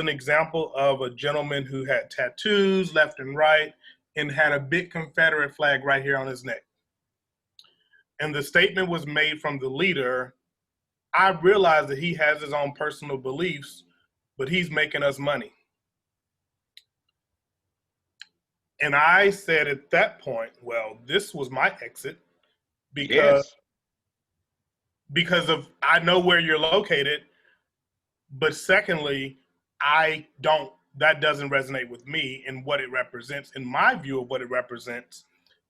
example of a gentleman who had tattoos left and right and had a big Confederate flag right here on his neck. And the statement was made from the leader I realize that he has his own personal beliefs, but he's making us money. And I said at that point, well, this was my exit because Yes. because of I know where you're located, but secondly, that doesn't resonate with me and what it represents, in my view of what it represents.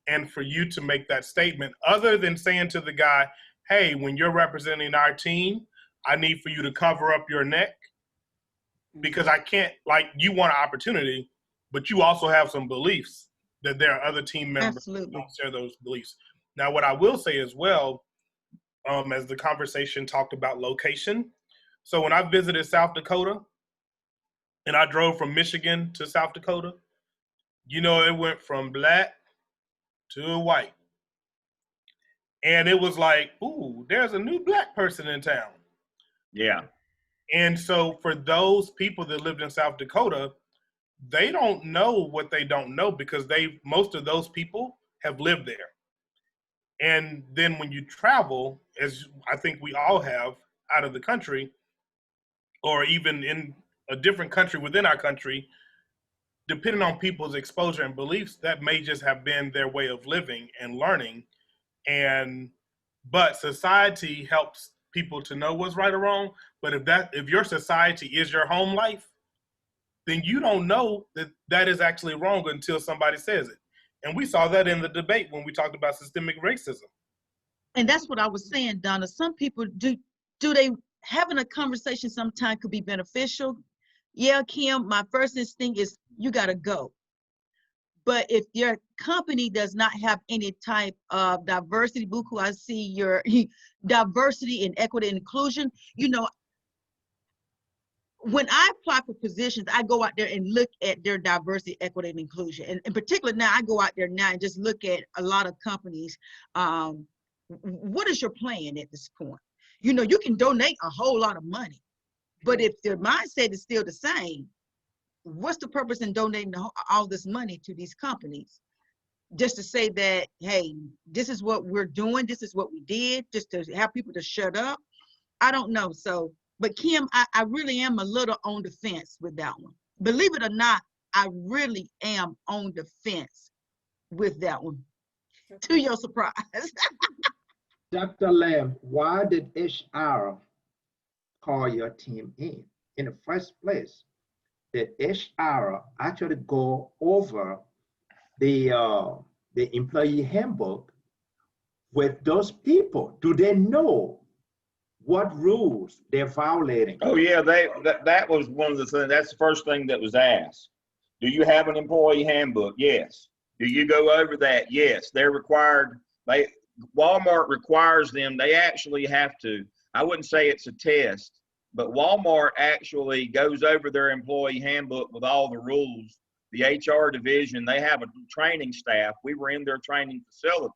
And for you to make that statement, other than saying to the guy, hey, when you're representing our team, I need for you to cover up your neck because I can't, like, you want an opportunity, but you also have some beliefs that there are other team members who Absolutely. don't share those beliefs. Now, what I will say as well, as the conversation talked about location. So when I visited South Dakota and I drove from Michigan to South Dakota, it went from black to white. And it was like, ooh, there's a new black person in town. Yeah. And so for those people that lived in South Dakota, they don't know what they don't know because most of those people have lived there. And then when you travel, as I think we all have out of the country, or even in a different country within our country, depending on people's exposure and beliefs, that may just have been their way of living and learning. But society helps people to know what's right or wrong. But if your society is your home life, then you don't know that is actually wrong until somebody says it. And we saw that in the debate when we talked about systemic racism. And that's what I was saying, Donna. Some people do they having a conversation sometimes could be beneficial. Yeah, Kim, my first instinct is you gotta go. But if your company does not have any type of diversity, Buku, I see your diversity and equity and inclusion. When I apply for positions, I go out there and look at their diversity, equity, and inclusion. And in particular, now I go out there now and just look at a lot of companies. What is your plan at this point? You can donate a whole lot of money, but if their mindset is still the same, what's the purpose in donating all this money to these companies? Just to say that, hey, this is what we're doing, this is what we did, just to have people to shut up. I don't know. So, but Kim, I really am a little on the fence with that one. Believe it or not, I really am on the fence with that one, to your surprise. Dr. Lamb, why did HR call your team in the first place? Did HR actually go over the employee handbook with those people? Do they know what rules they're violating? Oh yeah, that was one of the things. That's the first thing that was asked. Do you have an employee handbook? Yes. Do you go over that? Yes. They're required. Walmart requires them. They actually have to. I wouldn't say it's a test, but Walmart actually goes over their employee handbook with all the rules. The HR division, they have a training staff. We were in their training facility.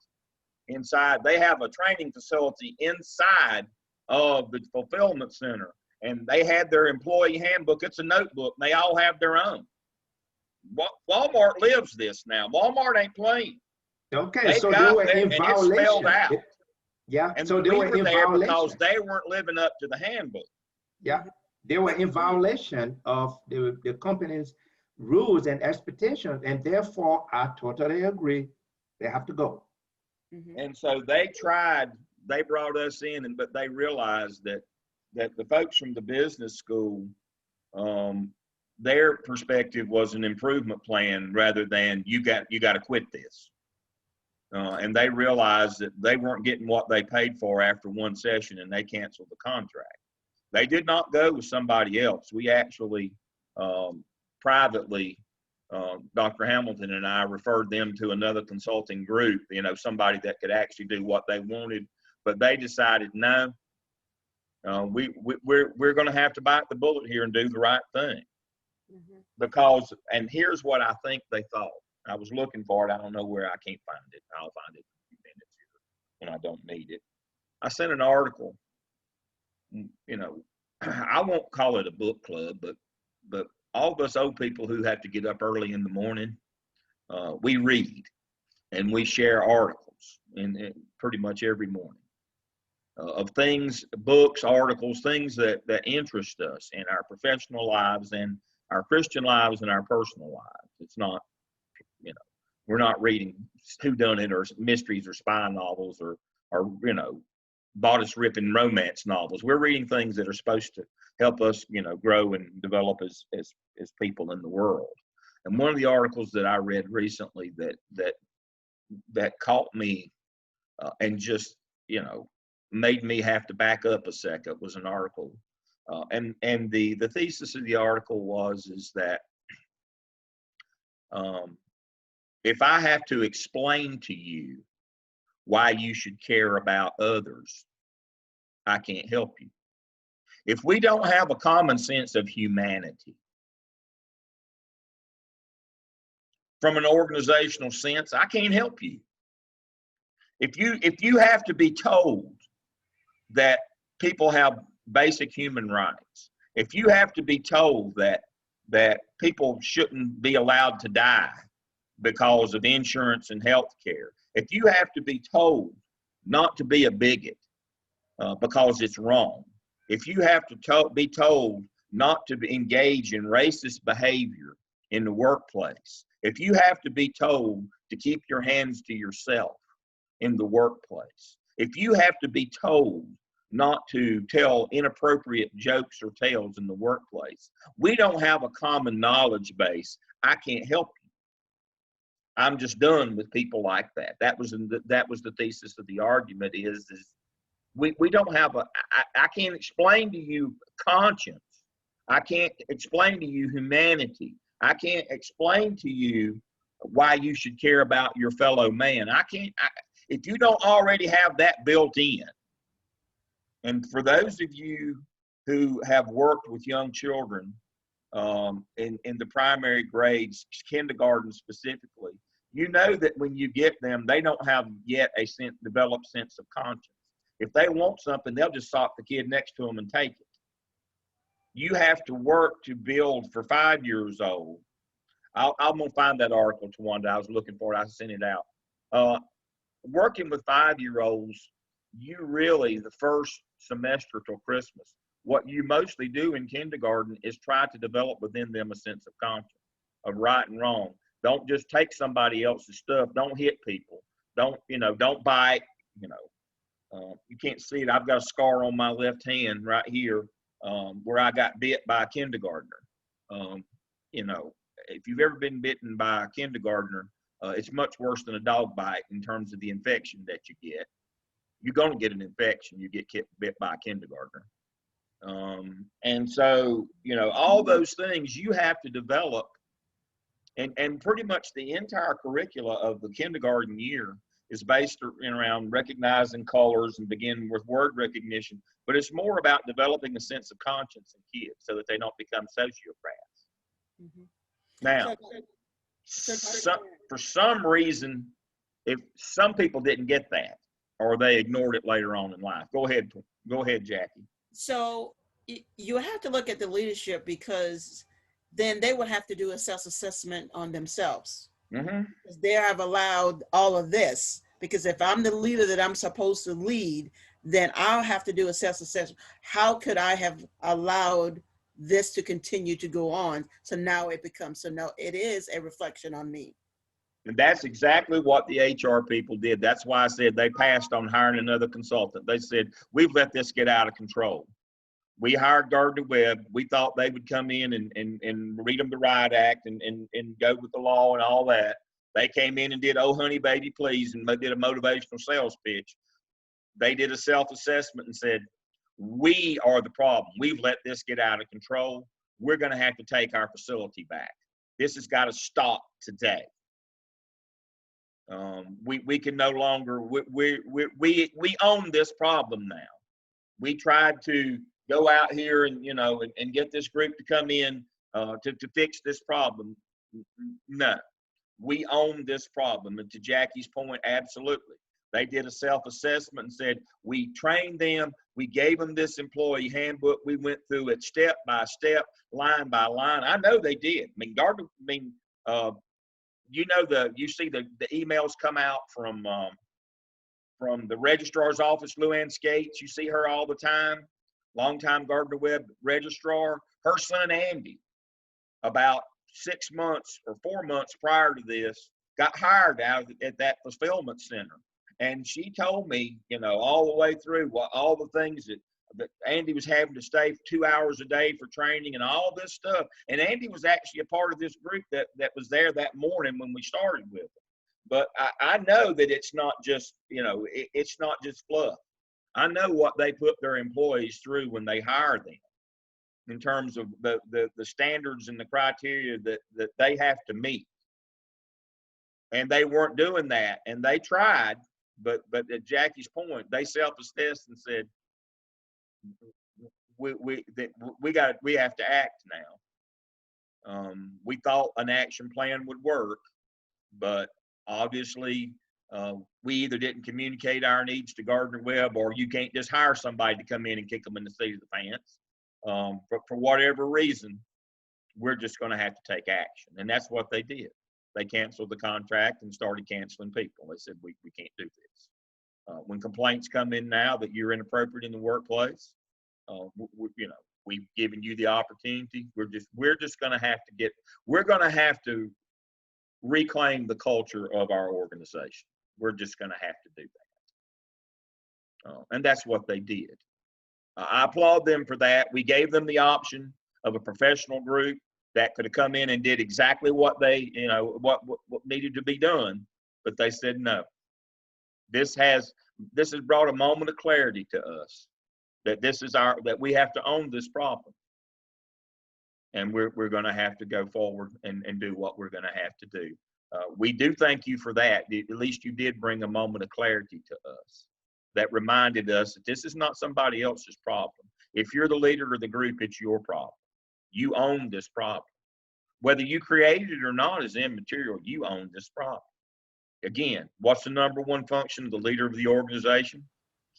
Inside, they have a training facility inside of the fulfillment center, and they had their employee handbook. It's a notebook. And they all have their own. Walmart lives this now. Walmart ain't playing. Okay, so they were in violation. It's spelled out. Yeah, and so they we were in there violation because they weren't living up to the handbook. Yeah, they were in violation of the company's rules and expectations, and therefore I totally agree. They have to go. And so they brought us in, but they realized that the folks from the business school, their perspective was an improvement plan rather than you got to quit this. And they realized that they weren't getting what they paid for after one session, and they canceled the contract. They did not go with somebody else. We actually privately, Dr. Hamilton and I referred them to another consulting group, somebody that could actually do what they wanted. But they decided, no, we're going to have to bite the bullet here and do the right thing. Because, and here's what I think they thought. I was looking for it. I don't know where. I can't find it. I'll find it in a few minutes here when I don't need it. I sent an article. I won't call it a book club, but all of us old people who have to get up early in the morning, we read and we share articles in pretty much every morning. of things, books, articles, things that interest us in our professional lives and our Christian lives and our personal lives. It's not, you know, we're not reading whodunit or mysteries or spy novels or you know, bodice ripping romance novels. We're reading things that are supposed to help us, you know, grow and develop as people in the world. And one of the articles that I read recently that caught me and just, you know, made me have to back up a second was an article, and the thesis of the article is that if I have to explain to you why you should care about others, I can't help you. If we don't have a common sense of humanity, from an organizational sense, I can't help you. If you have to be told that people have basic human rights, if you have to be told that people shouldn't be allowed to die because of insurance and health care, if you have to be told not to be a bigot because it's wrong, if you have to be told not to engage in racist behavior in the workplace, if you have to be told to keep your hands to yourself in the workplace, if you have to be told not to tell inappropriate jokes or tales in the workplace, we don't have a common knowledge base, I can't help you. I'm just done with people like that. That was the thesis of the argument is we don't have I can't explain to you conscience. I can't explain to you humanity. I can't explain to you why you should care about your fellow man. If you don't already have that built in. And for those of you who have worked with young children in the primary grades, kindergarten specifically, you know that when you get them, they don't have yet a developed sense of conscience. If they want something, they'll just stop the kid next to them and take it. You have to work to build for 5 years old. I'm going to find that article to one day. I was looking for it. I sent it out. Working with 5-year-olds, you really, the first semester till Christmas, what you mostly do in kindergarten is try to develop within them a sense of conscience, of right and wrong. Don't just take somebody else's stuff. Don't hit people. Don't bite. You can't see it. I've got a scar on my left hand right here where I got bit by a kindergartner. If you've ever been bitten by a kindergartner, it's much worse than a dog bite in terms of the infection that you get. You're going to get an infection. You get bit by a kindergartner. And so, all those things you have to develop. And pretty much the entire curricula of the kindergarten year is based around recognizing colors and beginning with word recognition. But it's more about developing a sense of conscience in kids so that they don't become sociopaths. Mm-hmm. Now, for some reason, if some people didn't get that, or they ignored it later on in life. Go ahead, Jackie. So you have to look at the leadership, because then they would have to do a self-assessment on themselves. Mm-hmm. Because they have allowed all of this. Because if I'm the leader that I'm supposed to lead, then I'll have to do a self-assessment. How could I have allowed this to continue to go on? So now it is a reflection on me. And that's exactly what the HR people did. That's why I said they passed on hiring another consultant. They said, we've let this get out of control. We hired Gardner Webb. We thought they would come in and read them the Riot Act and go with the law and all that. They came in and did, oh, honey, baby, please, and they did a motivational sales pitch. They did a self-assessment and said, we are the problem. We've let this get out of control. We're going to have to take our facility back. This has got to stop today. We can no longer, we own this problem now. We tried to go out here and get this group to come in to fix this problem. No, we own this problem. And to Jackie's point, absolutely. They did a self-assessment and said, we trained them, we gave them this employee handbook, we went through it step by step, line by line. I know they did. You see the emails come out from from the registrar's office, Luann Skates. You see her all the time, longtime Gardner Webb registrar. Her son, Andy, about 6 months or 4 months prior to this, got hired at that fulfillment center. And she told me, you know, all the way through all the things that Andy was having to stay for 2 hours a day for training and all this stuff. And Andy was actually a part of this group that was there that morning when we started with it. But I know that it's not just, you know, it's not just fluff. I know what they put their employees through when they hire them in terms of the standards and the criteria that they have to meet. And they weren't doing that. And they tried, but at Jackie's point, they self-assessed and said, we have to act now. We thought an action plan would work, but obviously we either didn't communicate our needs to Gardner Webb, or you can't just hire somebody to come in and kick them in the seat of the pants. For whatever reason, we're just going to have to take action. And that's what they did. They canceled the contract and started canceling people. They said, we can't do this. When complaints come in now that you're inappropriate in the workplace, you know, we've given you the opportunity. We're just going to have to reclaim the culture of our organization. We're just going to have to do that. And that's what they did. I applaud them for that. We gave them the option of a professional group that could have come in and did exactly what they, you know, what needed to be done, but they said no. This has brought a moment of clarity to us that that we have to own this problem. And we're going to have to go forward and do what we're going to have to do. We do thank you for that. At least you did bring a moment of clarity to us that reminded us that this is not somebody else's problem. If you're the leader of the group, it's your problem. You own this problem. Whether you created it or not is immaterial. You own this problem. Again, what's the number one function of the leader of the organization?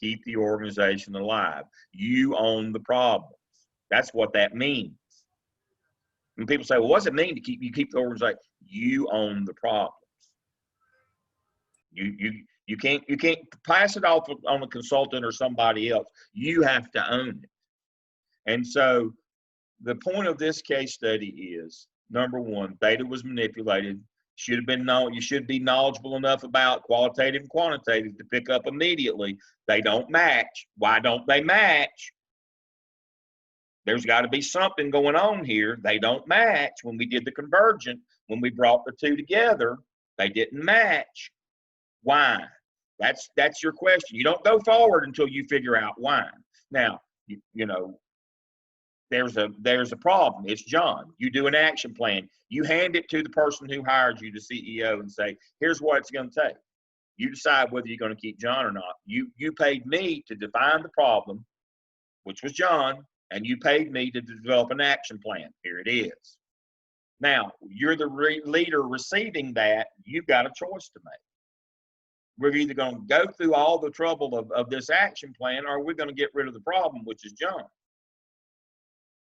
Keep the organization alive. You own the problems. That's what that means. When people say, well, what does it mean to keep the organization? You own the problems. You can't pass it off on a consultant or somebody else. You have to own it. And so the point of this case study is, number one, data was manipulated. You should be knowledgeable enough about qualitative and quantitative to pick up immediately. They don't match. Why don't they match? There's got to be something going on here. They don't match. When we did the convergent, when we brought the two together, they didn't match. Why? That's your question. You don't go forward until you figure out why. Now, you know, there's a problem. It's John. You do an action plan. You hand it to the person who hired you, the CEO, and say, here's what it's going to take. You decide whether you're going to keep John or not. You paid me to define the problem, which was John, and you paid me to develop an action plan. Here it is. Now, you're the leader receiving that. You've got a choice to make. We're either going to go through all the trouble of this action plan, or we're going to get rid of the problem, which is John.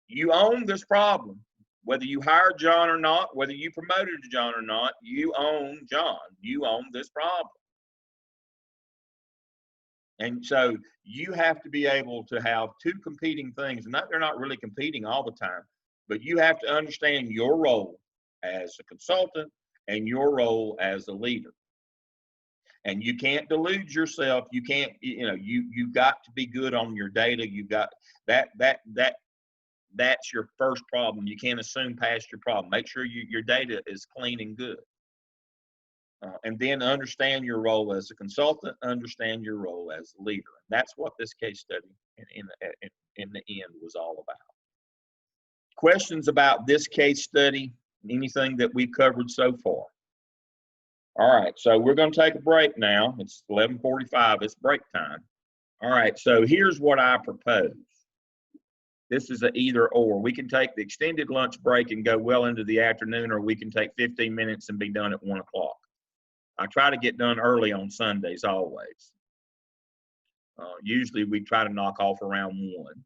You own this problem. Whether you hired John or not, whether you promoted John or not, you own John. You own this problem. And so you have to be able to have two competing things. And they're not really competing all the time, but you have to understand your role as a consultant and your role as a leader. And you can't delude yourself. You can't, you know, you've got to be good on your data. You've got that's your first problem. You can't assume past your problem. Make sure your data is clean and good. And then understand your role as a consultant, understand your role as a leader. That's what this case study in the end was all about. Questions about this case study, anything that we've covered so far? All right, so we're going to take a break now. It's 11:45, it's break time. All right, so here's what I propose. This is an either or. We can take the extended lunch break and go well into the afternoon, or we can take 15 minutes and be done at 1 o'clock. I try to get done early on Sundays always. Usually we try to knock off around 1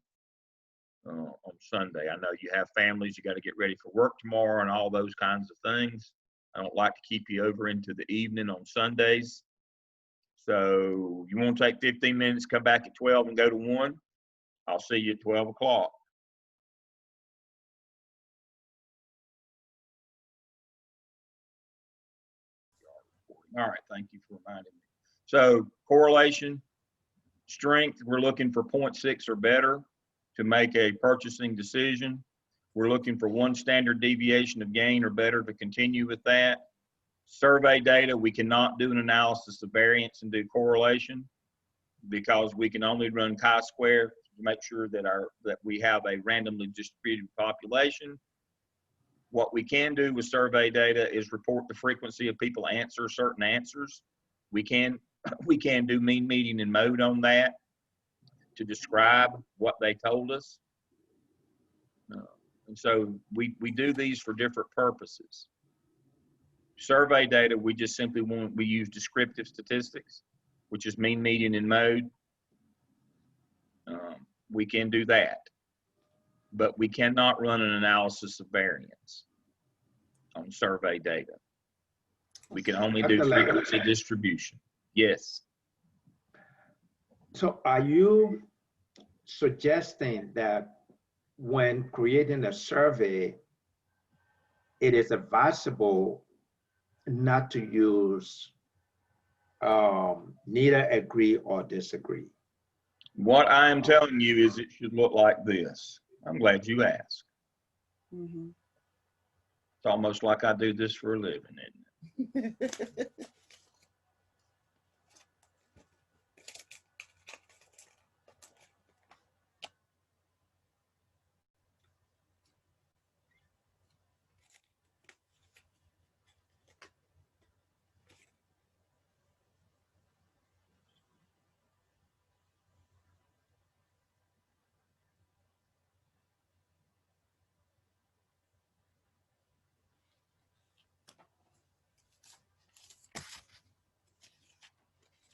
on Sunday. I know you have families, you got to get ready for work tomorrow and all those kinds of things. I don't like to keep you over into the evening on Sundays. So you want to take 15 minutes, come back at 12 and go to 1? I'll see you at 12 o'clock. All right, thank you for reminding me. So correlation, strength, we're looking for 0.6 or better to make a purchasing decision. We're looking for 1 standard deviation of gain or better to continue with that. Survey data, we cannot do an analysis of variance and do correlation because we can only run chi-square to make sure that we have a randomly distributed population. What we can do with survey data is report the frequency of people answer certain answers. We can do mean, median, and mode on that to describe what they told us. And so we do these for different purposes. Survey data, we just simply we use descriptive statistics, which is mean, median, and mode. We can do that, but we cannot run an analysis of variance on survey data. We can only do frequency distribution. Yes. So are you suggesting that when creating a survey, it is advisable not to use neither agree or disagree? What I am telling you is it should look like this. I'm glad you asked. Mm-hmm. It's almost like I do this for a living, isn't it?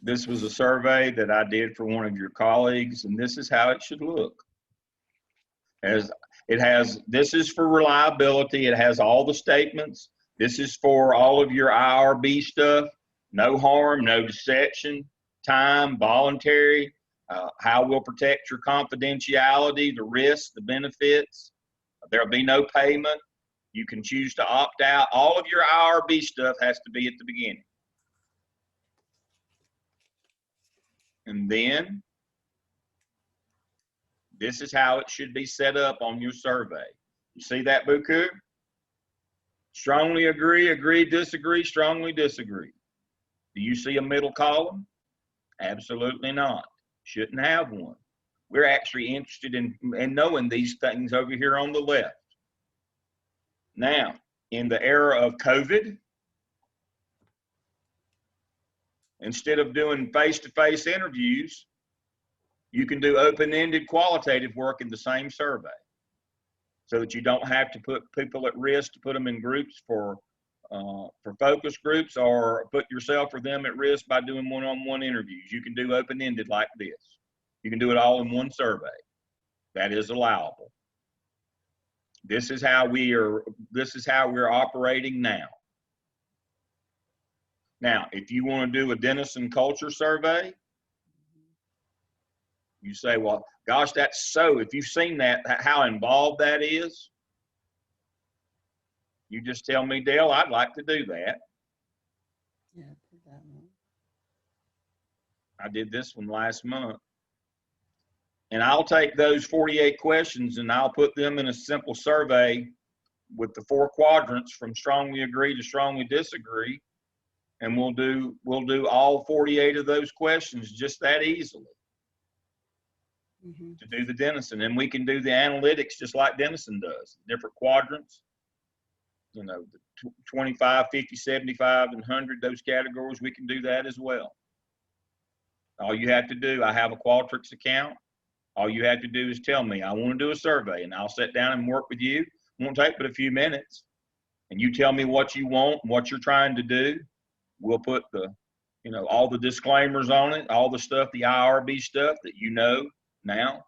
This was a survey that I did for one of your colleagues, and this is how it should look. As it has, this is for reliability. It has all the statements. This is for all of your IRB stuff. No harm, no deception, time, voluntary, how we'll protect your confidentiality, the risks, the benefits. There'll be no payment. You can choose to opt out. All of your IRB stuff has to be at the beginning. And then this is how it should be set up on your survey. You see that, Buku? Strongly agree, agree, disagree, strongly disagree. Do you see a middle column? Absolutely not. Shouldn't have one. We're actually interested in knowing these things over here on the left. Now, in the era of COVID, instead of doing face-to-face interviews, you can do open-ended qualitative work in the same survey so that you don't have to put people at risk to put them in groups for focus groups or put yourself or them at risk by doing one-on-one interviews. You can do open-ended like this. You can do it all in one survey. That is allowable. This is how we're operating now. Now, if you want to do a denizen culture survey, you say, well, gosh, that's so, if you've seen that, how involved that is, you just tell me, Dale, I'd like to do that. Yeah, do that one. I did this one last month. And I'll take those 48 questions and I'll put them in a simple survey with the 4 quadrants from strongly agree to strongly disagree. And we'll do all 48 of those questions just that easily. Mm-hmm. To do the denizen, and we can do the analytics just like denizen does, different quadrants, you know, the 25, 50, 75, and 100, those categories, we can do that as well. All you have to do, I have a Qualtrics account. All you have to do is tell me, I want to do a survey, and I'll sit down and work with you. It won't take but a few minutes, and you tell me what you want, what you're trying to do. We'll put the, you know, all the disclaimers on it, all the stuff, the IRB stuff that you know now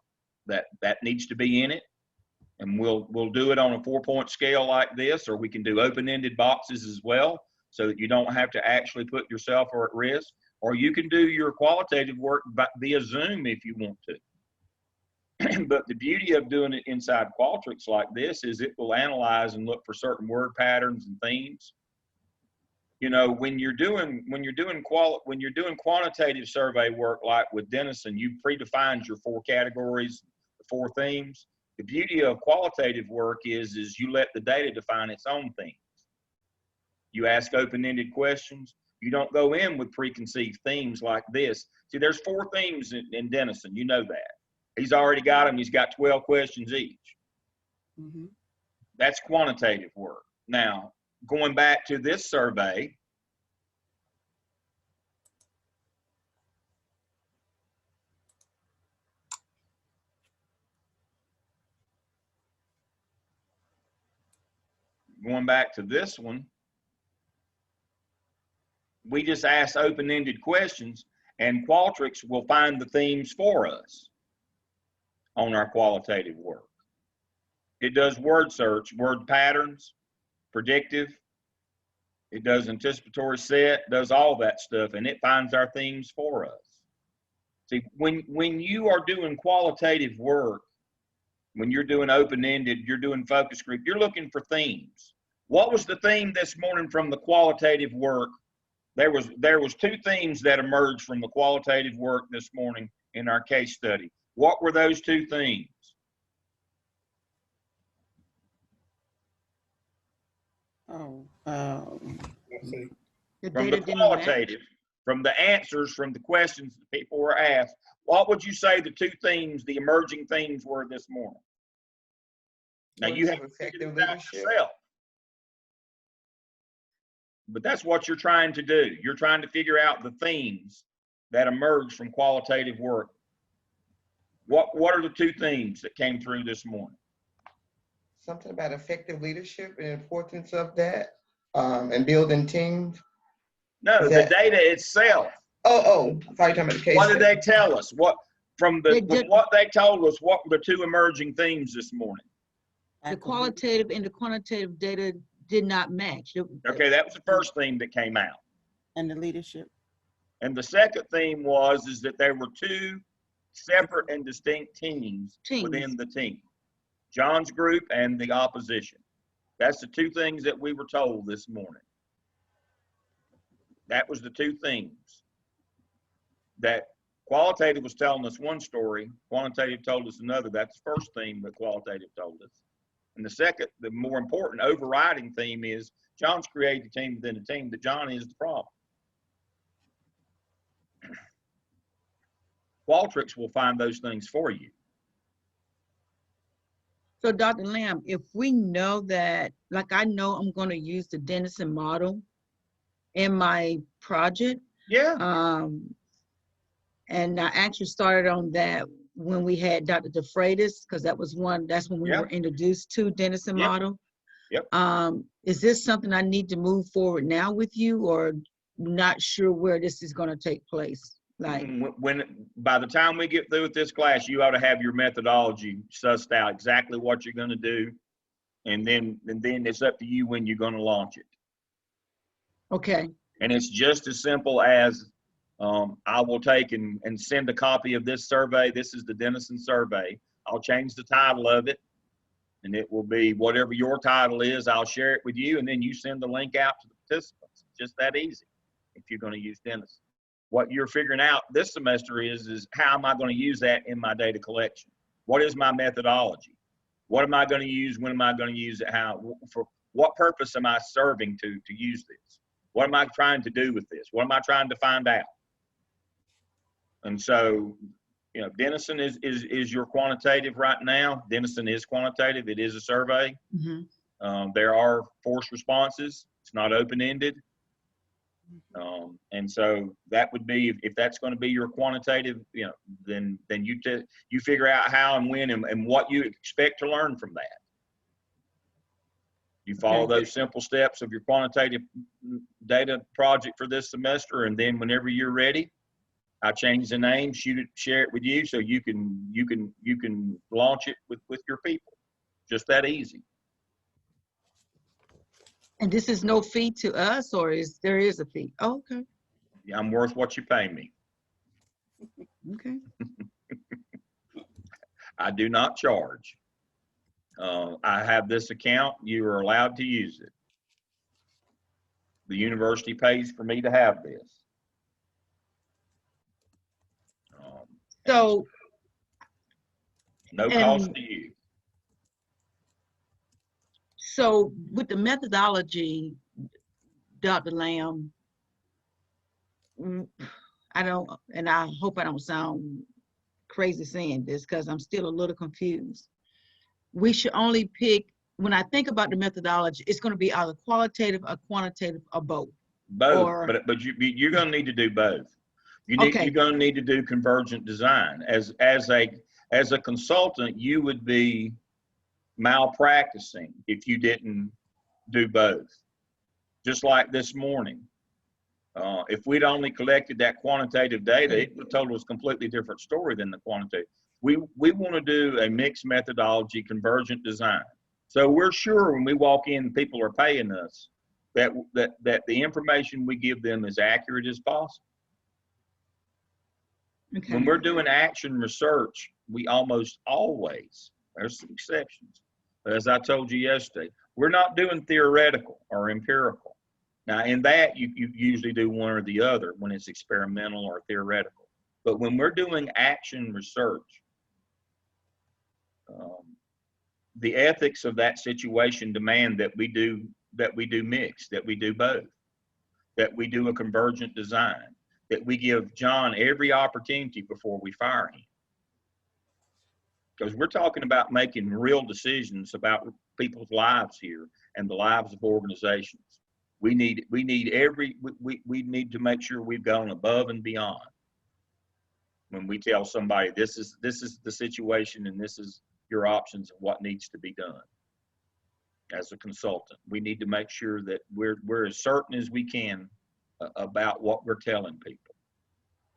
that needs to be in it, and we'll do it on a 4-point scale like this, or we can do open-ended boxes as well so that you don't have to actually put yourself at risk. or you can do your qualitative work via Zoom if you want to. But the beauty of doing it inside Qualtrics like this is it will analyze and look for certain word patterns and themes. You know, when you're doing quantitative survey work like with Denison, you predefined your 4 categories, the 4 themes. The beauty of qualitative work is you let the data define its own themes. You ask open-ended questions. You don't go in with preconceived themes like this. See, there's 4 themes in Denison. You know that. He's already got them. He's got 12 questions each. Mm-hmm. That's quantitative work. Now, going back to this survey, we just ask open-ended questions, and Qualtrics will find the themes for us on our qualitative work. It does word search, word patterns, predictive. It does anticipatory set, does all that stuff, and it finds our themes for us. See, when you are doing qualitative work, when you're doing open-ended, you're doing focus group, you're looking for themes. What was the theme this morning from the qualitative work? There was 2 themes that emerged from the qualitative work this morning in our case study. What were those 2 themes? Oh, Let's see. From the qualitative, from the answers, from the questions that people were asked, what would you say the 2 themes, the emerging themes were this morning? Now you have to figure it out yourself. But that's what you're trying to do. You're trying to figure out the themes that emerge from qualitative work. What are the 2 themes that came through this morning? Something about effective leadership and importance of that, and building teams. No, the data itself. Oh, I thought you were talking about the case. What did they tell us? What from what they told us? What were the 2 emerging themes this morning? The qualitative and the quantitative data did not match. Okay, that was the first theme that came out. And the leadership. And the second theme was that there were 2 separate and distinct teams within the team. John's group and the opposition. That's the 2 things that we were told this morning. That was the 2 themes. That qualitative was telling us one story, quantitative told us another. That's the first theme that qualitative told us. And the second, the more important overriding theme is John's created a team within a team, that John is the problem. Qualtrics will find those things for you. So Dr. Lamb, if we know that, like I know I'm going to use the Denison model in my project. Yeah. And I actually started on that when we had Dr. DeFreitas, because that's when we were introduced to Denison model. Yep. Is this something I need to move forward now with you, or not sure where this is going to take place? Like by the time we get through with this class, you ought to have your methodology sussed out, exactly what you're going to do, and then it's up to you when you're going to launch it. Okay. And it's just as simple as I will take and send a copy of this survey. This is the Denison survey. I'll change the title of it, and it will be whatever your title is. I'll share it with you, and then you send the link out to the participants. Just that easy if you're going to use Denison. What you're figuring out this semester is how am I going to use that in my data collection? What is my methodology? What am I going to use? When am I going to use it? How? For what purpose am I serving to use this? What am I trying to do with this? What am I trying to find out? And so, you know, Denison is your quantitative right now. Denison is quantitative. It is a survey. Mm-hmm. There are forced responses. It's not open-ended. And so that would be, if that's going to be your quantitative, you know, then you figure out how and when and what you expect to learn from that. You follow those simple steps of your quantitative data project for this semester, and then whenever you're ready, I change the name, share it with you, so you can launch it with your people. Just that easy. And this is no fee to us, or there is a fee? Oh, okay. I'm worth what you pay me. Okay. I do not charge. I have this account. You are allowed to use it. The university pays for me to have this. So, No cost and to you. so with the methodology, Dr. Lamb, I don't, and I hope I don't sound crazy saying this because I'm still a little confused. We should only pick, when I think about the methodology, it's going to be either qualitative or quantitative or both. Both, Or, but you're going to need to do both. Okay. You're going to need to do convergent design. As a consultant, you would be malpracticing if you didn't do both. Just like this morning, if we'd only collected that quantitative data, it would have told us a completely different story than the quantitative. We want to do a mixed methodology, convergent design. So we're sure when we walk in, people are paying us that the information we give them is accurate as possible. okay. When we're doing action research, we almost always, there's some exceptions, but as I told you yesterday, we're not doing theoretical or empirical. Now in that, you usually do one or the other when it's experimental or theoretical. But when we're doing action research, the ethics of that situation demand that we do mix, that we do both, that we do a convergent design, that we give John every opportunity before we fire him. Because we're talking about making real decisions about people's lives here and the lives of organizations. We need to make sure we've gone above and beyond when we tell somebody this is the situation and this is your options of what needs to be done. As a consultant, we need to make sure that we're as certain as we can about what we're telling people.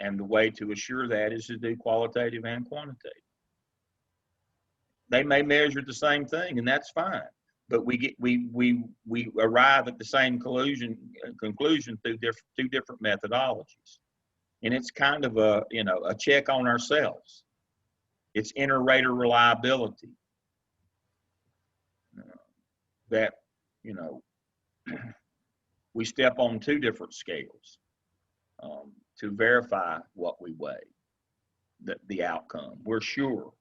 And the way to assure that is to do qualitative and quantitative. They may measure the same thing, and that's fine. But we arrive at the same conclusion through two different methodologies. And it's kind of a check on ourselves. It's inter-rater reliability. That, we step on two different scales to verify what we weigh, the outcome. We're sure.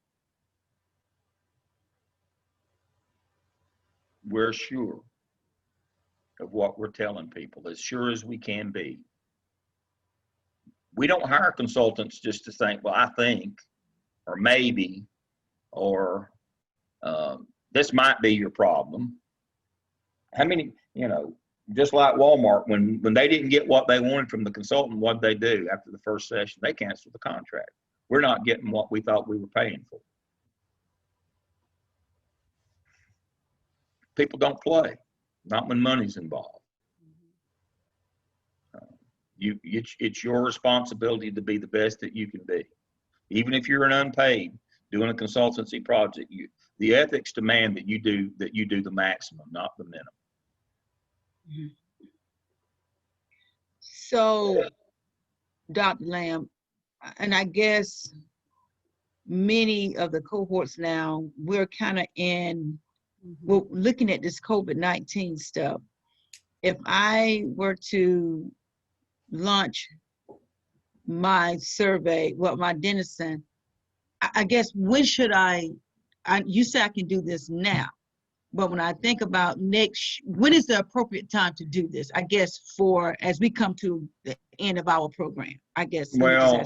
We're sure of what we're telling people, as sure as we can be. We don't hire consultants just to think, well, I think, or maybe, or this might be your problem. How many, just like Walmart, when they didn't get what they wanted from the consultant, what did they do after the first session? They canceled the contract. We're not getting what we thought we were paying for. People don't play, not when money's involved. It's your responsibility to be the best that you can be. Even if you're an unpaid doing a consultancy project, the ethics demand that you do the maximum, not the minimum. Mm-hmm. So, Dr. Lamb, and I guess many of the cohorts now, we're kind of we're looking at this COVID-19 stuff. If I were to launch my survey, my denizen, I guess when should you say I can do this now, but when I think about when is the appropriate time to do this? I guess as we come to the end of our program, I guess. Well,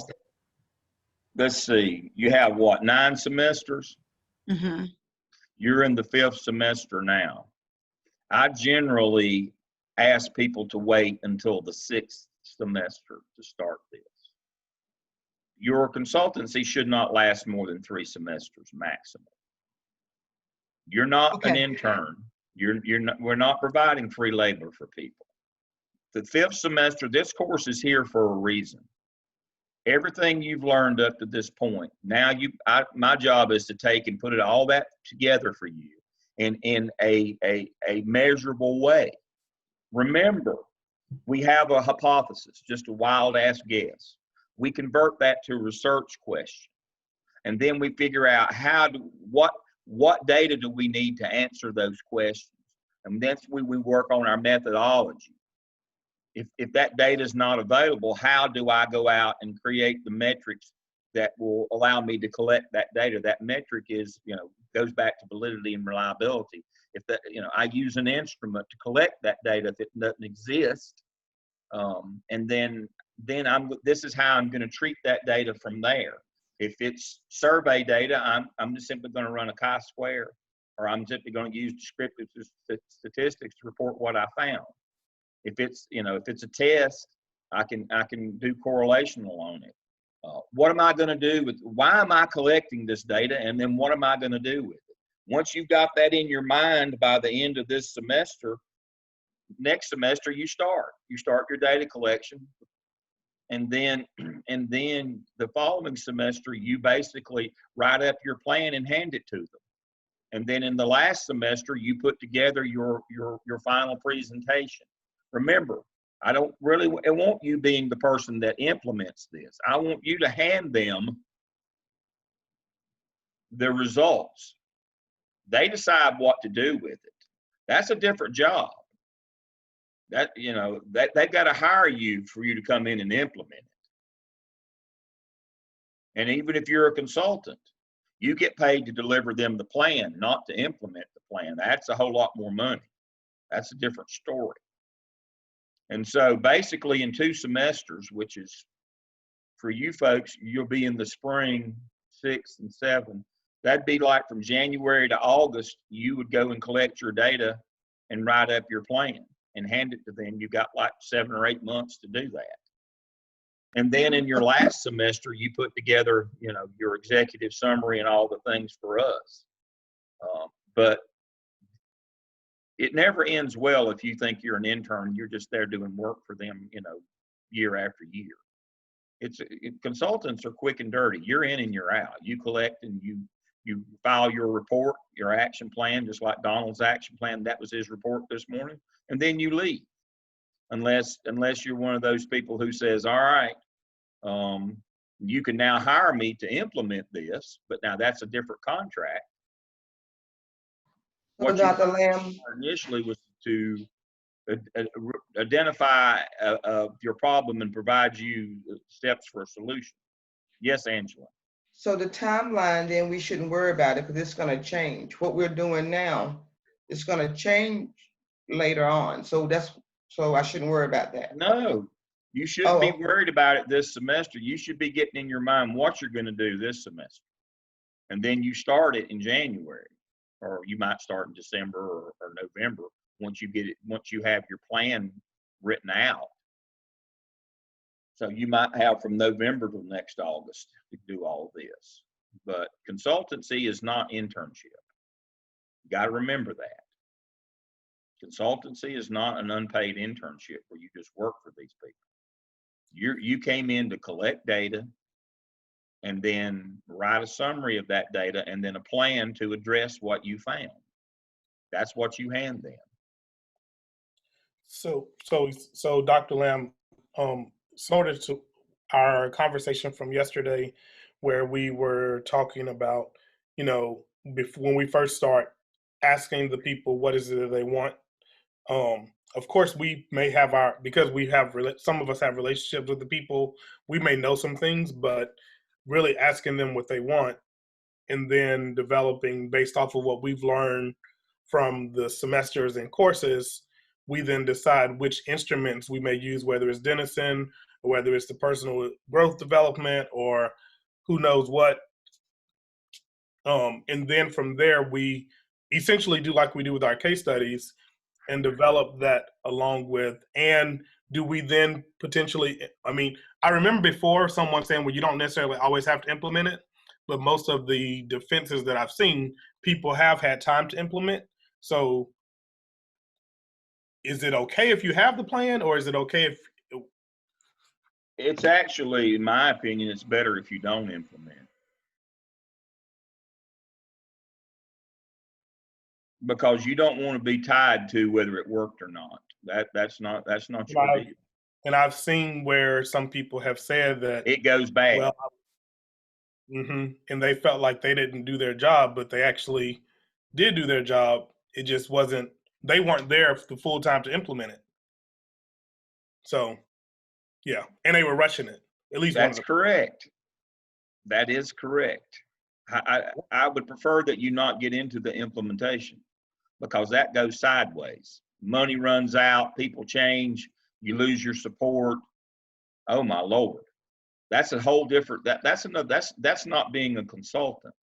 let's see, you have what, 9 semesters? Mm-hmm. You're in the 5th semester now. I generally ask people to wait until the 6th semester to start this. Your consultancy should not last more than 3 semesters maximum. You're not an intern. We're not providing free labor for people. The 5th semester, this course is here for a reason. Everything you've learned up to this point, now my job is to take and put all that together for you in a measurable way. Remember, We have a hypothesis, just a wild ass guess. We convert that to a research question. And then we figure out what data do we need to answer those questions. And that's when we work on our methodology. If that data is not available, how do I go out and create the metrics that will allow me to collect that data? That metric is, goes back to validity and reliability. If that, I use an instrument to collect that data if it doesn't exist, and then this is how I'm going to treat that data from there. If it's survey data, I'm just simply going to run a chi-square, or I'm simply going to use descriptive statistics to report what I found. If it's a test, I can do correlational on it. What am I going to do with? Why am I collecting this data, and then what am I going to do with it? Once you've got that in your mind by the end of this semester, next semester you start your data collection, and then the following semester you basically write up your plan and hand it to them. And then in the last semester you put together your final presentation. Remember, I don't really want you being the person that implements this. I want you to hand them the results. They decide what to do with it. That's a different job. That they've got to hire you for you to come in and implement it. And even if you're a consultant, you get paid to deliver them the plan, not to implement the plan. That's a whole lot more money. That's a different story. And so basically in 2 semesters, which is for you folks, you'll be in the spring 6 and 7. That'd be like from January to August, you would go and collect your data and write up your plan and hand it to them. You got like 7 or 8 months to do that. And then in your last semester, you put together, your executive summary and all the things for us. But it never ends well if you think you're an intern. You're just there doing work for them, year after year. Consultants are quick and dirty. You're in and you're out. You collect and you file your report, your action plan, just like Donald's action plan. That was his report this morning. And then you leave, unless you're one of those people who says, all right, you can now hire me to implement this, but now that's a different contract. So Dr. Lamb, Initially was to identify your problem and provide you steps for a solution. Yes, Angela. so the timeline, then we shouldn't worry about it because it's going to change. What we're doing now is going to change later on. So I shouldn't worry about that. No, you shouldn't be worried about it this semester. You should be getting in your mind what you're going to do this semester. And then you start it in January, or you might start in December or November once you have your plan written out. So you might have from November to next August to do all of this. But consultancy is not internship. You got to remember that. Consultancy is not an unpaid internship where you just work for these people. You came in to collect data and then write a summary of that data and then a plan to address what you found. That's what you hand them. So Dr. Lamb, sort of to our conversation from yesterday, where we were talking about, when we first start asking the people what is it that they want. Of course, we may have because we have some of us have relationships with the people. We may know some things, but really asking them what they want, and then developing based off of what we've learned from the semesters and courses, we then decide which instruments we may use, whether it's Denison or whether it's the personal growth development or who knows what. And then from there, we essentially do like we do with our case studies and develop that along with, and do we then potentially, I remember before someone saying, well, you don't necessarily always have to implement it, but most of the defenses that I've seen, people have had time to implement. So is it okay if you have the plan, or is it okay if? It's actually, in my opinion, it's better if you don't implement. Because you don't want to be tied to whether it worked or not. That's not And your I've, deal. and I've seen where some people have said that, It goes bad. well, and they felt like they didn't do their job, but they actually did do their job. It just wasn't, they weren't there the full time to implement it. So, yeah, and they were rushing it. At least one of That's them. correct. That is correct. I would prefer that you not get into the implementation, because that goes sideways. Money runs out, people change, you lose your support. Oh my Lord. That's a whole different, that's not being a consultant.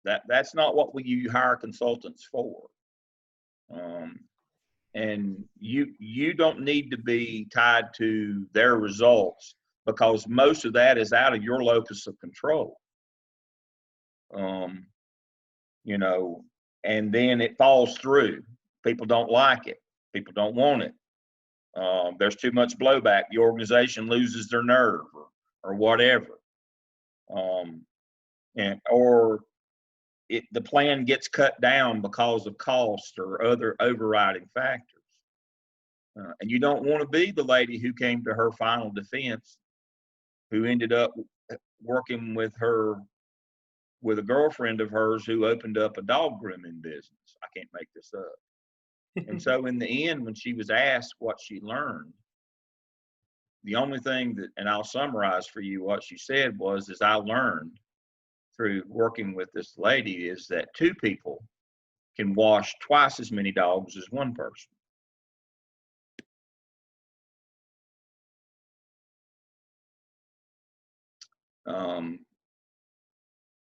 That's not what you hire consultants for. And you don't need to be tied to their results, because most of that is out of your locus of control. You know, and then it falls through. People don't like it. People don't want it. There's too much blowback. The organization loses their nerve, or whatever. Or the plan gets cut down because of cost or other overriding factors. And you don't want to be the lady who came to her final defense, who ended up working with a girlfriend of hers who opened up a dog grooming business. I can't make this up. And so in the end, when she was asked what she learned, the only thing and I'll summarize for you what she said was, I learned through working with this lady is that 2 people can wash twice as many dogs as 1 person.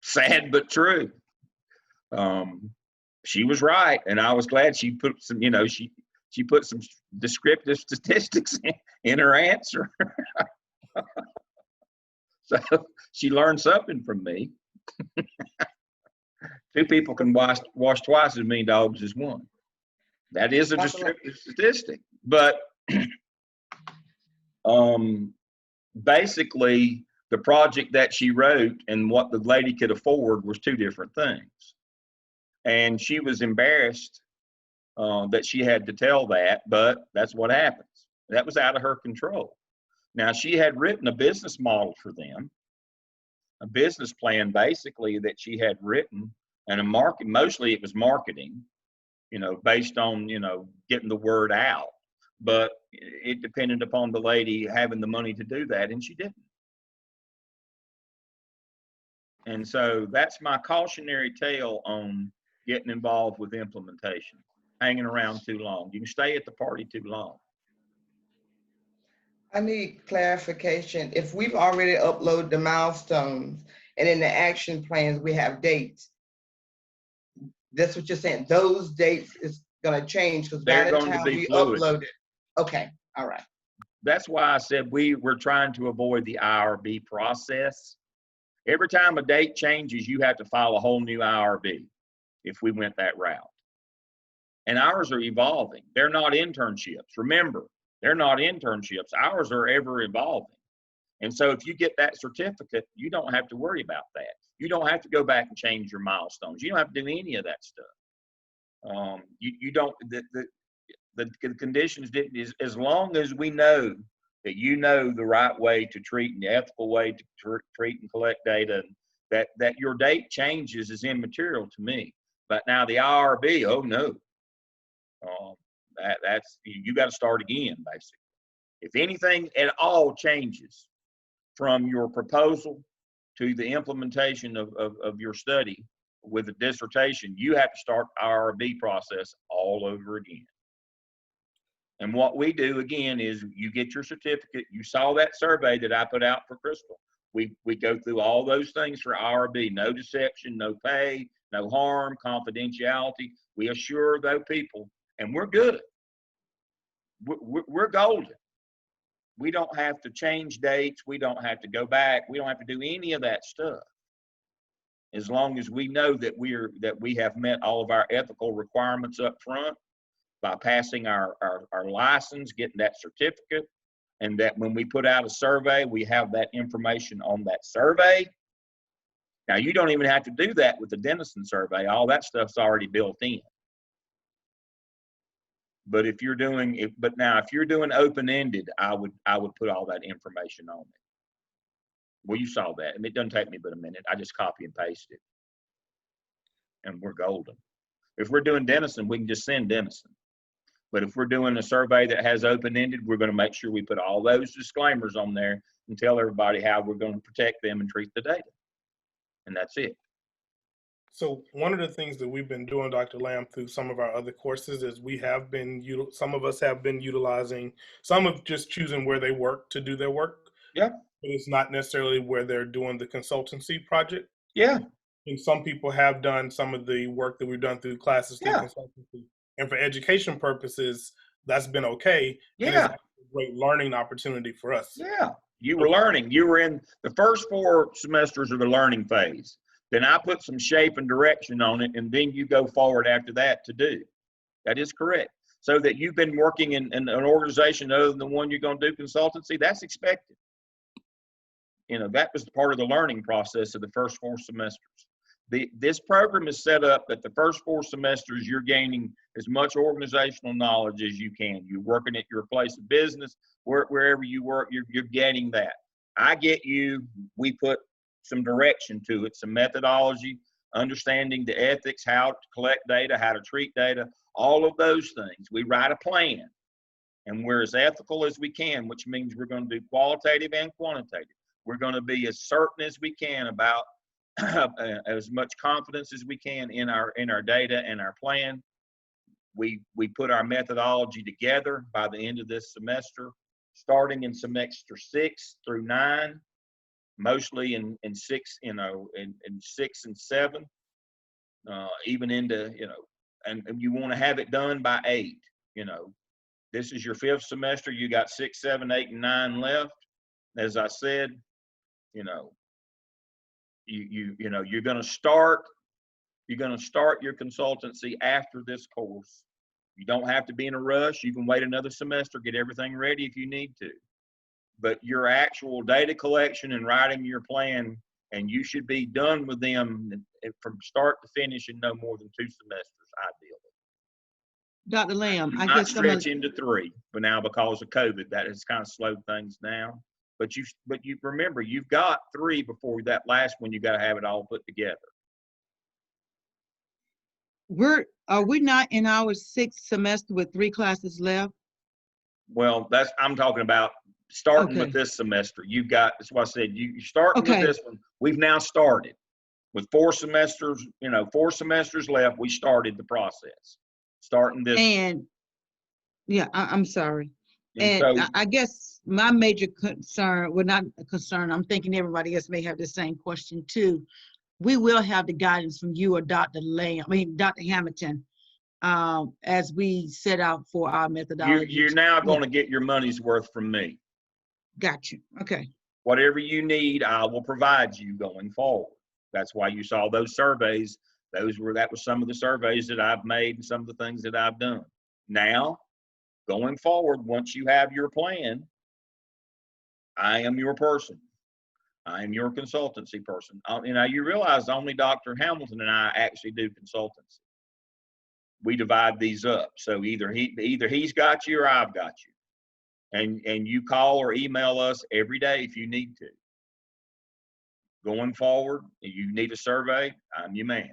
Sad but true. She was right, and I was glad she put some, she put some descriptive statistics in her answer. So she learned something from me. 2 people can wash twice as many dogs as 1. That is a descriptive statistic, but basically the project that she wrote and what the lady could afford was 2 different things. And she was embarrassed that she had to tell that, but that's what happens. That was out of her control. Now, she had written a business model for them, a business plan basically that she had written, and mostly it was marketing, based on, getting the word out. But it depended upon the lady having the money to do that, and she didn't. And so that's my cautionary tale on getting involved with implementation. Hanging around too long. You can stay at the party too long. I need clarification. If we've already uploaded the milestones and in the action plans we have dates, that's what you're saying. Those dates is going to change because by the time we upload it. Okay, all right. That's why I said we're trying to avoid the IRB process. Every time a date changes, you have to file a whole new IRB if we went that route. And ours are evolving. They're not internships. Remember, they're not internships. Ours are ever evolving. And so if you get that certificate, you don't have to worry about that. You don't have to go back and change your milestones. You don't have to do any of that stuff. You don't, the conditions didn't, as long as we know that you know the right way to treat and the ethical way to treat and collect data, that your date changes is immaterial to me. But now the IRB, oh no. That's you got to start again, basically. If anything at all changes from your proposal to the implementation of your study with a dissertation, you have to start IRB process all over again. And what we do again is you get your certificate. You saw that survey that I put out for Crystal. We go through all those things for IRB: no deception, no pay, no harm, confidentiality. We assure those people, and we're good. We're golden. We don't have to change dates. We don't have to go back. We don't have to do any of that stuff. As long as we know that we have met all of our ethical requirements up front by passing our license, getting that certificate, and that when we put out a survey, we have that information on that survey. Now, you don't even have to do that with the Denison survey. All that stuff's already built in. But if you're doing it, but now if you're doing open-ended, I would put all that information on it. Well, you saw that, and it doesn't take me but a minute. I just copy and paste it, and we're golden. If we're doing Denison, we can just send Denison. But if we're doing a survey that has open-ended, we're going to make sure we put all those disclaimers on there and tell everybody how we're going to protect them and treat the data. And that's it. So one of the things that we've been doing, Dr. Lamb, through some of our other courses is we have been, some of us have been utilizing, some of just choosing where they work to do their work. Yeah. But it's not necessarily where they're doing the consultancy project. Yeah. And some people have done some of the work that we've done through classes through consultancy. And for education purposes, that's been okay. And it's Yeah. a great learning opportunity for us. Yeah. You were learning. You were in the first 4 semesters of the learning phase. Then I put some shape and direction on it, and then you go forward after that to do. That is correct. So that you've been working in an organization other than the one you're going to do consultancy, that's expected. You know, that was part of the learning process of the first 4 semesters. This program is set up that the first 4 semesters, you're gaining as much organizational knowledge as you can. You're working at your place of business, wherever you work, you're getting that. I get you. We put some direction to it, some methodology, understanding the ethics, how to collect data, how to treat data, all of those things. We write a plan, and we're as ethical as we can, which means we're going to do qualitative and quantitative. We're going to be as certain as we can about as much confidence as we can in our data and our plan. We put our methodology together by the end of this semester, starting in semester 6 through 9. Mostly in 6, in 6 and 7, even into, and you want to have it done by 8. This is your 5th semester. You got 6, 7, 8, and 9 left. As I said, you're going to start your consultancy after this course. You don't have to be in a rush. You can wait another semester, get everything ready if you need to. But your actual data collection and writing your plan, and you should be done with them from start to finish in no more than 2 semesters, ideally. Dr. Lamb, You I might guess stretch into 3, but now because of COVID, that has kind of slowed things down. But you remember, you've got 3 before that last one. You got to have it all put together. Are we not in our 6th semester with 3 classes left? Well, I'm talking about starting Okay. with this semester. That's why I said you're starting with this one. We've now started with 4 semesters, 4 semesters left. We started the process, starting this. And yeah, I'm sorry. And so I guess my major concern, well, not a concern, I'm thinking everybody else may have the same question too. We will have the guidance from you or Dr. Hamilton, as we set out for our methodology. You're now going to get your money's worth from me. Got you. Okay. Whatever you need, I will provide you going forward. That's why you saw those surveys. That was some of the surveys that I've made and some of the things that I've done. Now, going forward, once you have your plan, I am your person. I am your consultancy person. You realize only Dr. Hamilton and I actually do consultancy. We divide these up. So either he's got you or I've got you. And you call or email us every day if you need to. Going forward, if you need a survey, I'm your man.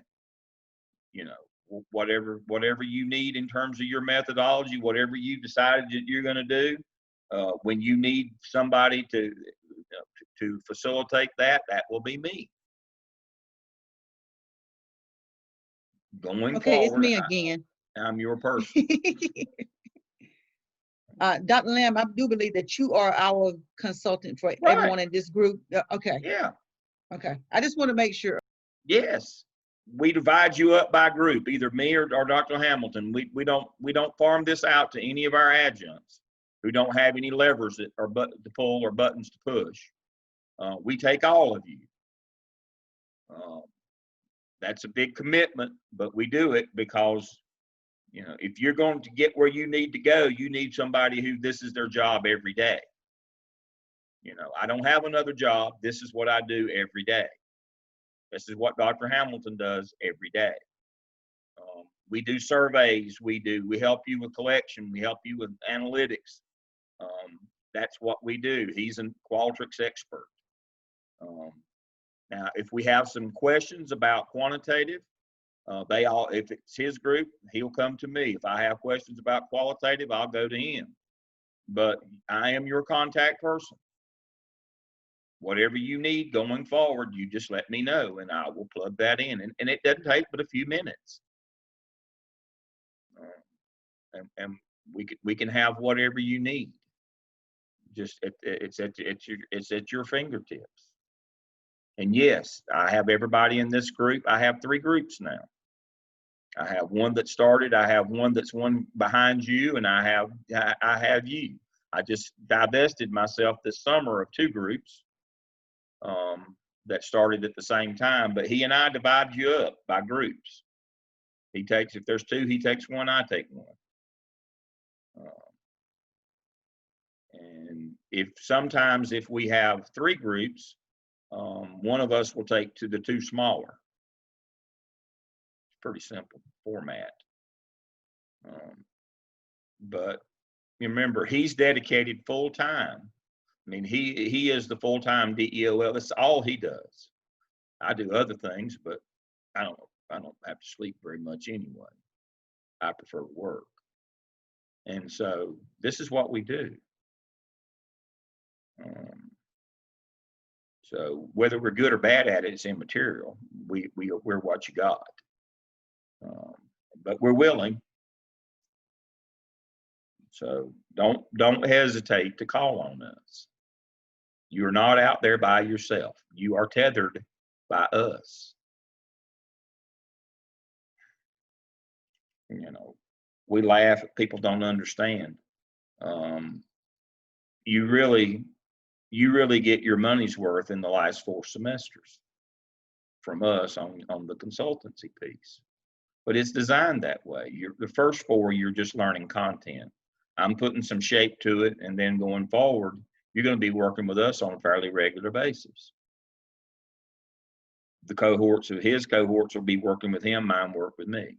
Whatever you need in terms of your methodology, whatever you decided that you're going to do, when you need somebody to facilitate that will be me. Going okay, forward, it's me again. I'm your person. Dr. Lamb, I do believe that you are our consultant for everyone in this group. Okay. Yeah. Okay. I just want to make sure. Yes. We divide you up by group, either me or Dr. Hamilton. We don't farm this out to any of our adjuncts who don't have any levers to pull or buttons to push. We take all of you. That's a big commitment, but we do it because, if you're going to get where you need to go, you need somebody who this is their job every day. I don't have another job. This is what I do every day. This is what Dr. Hamilton does every day. We do surveys. We help you with collection. We help you with analytics. That's what we do. He's a Qualtrics expert. Now, if we have some questions about quantitative, if it's his group, he'll come to me. If I have questions about qualitative, I'll go to him. But I am your contact person. Whatever you need going forward, you just let me know and I will plug that in. And it doesn't take but a few minutes. And we can have whatever you need. Just it's at your fingertips. And yes, I have everybody in this group. I have 3 groups now. I have one that started. I have one that's one behind you, and I have you. I just divested myself this summer of 2 groups that started at the same time. But he and I divide you up by groups. He takes, if there's 2, he takes 1. I take 1. And sometimes if we have 3 groups, one of us will take to the 2 smaller. It's pretty simple format. But remember, he's dedicated full time. I mean, he is the full-time DEOL. That's all he does. I do other things, but I don't have to sleep very much anyway. I prefer to work. And so this is what we do. So whether we're good or bad at it, it's immaterial. We're what you got. But we're willing. So don't hesitate to call on us. You're not out there by yourself. You are tethered by us. You know, we laugh if people don't understand. You really get your money's worth in the last 4 semesters from us on the consultancy piece. But it's designed that way. The first 4, you're just learning content. I'm putting some shape to it, and then going forward, you're going to be working with us on a fairly regular basis. The cohorts of his cohorts will be working with him, mine work with me.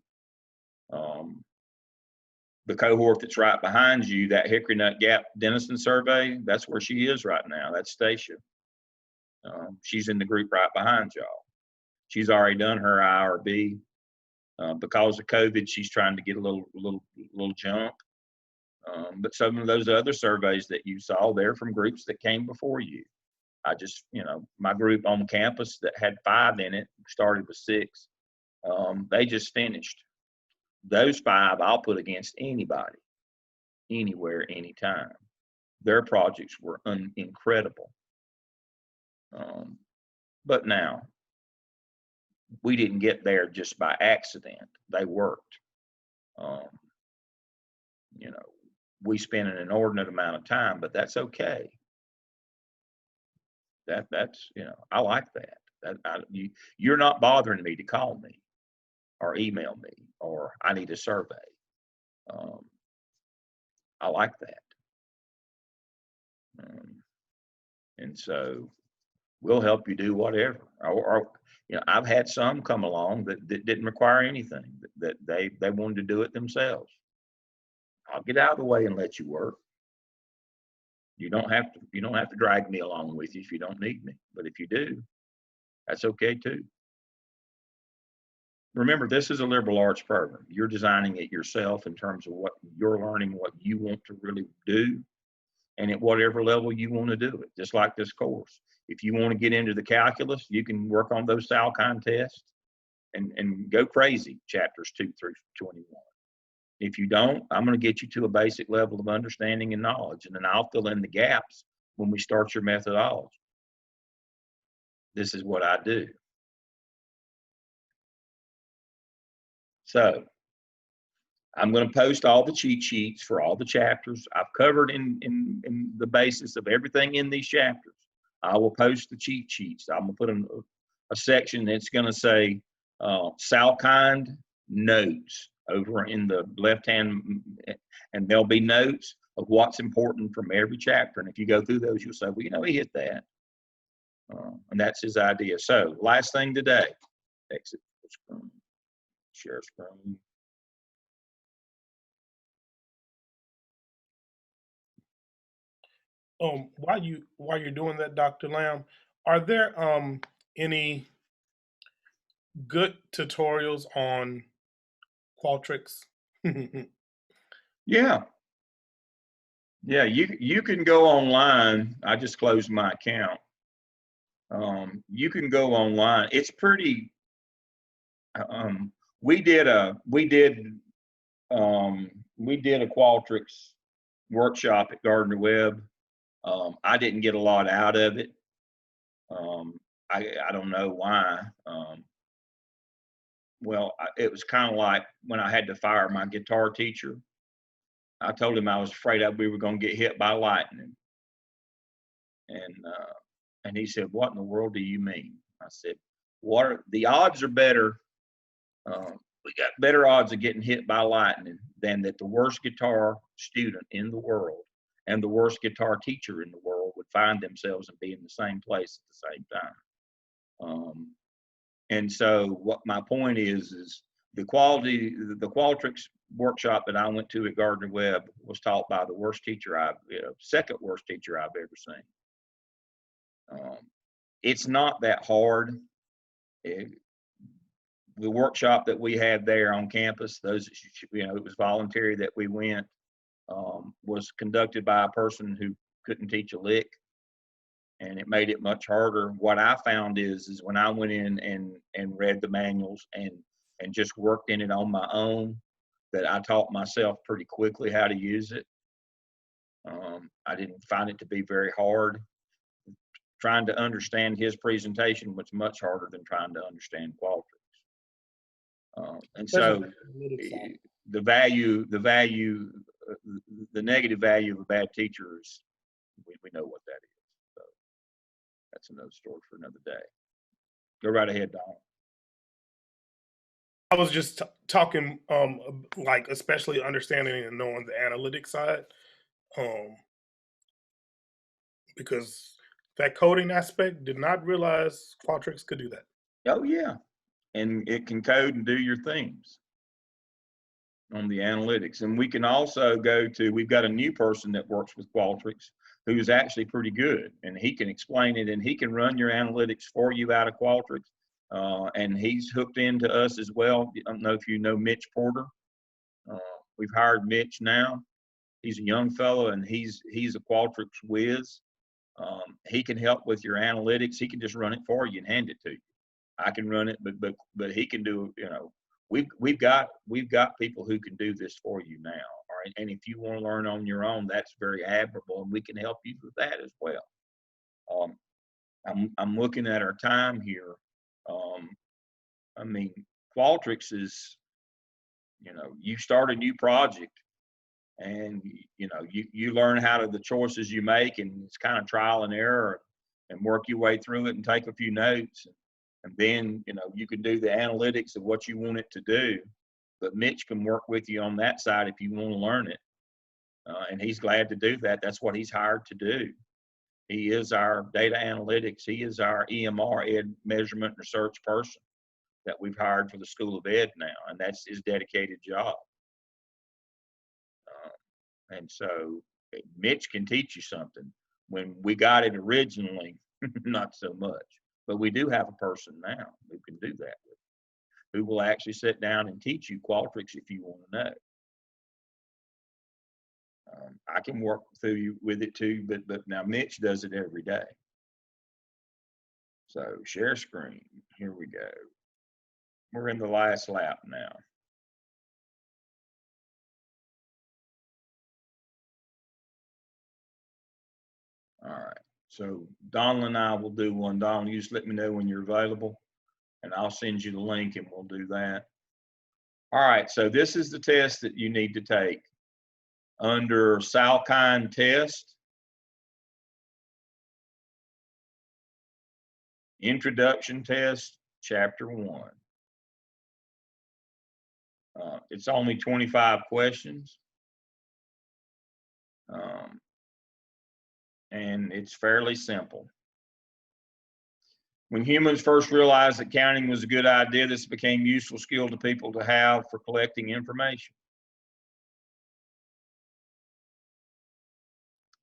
The cohort that's right behind you, that Hickory Nut Gap Denison survey, that's where she is right now. That's Stacia. She's in the group right behind y'all. She's already done her IRB. Because of COVID, she's trying to get a little jump. But some of those other surveys that you saw, they're from groups that came before you. I just, my group on campus that had 5 in it, started with 6. They just finished. Those 5 I'll put against anybody, anywhere, anytime. Their projects were incredible. But now, we didn't get there just by accident. They worked. We spent an inordinate amount of time, but that's okay. That's I like that. You're not bothering me to call me or email me or I need a survey. I like that. And so we'll help you do whatever. Or I've had some come along that didn't require anything, that they wanted to do it themselves. I'll get out of the way and let you work. You don't have to drag me along with you if you don't need me. But if you do, that's okay too. Remember, this is a liberal arts program. You're designing it yourself in terms of what you're learning, what you want to really do, and at whatever level you want to do it, just like this course. If you want to get into the calculus, you can work on those Salkind tests and go crazy, chapters 2 through 21. If you don't, I'm going to get you to a basic level of understanding and knowledge, and then I'll fill in the gaps when we start your methodology. This is what I do. So I'm going to post all the cheat sheets for all the chapters. I've covered in the basis of everything in these chapters. I will post the cheat sheets. I'm going to put a section that's going to say Salkind notes over in the left hand, and there'll be notes of what's important from every chapter. And if you go through those, you'll say, well, he hit that. And that's his idea. So last thing today, exit screen, share screen. While you're doing that, Dr. Lamb, are there any good tutorials on Qualtrics? Yeah. Yeah, you can go online. I just closed my account. You can go online. It's pretty. Um, we did a Qualtrics workshop at Gardner Webb. I didn't get a lot out of it. Um, I don't know why. Well, it was kind of like when I had to fire my guitar teacher. I told him I was afraid we were going to get hit by lightning, and he said, "What in the world do you mean?" I said, the odds are better. We got better odds of getting hit by lightning than that the worst guitar student in the world and the worst guitar teacher in the world would find themselves and be in the same place at the same time. And so what my point is the Qualtrics workshop that I went to at Gardner Webb was taught by the worst teacher second worst teacher I've ever seen. It's not that hard. The workshop that we had there on campus, it was voluntary that we went, was conducted by a person who couldn't teach a lick, and it made it much harder. What I found is when I went in and read the manuals and just worked in it on my own, that I taught myself pretty quickly how to use it. I didn't find it to be very hard. Trying to understand his presentation was much harder than trying to understand Qualtrics. And so the negative value of a bad teacher is, we know what that is. So that's another story for another day. Go right ahead, Don. I was just talking, like especially understanding and knowing the analytics side, because that coding aspect, did not realize Qualtrics could do that. Oh yeah, and it can code and do your things on the analytics. And we can also we've got a new person that works with Qualtrics who is actually pretty good, and he can explain it, and he can run your analytics for you out of Qualtrics. And he's hooked into us as well. I don't know if you know Mitch Porter. We've hired Mitch now. He's a young fellow, and he's a Qualtrics whiz. He can help with your analytics. He can just run it for you and hand it to you. I can run it, but he can do. We've got people who can do this for you now. All right, and if you want to learn on your own, that's very admirable, and we can help you with that as well. I'm looking at our time here. I mean, Qualtrics is, you start a new project, and you learn how to the choices you make, and it's kind of trial and error, and work your way through it and take a few notes. And then, you can do the analytics of what you want it to do. But Mitch can work with you on that side if you want to learn it. And he's glad to do that. That's what he's hired to do. He is our data analytics. He is our EMR, Ed Measurement Research person that we've hired for the School of Ed now. And that's his dedicated job. And so Mitch can teach you something. When we got it originally, not so much. But we do have a person now who can do that, who will actually sit down and teach you Qualtrics if you want to know. I can work through you with it too, but now Mitch does it every day. So share screen, here we go. We're in the last lap now. All right, so Donald and I will do one. Donald, you just let me know when you're available, and I'll send you the link and we'll do that. All right, so this is the test that you need to take. Under Salkind test, introduction test, chapter 1. It's only 25 questions. And it's fairly simple. When humans first realized that counting was a good idea, this became a useful skill to people to have for collecting information.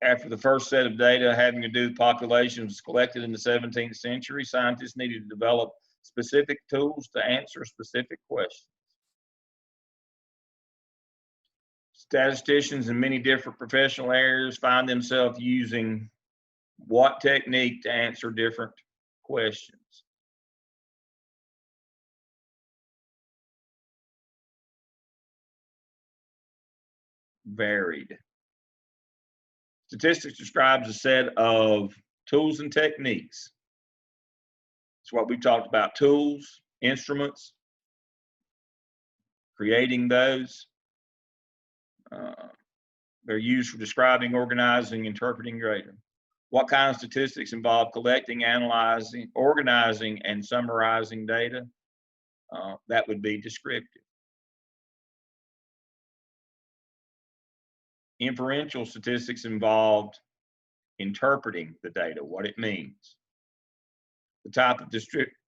After the first set of data having to do with population was collected in the 17th century, scientists needed to develop specific tools to answer specific questions. Statisticians in many different professional areas find themselves using what technique to answer different questions? Varied. Statistics describes a set of tools and techniques. It's what we talked about: tools, instruments, creating those. They're used for describing, organizing, interpreting data. What kind of statistics involve collecting, analyzing, organizing, and summarizing data? That would be descriptive. Inferential statistics involved interpreting the data, what it means. The type of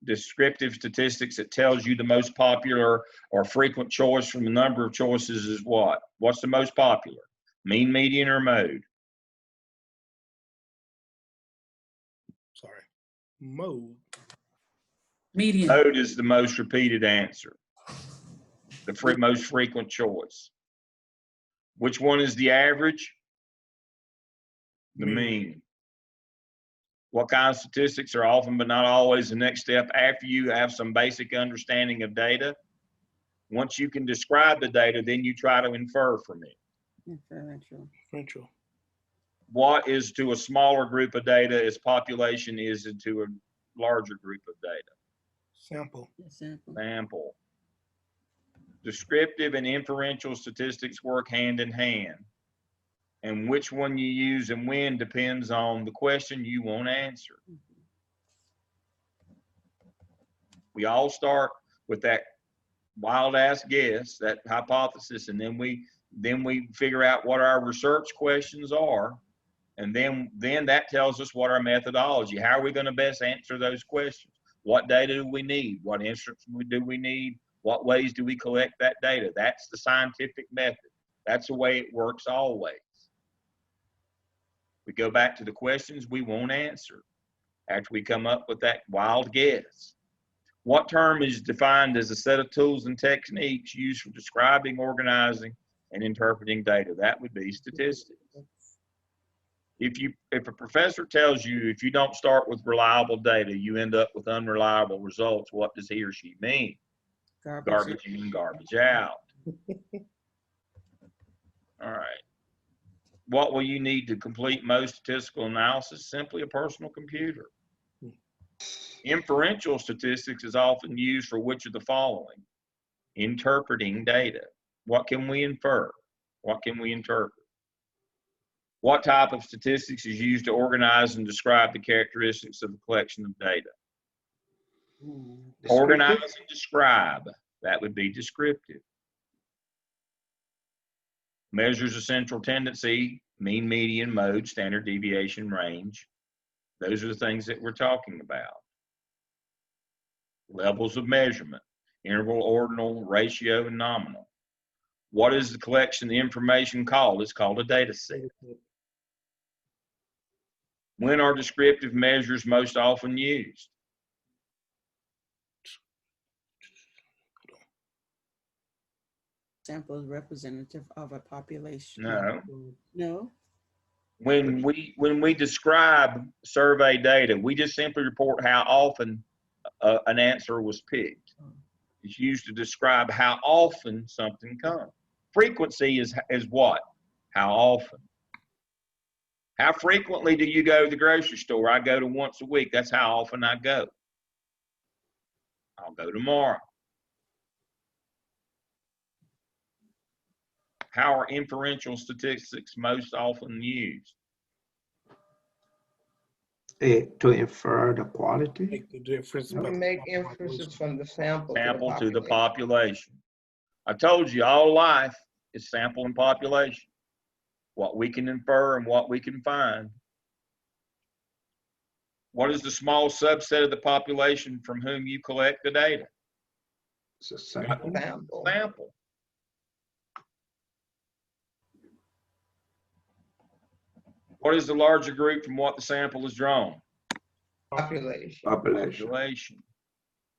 descriptive statistics that tells you the most popular or frequent choice from a number of choices is what? What's the most popular? Mean, median, or mode? Sorry. Mode. Median. Mode is the most repeated answer, the most frequent choice. Which one is the average? The mean. What kind of statistics are often but not always the next step after you have some basic understanding of data? Once you can describe the data, then you try to infer from it. Inferential. What is to a smaller group of data as population is to a larger group of data? Sample. Sample. Descriptive and inferential statistics work hand in hand. And which one you use and when depends on the question you want to answer. We all start with that wild ass guess, that hypothesis, and then we figure out what our research questions are, and then that tells us what our methodology. How are we going to best answer those questions? What data do we need? What instruments do we need? What ways do we collect that data? That's the scientific method. That's the way it works always. We go back to the questions we won't answer after we come up with that wild guess. What term is defined as a set of tools and techniques used for describing, organizing, and interpreting data? That would be statistics. If a professor tells you if you don't start with reliable data, you end up with unreliable results, what does he or she mean? Garbage in, garbage out. All right. What will you need to complete most statistical analysis? Simply a personal computer. Inferential statistics is often used for which of the following? Interpreting data. What can we infer? What can we interpret? What type of statistics is used to organize and describe the characteristics of a collection of data? Organize and describe. That would be descriptive. Measures a central tendency, mean, median, mode, standard deviation, range. Those are the things that we're talking about. Levels of measurement, interval, ordinal, ratio, and nominal. What is the collection of information called? It's called a data set. When are descriptive measures most often used? Sample is representative of a population. No. No. When we describe survey data, we just simply report how often an answer was picked. It's used to describe how often something comes. Frequency is what? How often? How frequently do you go to the grocery store? I go to once a week. That's how often I go. I'll go tomorrow. How are inferential statistics most often used? To infer the quality. Make the difference. We make inferences from the sample To the population. I told you all life is sample and population. What we can infer and what we can find. What is the small subset of the population from whom you collect the data? It's a sample. Sample. What is the larger group from what the sample is drawn? Population. Population. Population.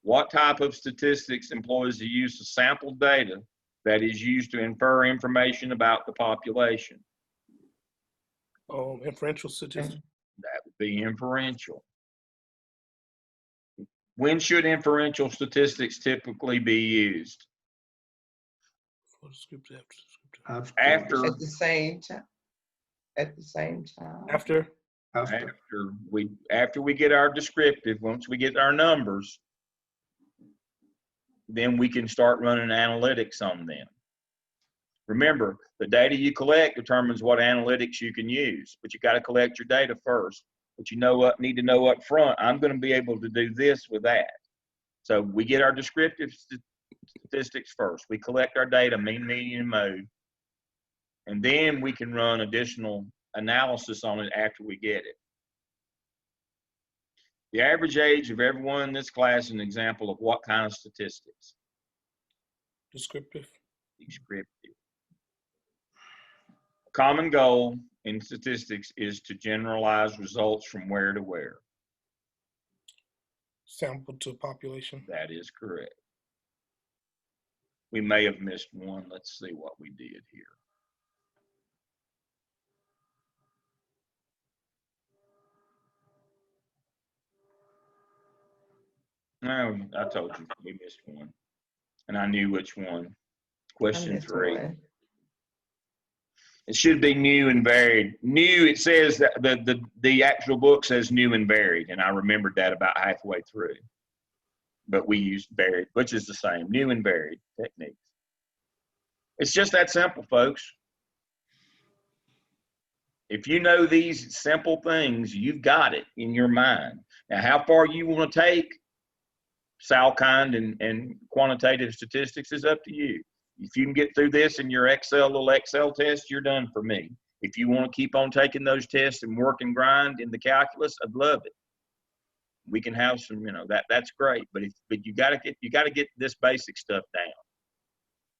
What type of statistics employs the use of sample data that is used to infer information about the population? Inferential statistics. That would be inferential. When should inferential statistics typically be used? For descriptive, after descriptive. After At the same time. At the same time. After. after we get our descriptive, once we get our numbers, then we can start running analytics on them. Remember, the data you collect determines what analytics you can use, but you got to collect your data first. But you know what, need to know up front, I'm going to be able to do this with that. So we get our descriptive statistics first. We collect our data, mean, median, and mode, and then we can run additional analysis on it after we get it. The average age of everyone in this class is an example of what kind of statistics? Descriptive. Descriptive. A common goal in statistics is to generalize results from where to where. Sample to population. That is correct. We may have missed one. Let's see what we did here. No, I told you we missed one, and I knew which one. Question 3. It should be new and varied. New, it says that the actual book says new and varied, and I remembered that about halfway through. But we used varied, which is the same, new and varied techniques. It's just that simple, folks. If you know these simple things, you've got it in your mind. Now, how far you want to take Salkind and quantitative statistics is up to you. If you can get through this in your little Excel test, you're done for me. If you want to keep on taking those tests and work and grind in the calculus, I'd love it. We can have some, that's great. But you got to get this basic stuff down.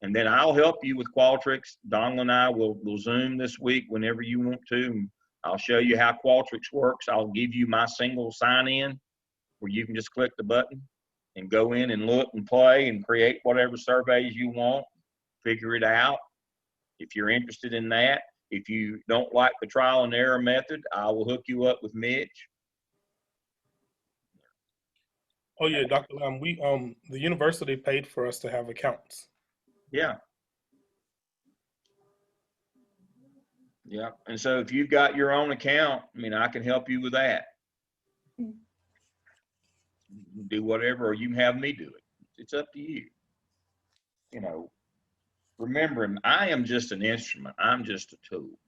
And then I'll help you with Qualtrics. Donald and I will Zoom this week whenever you want to. And I'll show you how Qualtrics works. I'll give you my single sign-in where you can just click the button and go in and look and play and create whatever surveys you want. Figure it out. If you're interested in that, if you don't like the trial and error method, I will hook you up with Mitch. Oh yeah, Dr. Lam, the university paid for us to have accounts. Yeah. Yeah. And so if you've got your own account, I can help you with that. Do whatever, or you can have me do it. It's up to you. Remembering I am just an instrument. I'm just a tool.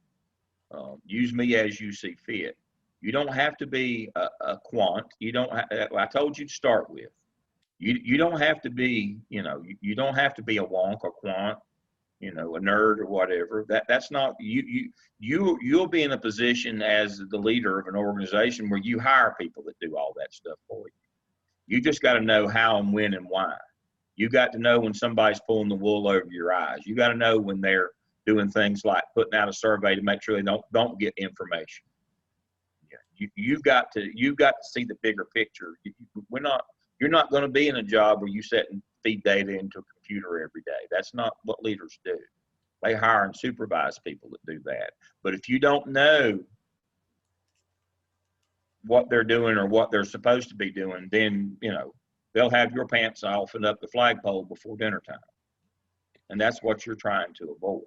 Use me as you see fit. You don't have to be a quant. You don't. I told you to start with. You don't have to be. You don't have to be a wonk or quant. A nerd or whatever. That's not you. You'll be in a position as the leader of an organization where you hire people that do all that stuff for you. You just got to know how and when and why. You got to know when somebody's pulling the wool over your eyes. You got to know when they're doing things like putting out a survey to make sure they don't get information. You've got to see the bigger picture. You're not going to be in a job where you sit and feed data into a computer every day. That's not what leaders do. They hire and supervise people that do that. But if you don't know what they're doing or what they're supposed to be doing, then they'll have your pants off and up the flagpole before dinner time. And that's what you're trying to avoid.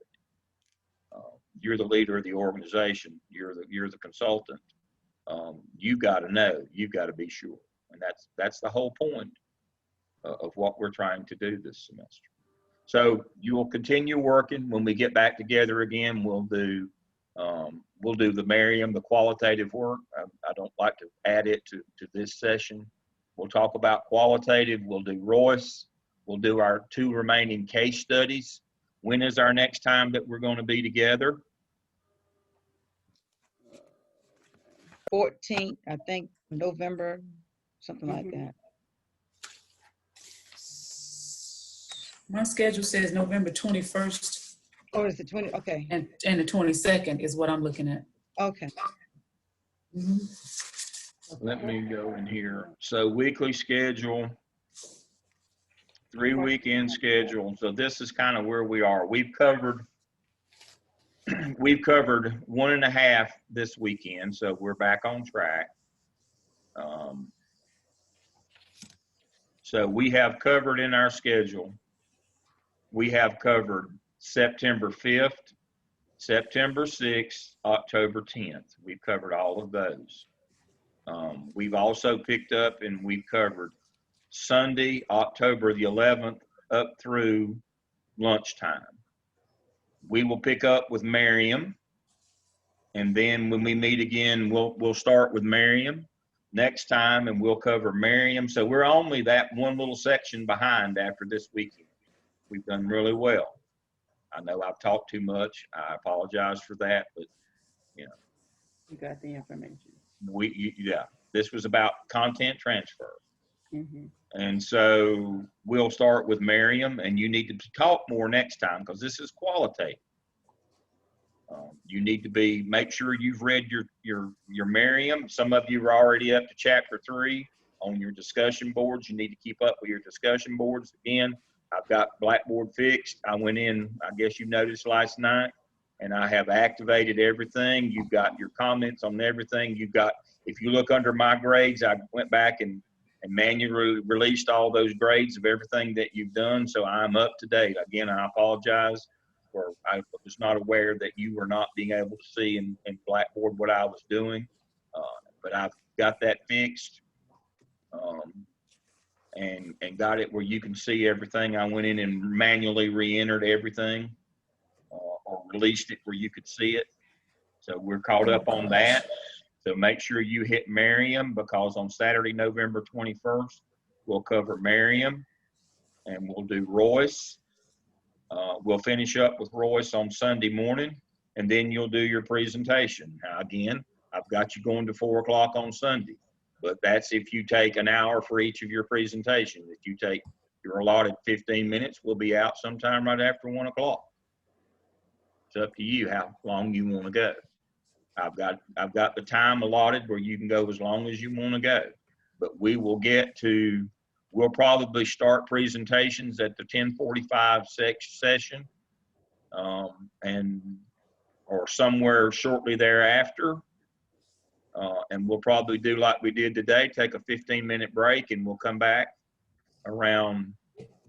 You're the leader of the organization. You're the consultant. You've got to know. You've got to be sure. And that's the whole point of what we're trying to do this semester. So you will continue working. When we get back together again, we'll do the Merriam, the qualitative work. I don't like to add it to this session. We'll talk about qualitative. We'll do Royce. We'll do our 2 remaining case studies. When is our next time that we're going to be together? 14th, I think, November, something like that. My schedule says November 21st. Oh, it's the 20, okay. And the 22nd is what I'm looking at. Okay. Let me go in here. So weekly schedule, 3 weekend schedule. So this is kind of where we are. We've covered 1.5 this weekend, so we're back on track. So we have covered in our schedule, we have covered September 5th, September 6th, October 10th. We've covered all of those. We've also picked up and we've covered Sunday, October the 11th, up through lunchtime. We will pick up with Miriam, and then when we meet again, we'll start with Miriam next time, and we'll cover Miriam. So we're only that one little section behind after this weekend. We've done really well. I know I've talked too much. I apologize for that, but You got the information. yeah, this was about content transfer. Mm-hmm. And so we'll start with Miriam, and you need to talk more next time because this is qualitative. You need to make sure you've read your Miriam. Some of you are already up to chapter 3 on your discussion boards. You need to keep up with your discussion boards. Again, I've got Blackboard fixed. I went in, I guess you noticed last night, and I have activated everything. You've got your comments on everything. You've got, if you look under my grades, I went back and manually released all those grades of everything that you've done. So I'm up to date. Again, I apologize. I was not aware that you were not being able to see in Blackboard what I was doing, but I've got that fixed and got it where you can see everything. I went in and manually re-entered everything or released it where you could see it. So we're caught up on that. So make sure you hit Miriam, because on Saturday, November 21st, we'll cover Miriam, and we'll do Royce. We'll finish up with Royce on Sunday morning, and then you'll do your presentation. Now, again, I've got you going to 4 o'clock on Sunday, but that's if you take an hour for each of your presentations. If you take your allotted 15 minutes, we'll be out sometime right after 1 o'clock. It's up to you how long you want to go. I've got the time allotted where you can go as long as you want to go, but we'll probably start presentations at the 10:45 session, or somewhere shortly thereafter. And we'll probably do like we did today, take a 15-minute break, and we'll come back around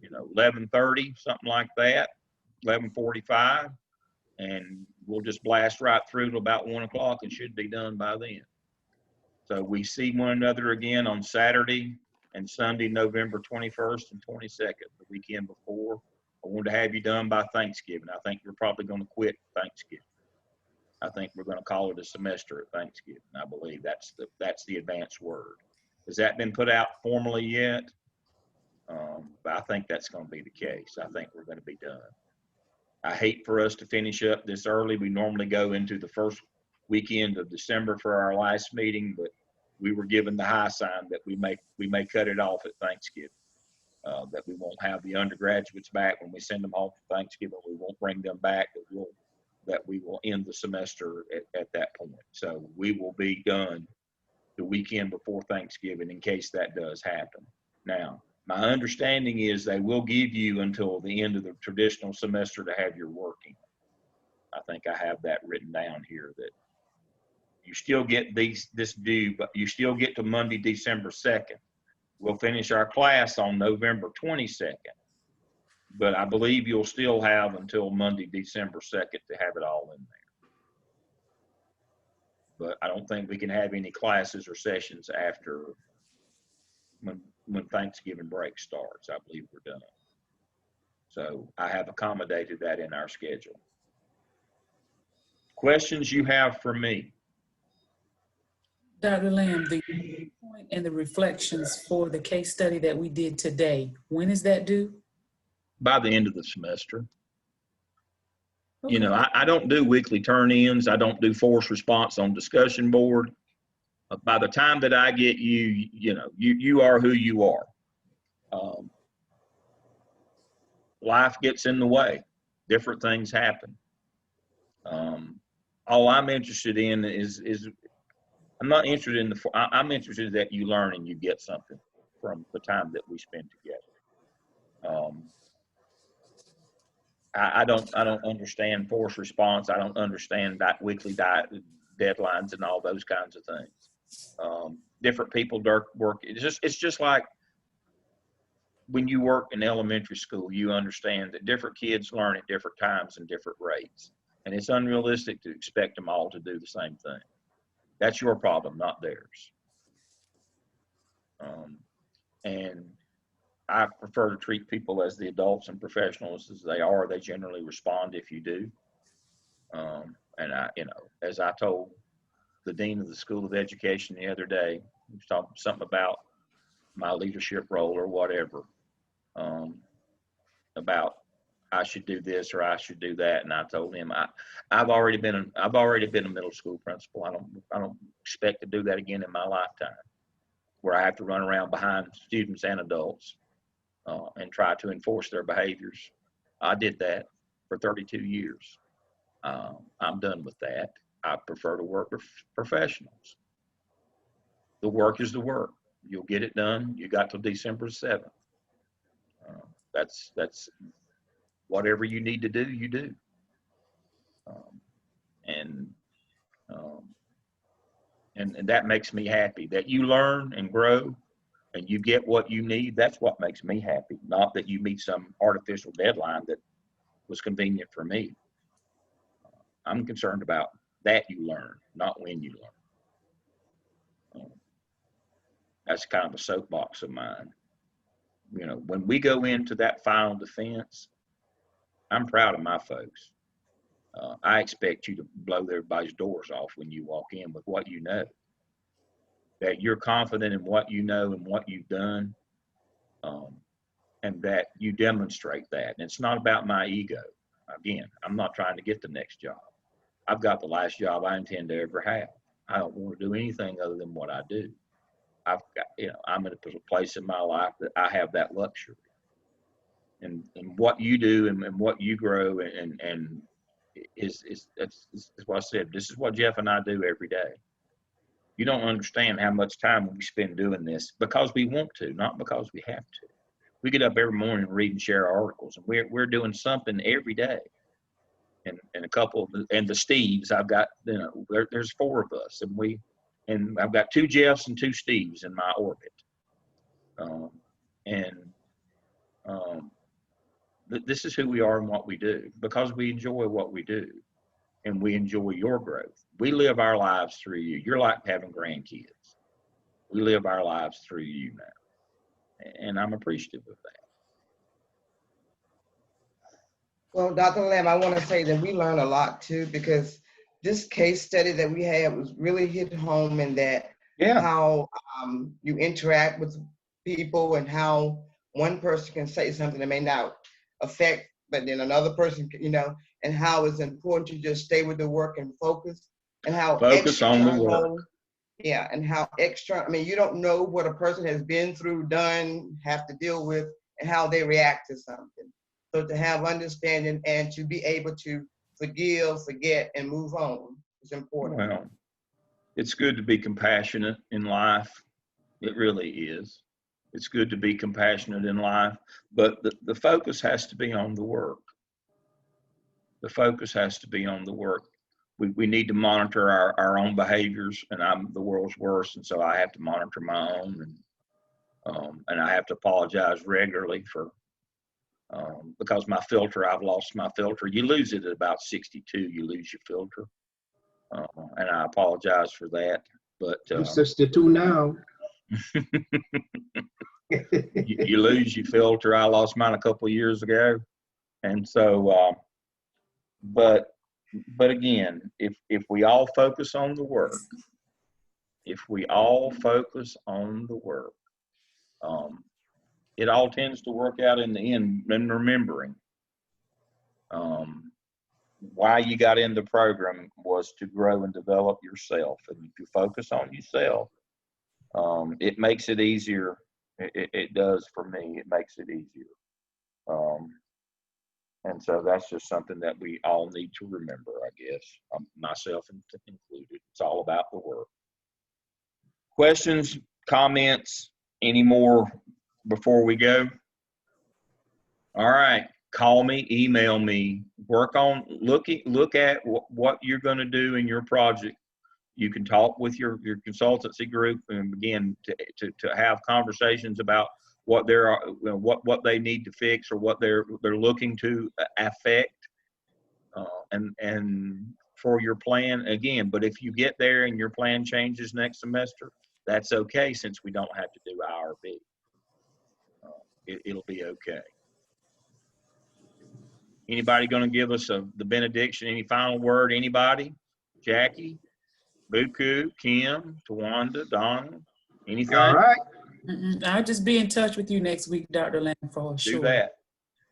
11:30, something like that, 11:45, and we'll just blast right through to about 1 o'clock and should be done by then. So we see one another again on Saturday and Sunday, November 21st and 22nd, the weekend before. I want to have you done by Thanksgiving. I think we're probably going to quit Thanksgiving. I think we're going to call it a semester at Thanksgiving. I believe that's the advanced word. Has that been put out formally yet? But I think that's going to be the case. I think we're going to be done. I hate for us to finish up this early. We normally go into the first weekend of December for our last meeting, but we were given the high sign that we may cut it off at Thanksgiving. That we won't have the undergraduates back when we send them home for Thanksgiving. We won't bring them back. That we will end the semester at that point. So we will be done the weekend before Thanksgiving in case that does happen. Now, my understanding is they will give you until the end of the traditional semester to have your work in. I think I have that written down here, that you still get this due, but you still get to Monday, December 2nd. We'll finish our class on November 22nd, but I believe you'll still have until Monday, December 2nd to have it all in there. But I don't think we can have any classes or sessions after when Thanksgiving break starts. I believe we're done. So I have accommodated that in our schedule. Questions you have for me? Dr. Lamb, the point and the reflections for the case study that we did today, when is that due? By the end of the semester. Okay. I don't do weekly turn-ins. I don't do force response on discussion board. By the time that I get you are who you are. Life gets in the way. Different things happen. All I'm interested in is I'm not interested in I'm interested that you learn and you get something from the time that we spend together. I don't understand forced response. I don't understand weekly diet deadlines and all those kinds of things. Different people work. It's just like when you work in elementary school, you understand that different kids learn at different times and different rates. And it's unrealistic to expect them all to do the same thing. That's your problem, not theirs. And I prefer to treat people as the adults and professionals as they are. They generally respond if you do. And as I told the dean of the School of Education the other day, he was talking something about my leadership role or whatever, about I should do this or I should do that, and I told him I've already been a middle school principal. I don't expect to do that again in my lifetime, where I have to run around behind students and adults and try to enforce their behaviors. I did that for 32 years. I'm done with that. I prefer to work with professionals. The work is the work. You'll get it done. You got till December 7th. That's whatever you need to do, you do. And that makes me happy that you learn and grow and you get what you need. That's what makes me happy, not that you meet some artificial deadline that was convenient for me. I'm concerned about that you learn, not when you learn. That's kind of a soapbox of mine. You know, when we go into that final defense, I'm proud of my folks. I expect you to blow everybody's doors off when you walk in with what you know. That you're confident in what you know and what you've done, and that you demonstrate that. And it's not about my ego. Again, I'm not trying to get the next job. I've got the last job I intend to ever have. I don't want to do anything other than what I do. I've got, I'm in a place in my life that I have that luxury. And what you do and what you grow and is what I said. This is what Jeff and I do every day. You don't understand how much time we spend doing this because we want to, not because we have to. We get up every morning and read and share articles, and we're doing something every day. And a couple of the Steves, I've got, there's 4 of us, and I've got 2 Jeffs and 2 Steves in my orbit. This is who we are and what we do because we enjoy what we do, and we enjoy your growth. We live our lives through you. You're like having grandkids. We live our lives through you now, and I'm appreciative of that. Well, Dr. Lamb, I want to say that we learned a lot too, because this case study that we had was really hit home in that how you interact with people and how one person can say something that may not affect, but then another person, and how it's important to just stay with the work and focus, and how focus on the work. Yeah, and how you don't know what a person has been through, done, have to deal with, and how they react to something. So to have understanding and to be able to forgive, forget, and move on is important. Well, it's good to be compassionate in life. It really is. It's good to be compassionate in life, but the focus has to be on the work. The focus has to be on the work. We need to monitor our own behaviors, and I'm the world's worst, and so I have to monitor my own, and I have to apologize regularly for because I've lost my filter. You lose it at about 62. You lose your filter, and I apologize for that. But I'm 62 now. you lose your filter. I lost mine a couple of years ago, and so. But again, if we all focus on the work, it all tends to work out in the end. And remembering why you got in the program was to grow and develop yourself. And if you focus on yourself, it makes it easier. It does for me. It makes it easier. And so that's just something that we all need to remember, I guess, myself included. It's all about the work. Questions, comments, any more before we go? All right, call me, email me, look at what you're going to do in your project. You can talk with your consultancy group and begin to have conversations about what what they need to fix or what they're looking to affect, and for your plan again. But if you get there and your plan changes next semester, that's okay, since we don't have to do IRB. It'll be okay. Anybody going to give us the benediction? Any final word? Anybody? Jackie, Buku, Kim, Tawanda, Donna, anything? All right. I'll just be in touch with you next week, Dr. Lamb, for Do sure. that.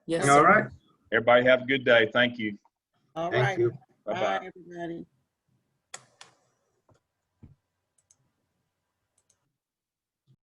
Yes, All sir. right. Everybody have a good day. Thank you. All Thank right. you. Bye-bye. Bye, everybody.